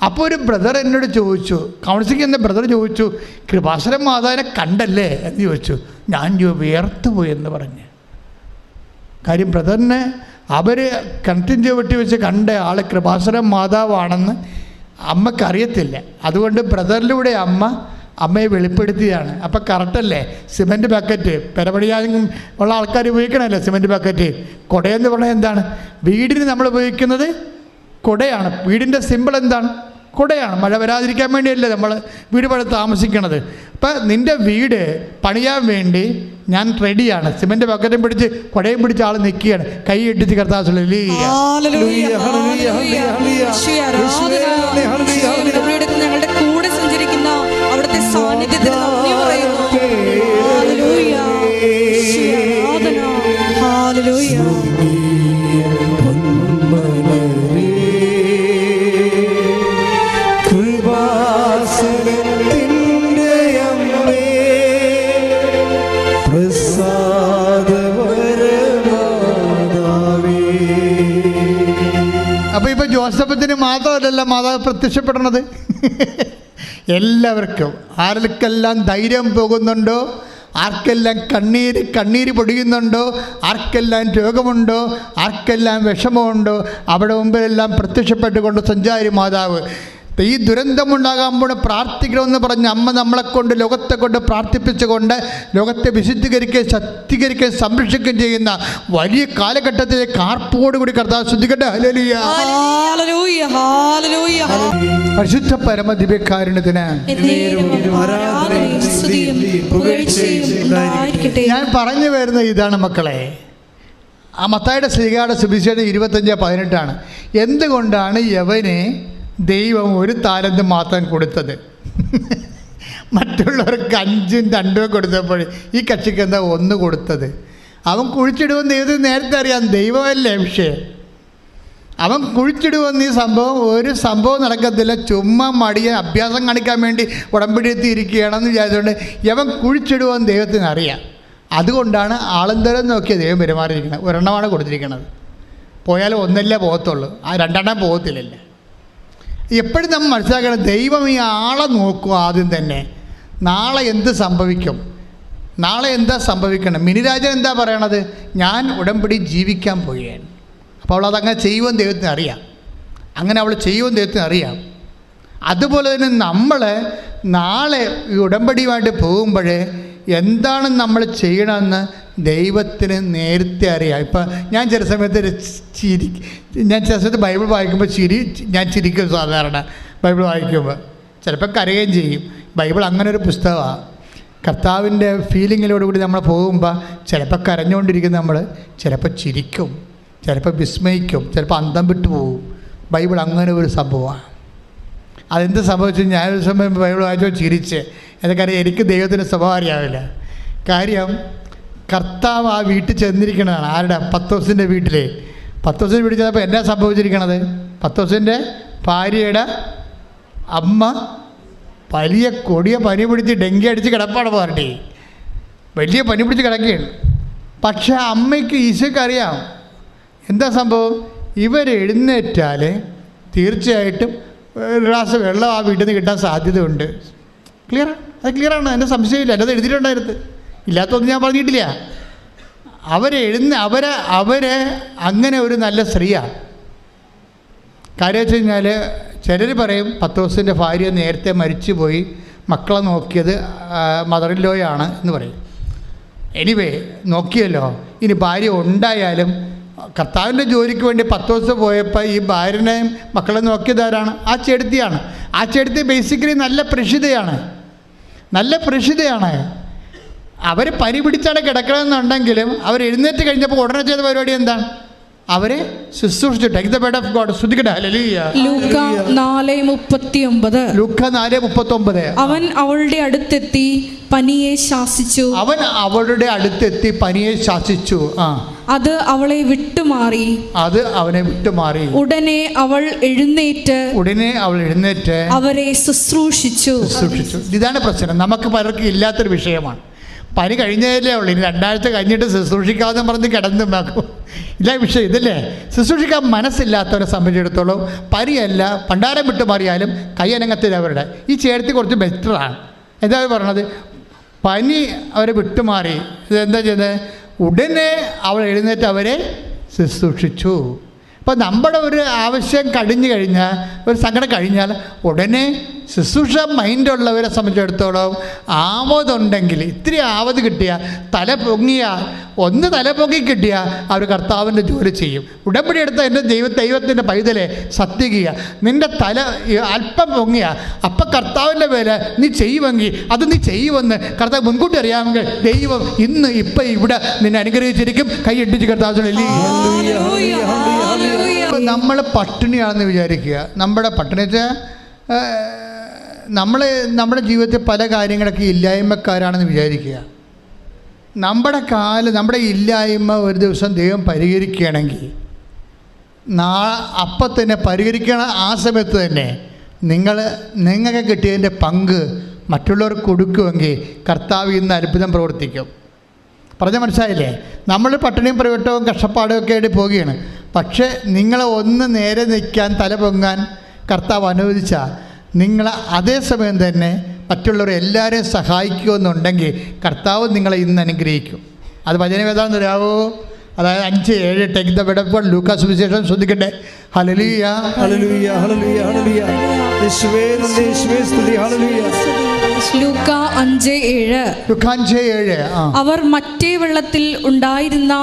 അപ്പോൾ ഒരു ബ്രദർ എന്നോട് ചോദിച്ചു, കൗൺസിലിംഗ് എന്ന ബ്രദർ ചോദിച്ചു, കൃപാസനം മാതാവിനെ കണ്ടല്ലേ എന്ന് ചോദിച്ചു. ഞാൻ വിയർത്തു പോയി എന്ന് പറഞ്ഞ്. കാര്യം ബ്രദറിനെ അവർ കണക്റ്റിൻ്റെ വെട്ടി വെച്ച് കണ്ട ആൾ കൃപാസനം മാതാവാണെന്ന് അമ്മക്കറിയത്തില്ല. അതുകൊണ്ട് ബ്രദറിലൂടെ അമ്മയെ വെളിപ്പെടുത്തിയതാണ്. അപ്പോൾ കറക്റ്റല്ലേ? സിമൻറ്റ് ബക്കറ്റ് പെരപണിയാനും ഉള്ള ആൾക്കാർ ഉപയോഗിക്കണമല്ലോ സിമൻറ്റ് ബക്കറ്റ്. കുടയെന്ന് പറഞ്ഞാൽ എന്താണ്? വീടിന് നമ്മൾ ഉപയോഗിക്കുന്നത് കുടയാണ്. വീടിൻ്റെ സിമ്പിൾ എന്താണ്? കുടയാണ്. മഴ വരാതിരിക്കാൻ വേണ്ടിയല്ലേ നമ്മൾ വീട് പണി താമസിക്കണത്. അപ്പം നിൻ്റെ വീട് പണിയാൻ വേണ്ടി ഞാൻ റെഡിയാണ്. സിമൻറ്റ് ബക്കറ്റും പിടിച്ച് കുടയും പിടിച്ച് ആൾ നിൽക്കുകയാണ്, കൈ ഇട്ടിച്ച് കർത്താവ് ഞങ്ങളുടെ കൂടെ സഞ്ചരിക്കുന്ന അവിടുത്തെ സാന്നിധ്യത്തിന് നന്ദി പറയുന്നു. അപ്പോൾ ഇപ്പോൾ ജോസഫത്തിന് മാത്രമല്ല മാതാവ് പ്രത്യക്ഷപ്പെടണത്, എല്ലാവർക്കും. ആർക്കെല്ലാം ധൈര്യം പോകുന്നുണ്ടോ, ആർക്കെല്ലാം കണ്ണീര് പൊടിയുന്നുണ്ടോ, ആർക്കെല്ലാം രോഗമുണ്ടോ, ആർക്കെല്ലാം വിഷമമുണ്ടോ, അവിടെ മുമ്പിലെല്ലാം പ്രത്യക്ഷപ്പെട്ടുകൊണ്ട് സഞ്ചാരി മാതാവ് ഈ ദുരന്തമുണ്ടാകാമ്പോൾ പ്രാർത്ഥിക്കണമെന്ന് പറഞ്ഞ് അമ്മ നമ്മളെക്കൊണ്ട് ലോകത്തെ കൊണ്ട് പ്രാർത്ഥിപ്പിച്ചുകൊണ്ട് ലോകത്തെ വിശുദ്ധീകരിക്കുകയും ശക്തീകരിക്കുകയും സംരക്ഷിക്കുകയും ചെയ്യുന്ന വലിയ കാലഘട്ടത്തിലേക്ക് ആർപ്പോടുകൂടി കർത്താവ് ശ്രദ്ധിക്കട്ടെ. പരിശുദ്ധ പരമ ദിവ്യകാരുണ്യത്തിന് ഞാൻ പറഞ്ഞു വരുന്ന ഇതാണ് മക്കളെ. ആ മത്തായിയുടെ ശ്രീകാരുടെ സുവിശേഷം 25:18 എന്തുകൊണ്ടാണ് യവനെ ദൈവം 1 താലന്ത് മാത്രം കൊടുത്തത്? മറ്റുള്ളവർക്ക് 5ഉം 2ഉം കൊടുത്തപ്പോൾ ഈ കക്ഷിക്ക് എന്താ 1 കൊടുത്തത്? അവൻ കുഴിച്ചിടുമെന്ന് ദൈവത്തിന് നേരത്തെ അറിയാം, ദൈവമല്ലേ വിഷയം. അവൻ കുഴിച്ചിടുമെന്ന് ഒരു സംഭവം നടക്കത്തില്ല. ചുമ്മാ അഭ്യാസം കാണിക്കാൻ വേണ്ടി ഉടമ്പടിയെത്തിയിരിക്കുകയാണെന്ന് വിചാരിച്ചുകൊണ്ട് യവൻ കുഴിച്ചിടുമെന്ന് ദൈവത്തിന് അറിയാം. അതുകൊണ്ടാണ് ആളെന്തരം നോക്കിയ ദൈവം പെരുമാറിയിരിക്കുന്നത്. 1 കൊടുത്തിരിക്കുന്നത്. പോയാലും 1 പോകത്തുള്ളൂ, ആ 2 പോകത്തില്ലല്ലോ. എപ്പോഴും നമ്മൾ മനസ്സിലാക്കണം, ദൈവം ഈ ആളെ നോക്കും ആദ്യം തന്നെ. നാളെ എന്ത് സംഭവിക്കും, നാളെ എന്താ സംഭവിക്കണം. മിനിരാജൻ എന്താ പറയണത്? ഞാൻ ഉടമ്പടി ജീവിക്കാൻ പോവുകയാണ്. അപ്പോൾ അവൾ അതങ്ങനെ ചെയ്യുമെന്ന് ദൈവത്തിന് അറിയാം, അങ്ങനെ അവൾ ചെയ്യുമെന്ന് ദൈവത്തിന് അറിയാം. അതുപോലെ തന്നെ നമ്മൾ നാളെ ഈ ഉടമ്പടിയുമായിട്ട് പോകുമ്പോൾ എന്താണ് നമ്മൾ ചെയ്യണമെന്ന് ദൈവത്തിന് നേരത്തെ അറിയാം. ഇപ്പം ഞാൻ ചില സമയത്ത് ബൈബിൾ വായിക്കുമ്പോൾ ഞാൻ ചിരിക്കും. സാധാരണ ബൈബിൾ വായിക്കുമ്പോൾ ചിലപ്പോൾ കരയുകയും ചെയ്യും. ബൈബിൾ അങ്ങനെ ഒരു പുസ്തകമാണ്. കർത്താവിൻ്റെ ഫീലിങ്ങിലോടുകൂടി നമ്മൾ പോകുമ്പോൾ ചിലപ്പോൾ കരഞ്ഞുകൊണ്ടിരിക്കും നമ്മൾ, ചിലപ്പോൾ ചിരിക്കും, ചിലപ്പോൾ വിസ്മയിക്കും, ചിലപ്പോൾ അന്തം വിട്ടു പോകും. ബൈബിൾ അങ്ങനെ ഒരു സംഭവമാണ്. അതെന്ത് സംഭവിച്ചു? ഞാനൊരു സമയം ബൈബിൾ വായിച്ചപ്പോൾ ചിരിച്ച്. എനിക്കറിയാം, എനിക്ക് ദൈവത്തിൻ്റെ സ്വഭാവം അറിയാവില്ല. കാര്യം കർത്താവ് ആ വീട്ടിൽ ചെന്നിരിക്കണതാണ്. ആരുടെ? പത്രോസിൻ്റെ വീട്ടിൽ. പത്രോസിൻ്റെ വീട്ടിൽ ചെന്നപ്പോൾ എന്നാ സംഭവിച്ചിരിക്കണത്? പത്രോസിൻ്റെ ഭാര്യയുടെ അമ്മ വലിയ കൊടിയ പനി പിടിച്ച് ഡെങ്കി അടിച്ച് കിടപ്പാണ്. പാർട്ടി വലിയ പനി പിടിച്ച് കിടക്കുകയാണ്. പക്ഷേ അമ്മയ്ക്ക് ഈശോയ്ക്ക് അറിയാം എന്താ സംഭവം. ഇവരെഴുന്നേറ്റാൽ തീർച്ചയായിട്ടും ഒരു ഗ്ലാസ് വെള്ളം ആ വീട്ടിൽ നിന്ന് കിട്ടാൻ സാധ്യതയുണ്ട്. ക്ലിയറാണ്, അത് ക്ലിയറാണ്, എൻ്റെ സംശയമില്ല. എൻ്റെ അത് എഴുതിയിട്ടുണ്ടായിരുന്നു, ഇല്ലാത്തൊന്നും ഞാൻ പറഞ്ഞിട്ടില്ല. അവരെ അങ്ങനെ ഒരു നല്ല സ്ത്രീയാണ്. കാര്യം വെച്ച് കഴിഞ്ഞാൽ ചിലർ പറയും പത്രോസിൻ്റെ ഭാര്യ നേരത്തെ മരിച്ചുപോയി, മക്കളെ നോക്കിയത് മദറിൻലോയാണ് എന്ന് പറയും. എനിവേ നോക്കിയല്ലോ, ഇനി ഭാര്യ ഉണ്ടായാലും കർത്താവിൻ്റെ ജോലിക്ക് വേണ്ടി പത്രോസ് പോയപ്പോൾ ഈ ഭാര്യനെയും മക്കളെ നോക്കിയതാരാണ്? ആ ചെടുത്തിയാണ്. ആ ചെടുത്തി ബേസിക്കലി നല്ല പ്രഷിതയാണ്. അവർ പനി പിടിച്ചാണ് കിടക്കണമെന്നുണ്ടെങ്കിലും അവർ എഴുന്നേറ്റ് കഴിഞ്ഞപ്പോൾ ഉടനെ ചെയ്ത പരിപാടി എന്താണ്? അവരെ ശുശ്രൂഷിച്ചു. Take the word of God. ശ്രദ്ധിക്കട്ടെ. ഹല്ലേലൂയ. ലൂക്ക 4:39. അവൻ അവളുടെ അടുത്തെത്തി പനിയെ ശാസിച്ചു. അത് അവളെ വിട്ടുമാറി. ഉടനെ അവൾ എഴുന്നേറ്റ് അവരെ ശുശ്രൂഷിച്ചു. ഇതാണ് പ്രശ്നം. നമുക്ക് പലർക്കും ഇല്ലാത്തൊരു വിഷയമാണ്. പനി കഴിഞ്ഞതല്ലേ ഉള്ളൂ, ഇനി 2 ആഴ്ച കഴിഞ്ഞിട്ട് ശുശ്രൂഷിക്കാമെന്ന് പറഞ്ഞ് കിടന്നു നോക്കും. ഇല്ല വിഷയം ഇതല്ലേ. ശുശ്രൂഷിക്കാൻ മനസ്സില്ലാത്തവരെ സംബന്ധിച്ചിടത്തോളം പനിയല്ല, പണ്ടാരം വിട്ടു മാറിയാലും കയ്യനങ്ങത്തില്ല അവരുടെ. ഈ ചേർത്തി കുറച്ച് ബെറ്ററാണ്. എന്താ പറഞ്ഞത്? പനി അവരെ വിട്ടുമാറി. ഇതെന്താ ചെയ്തത്? ഉടനെ അവൾ എഴുന്നേറ്റ് അവരെ ശുശ്രൂഷിച്ചു. അപ്പോൾ നമ്മുടെ ഒരു ആവശ്യം കഴിഞ്ഞു കഴിഞ്ഞാൽ, ഒരു സങ്കടം കഴിഞ്ഞാൽ ഉടനെ ശുശ്രൂഷ മൈൻഡുള്ളവരെ സംബന്ധിച്ചിടത്തോളം ആവതുണ്ടെങ്കിൽ, ഇത്തിരി ആവത് കിട്ടിയ, തല പൊങ്ങി കിട്ടിയ അവർ കർത്താവിൻ്റെ ജോലി ചെയ്യും. ഉടമ്പടി എടുത്ത എൻ്റെ ദൈവത്തിൻ്റെ പൈതലെ സത്യകിയ, നിൻ്റെ തല അല്പം പൊങ്ങിയ അപ്പം കർത്താവിൻ്റെ പേര് നീ ചെയ്യുമെങ്കിൽ അത് നീ ചെയ്യുമെന്ന് കർത്താവ് മുൻകൂട്ടി അറിയാമെങ്കിൽ ദൈവം ഇന്ന് ഇപ്പം ഇവിടെ നിന്നെ അനുഗ്രഹിച്ചിരിക്കും. കൈയിട്ടിച്ച് കർത്താവ്. നമ്മൾ പട്ടിണിയാണെന്ന് വിചാരിക്കുക. നമ്മുടെ പട്ടിണി വെച്ചാൽ നമ്മുടെ ജീവിതത്തിൽ പല കാര്യങ്ങളൊക്കെ ഇല്ലായ്മക്കാരാണെന്ന് വിചാരിക്കുക. നമ്മുടെ ഇല്ലായ്മ ഒരു ദിവസം ദൈവം പരിഹരിക്കുകയാണെങ്കിൽ അപ്പം തന്നെ പരിഹരിക്കണ ആ സമയത്ത് തന്നെ നിങ്ങൾക്ക് കിട്ടിയതിൻ്റെ പങ്ക് മറ്റുള്ളവർക്ക് കൊടുക്കുമെങ്കിൽ കർത്താവ് ഇന്ന് അത്ഭുതം പ്രവർത്തിക്കും. പറഞ്ഞാൽ മനസ്സിലായില്ലേ? നമ്മൾ പട്ടിണിയും പ്രവട്ടവും കഷ്ടപ്പാടും ഒക്കെ ആയിട്ട് പോവുകയാണ്. പക്ഷേ നിങ്ങളെ ഒന്ന് നേരെ നിൽക്കാൻ, തല പൊങ്ങാൻ കർത്താവ് അനുവദിച്ചാൽ നിങ്ങൾ അതേസമയം തന്നെ മറ്റുള്ളവരെ എല്ലാവരെയും സഹായിക്കുമെന്നുണ്ടെങ്കിൽ കർത്താവ് നിങ്ങളെ ഇന്ന് അനുഗ്രഹിക്കും. അത് വചനവേദാന്ന് അറിയാവോ? അതായത് 5:7 take the word of God. ലൂക്കാ സുവിശേഷം ശ്രദ്ധിക്കട്ടെ. ഹല്ലേലൂയ, ഹല്ലേലൂയ, ഹല്ലേലൂയ, ഹല്ലേലൂയ. യേശുവേ നന്ദി, യേശുവേ സ്തുതി. ഹല്ലേലൂയ. ലൂക്ക 5:7. അവർ മറ്റേ വെള്ളത്തിൽ ഉണ്ടായിരുന്ന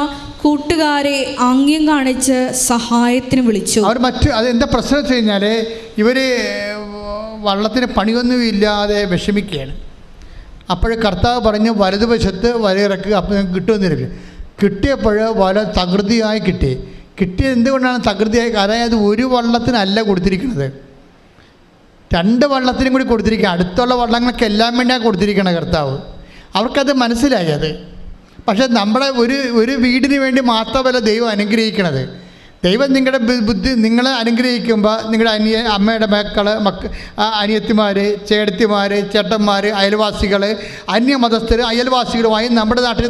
കൂട്ടുകാരെ ആംഗ്യം കാണിച്ച് സഹായത്തിന് വിളിച്ചു. അതെന്താ പ്രശ്നം വെച്ച് കഴിഞ്ഞാൽ ഇവർ വള്ളത്തിന് പണിയൊന്നുമില്ലാതെ വിഷമിക്കുകയാണ്. അപ്പോൾ കർത്താവ് പറഞ്ഞു വലതുവശത്ത് വലയിറക്കുക, അപ്പം കിട്ടുമെന്നിരിക്കും. കിട്ടിയപ്പോൾ വല തകൃതിയായി കിട്ടിയത് എന്തുകൊണ്ടാണ് തകൃതിയായി? അതായത് ഒരു വള്ളത്തിനല്ല കൊടുത്തിരിക്കുന്നത്, 2 വള്ളത്തിനും കൂടി കൊടുത്തിരിക്കുക. അടുത്തുള്ള വള്ളങ്ങൾക്ക് എല്ലാം വേണ്ടിയാണ് കൊടുത്തിരിക്കണം കർത്താവ്. അവർക്കത് മനസ്സിലായി. അത് പക്ഷേ നമ്മുടെ ഒരു വീടിന് വേണ്ടി മാത്രമല്ല ദൈവം അനുഗ്രഹിക്കണത്. ദൈവം നിങ്ങളുടെ ബുദ്ധി നിങ്ങളെ അനുഗ്രഹിക്കുമ്പോൾ നിങ്ങളുടെ അമ്മയുടെ അനിയത്തിമാർ, ചേട്ടത്തിമാർ, ചേട്ടന്മാർ, അയൽവാസികൾ, അന്യമതസ്ഥർ, അയൽവാസികളുമായി നമ്മുടെ നാട്ടിൽ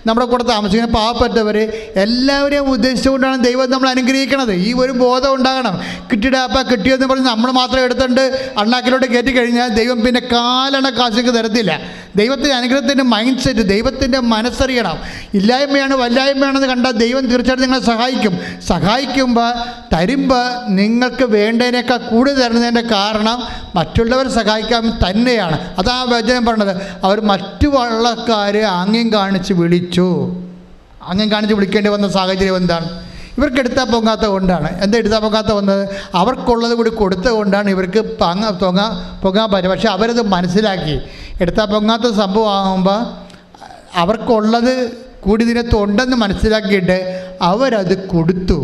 നമ്മുടെ കൂടെ താമസിക്കുന്ന പാവപ്പെട്ടവർ എല്ലാവരെയും ഉദ്ദേശിച്ചുകൊണ്ടാണ് ദൈവം നമ്മൾ അനുഗ്രഹിക്കണത്. ഈ ഒരു ബോധം ഉണ്ടാകണം. കിട്ടിയെന്ന് പറഞ്ഞ് നമ്മൾ മാത്രം എടുത്തുകൊണ്ട് അണ്ണാക്കിലോട്ട് കയറ്റി കഴിഞ്ഞാൽ ദൈവം പിന്നെ കാലണ കാശൊക്കെ തരത്തില്ല. ദൈവത്തിൻ്റെ അനുഗ്രഹത്തിൻ്റെ മൈൻഡ് സെറ്റ്, ദൈവത്തിൻ്റെ മനസ്സറിയണം. ഇല്ലായ്മയാണ് വല്ലായ്മയാണെന്ന് കണ്ടാൽ ദൈവം തീർച്ചയായിട്ടും നിങ്ങളെ സഹായിക്കുമ്പോൾ തരുമ്പോൾ നിങ്ങൾക്ക് വേണ്ടതിനേക്കാൾ കൂടുതൽ തരുന്നതിൻ്റെ കാരണം മറ്റുള്ളവരെ സഹായിക്കാൻ തന്നെയാണ്. അതാ വചനം പറഞ്ഞത്. അവർ മറ്റു വള്ളക്കാരെ ആംഗ്യം കാണിച്ച് വിളിക്കേണ്ടി വന്ന സാഹചര്യം എന്താണ്? ഇവർക്ക് എടുത്താൽ പൊങ്ങാത്ത കൊണ്ടാണ്. എന്താ എടുത്താൽ പൊങ്ങാത്ത വന്നത്? അവർക്കുള്ളത് കൂടി കൊടുത്തത് കൊണ്ടാണ് ഇവർക്ക് പൊങ്ങാൻ പറ്റും. പക്ഷെ അവരത് മനസ്സിലാക്കി. എടുത്താൽ പൊങ്ങാത്ത സംഭവമാകുമ്പോൾ അവർക്കുള്ളത് കൂടി ഇതിനകത്തുണ്ടെന്ന് മനസ്സിലാക്കിയിട്ട് അവരത് കൊടുത്തു.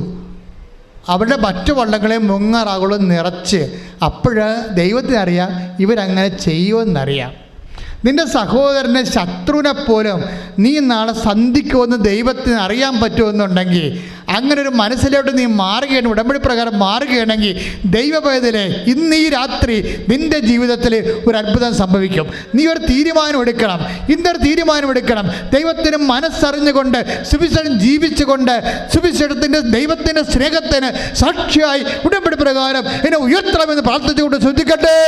അവരുടെ മറ്റു വള്ളങ്ങളെ മുങ്ങാറാകുളം നിറച്ച്. അപ്പോൾ ദൈവത്തിനറിയാം ഇവരങ്ങനെ ചെയ്യുമെന്നറിയാം. നിൻ്റെ സഹോദരനെ, ശത്രുവിനെ പോലും നീ നാളെ സന്ധിക്കുമെന്ന് ദൈവത്തിന് അറിയാൻ പറ്റുമെന്നുണ്ടെങ്കിൽ അങ്ങനെ ഒരു മനസ്സിലോട്ട് നീ മാറുകയാണ്, ഉടമ്പടി പ്രകാരം മാറുകയാണെങ്കിൽ ദൈവപൈതലേ ഇന്ന് ഈ രാത്രി നിൻ്റെ ജീവിതത്തിൽ ഒരു അത്ഭുതം സംഭവിക്കും. നീ ഒരു തീരുമാനമെടുക്കണം. ഇന്നൊരു തീരുമാനമെടുക്കണം. ദൈവത്തിന് മനസ്സറിഞ്ഞുകൊണ്ട് സുവിശേഷം ജീവിച്ചുകൊണ്ട് സുവിശേഷത്തിൻ്റെ ദൈവത്തിൻ്റെ സ്നേഹത്തിന് സാക്ഷിയായി ഉടമ്പടി പ്രകാരം എന്നെ ഉയർത്തണമെന്ന് പ്രാർത്ഥിച്ചുകൊണ്ട് ശ്രദ്ധിക്കട്ടെ.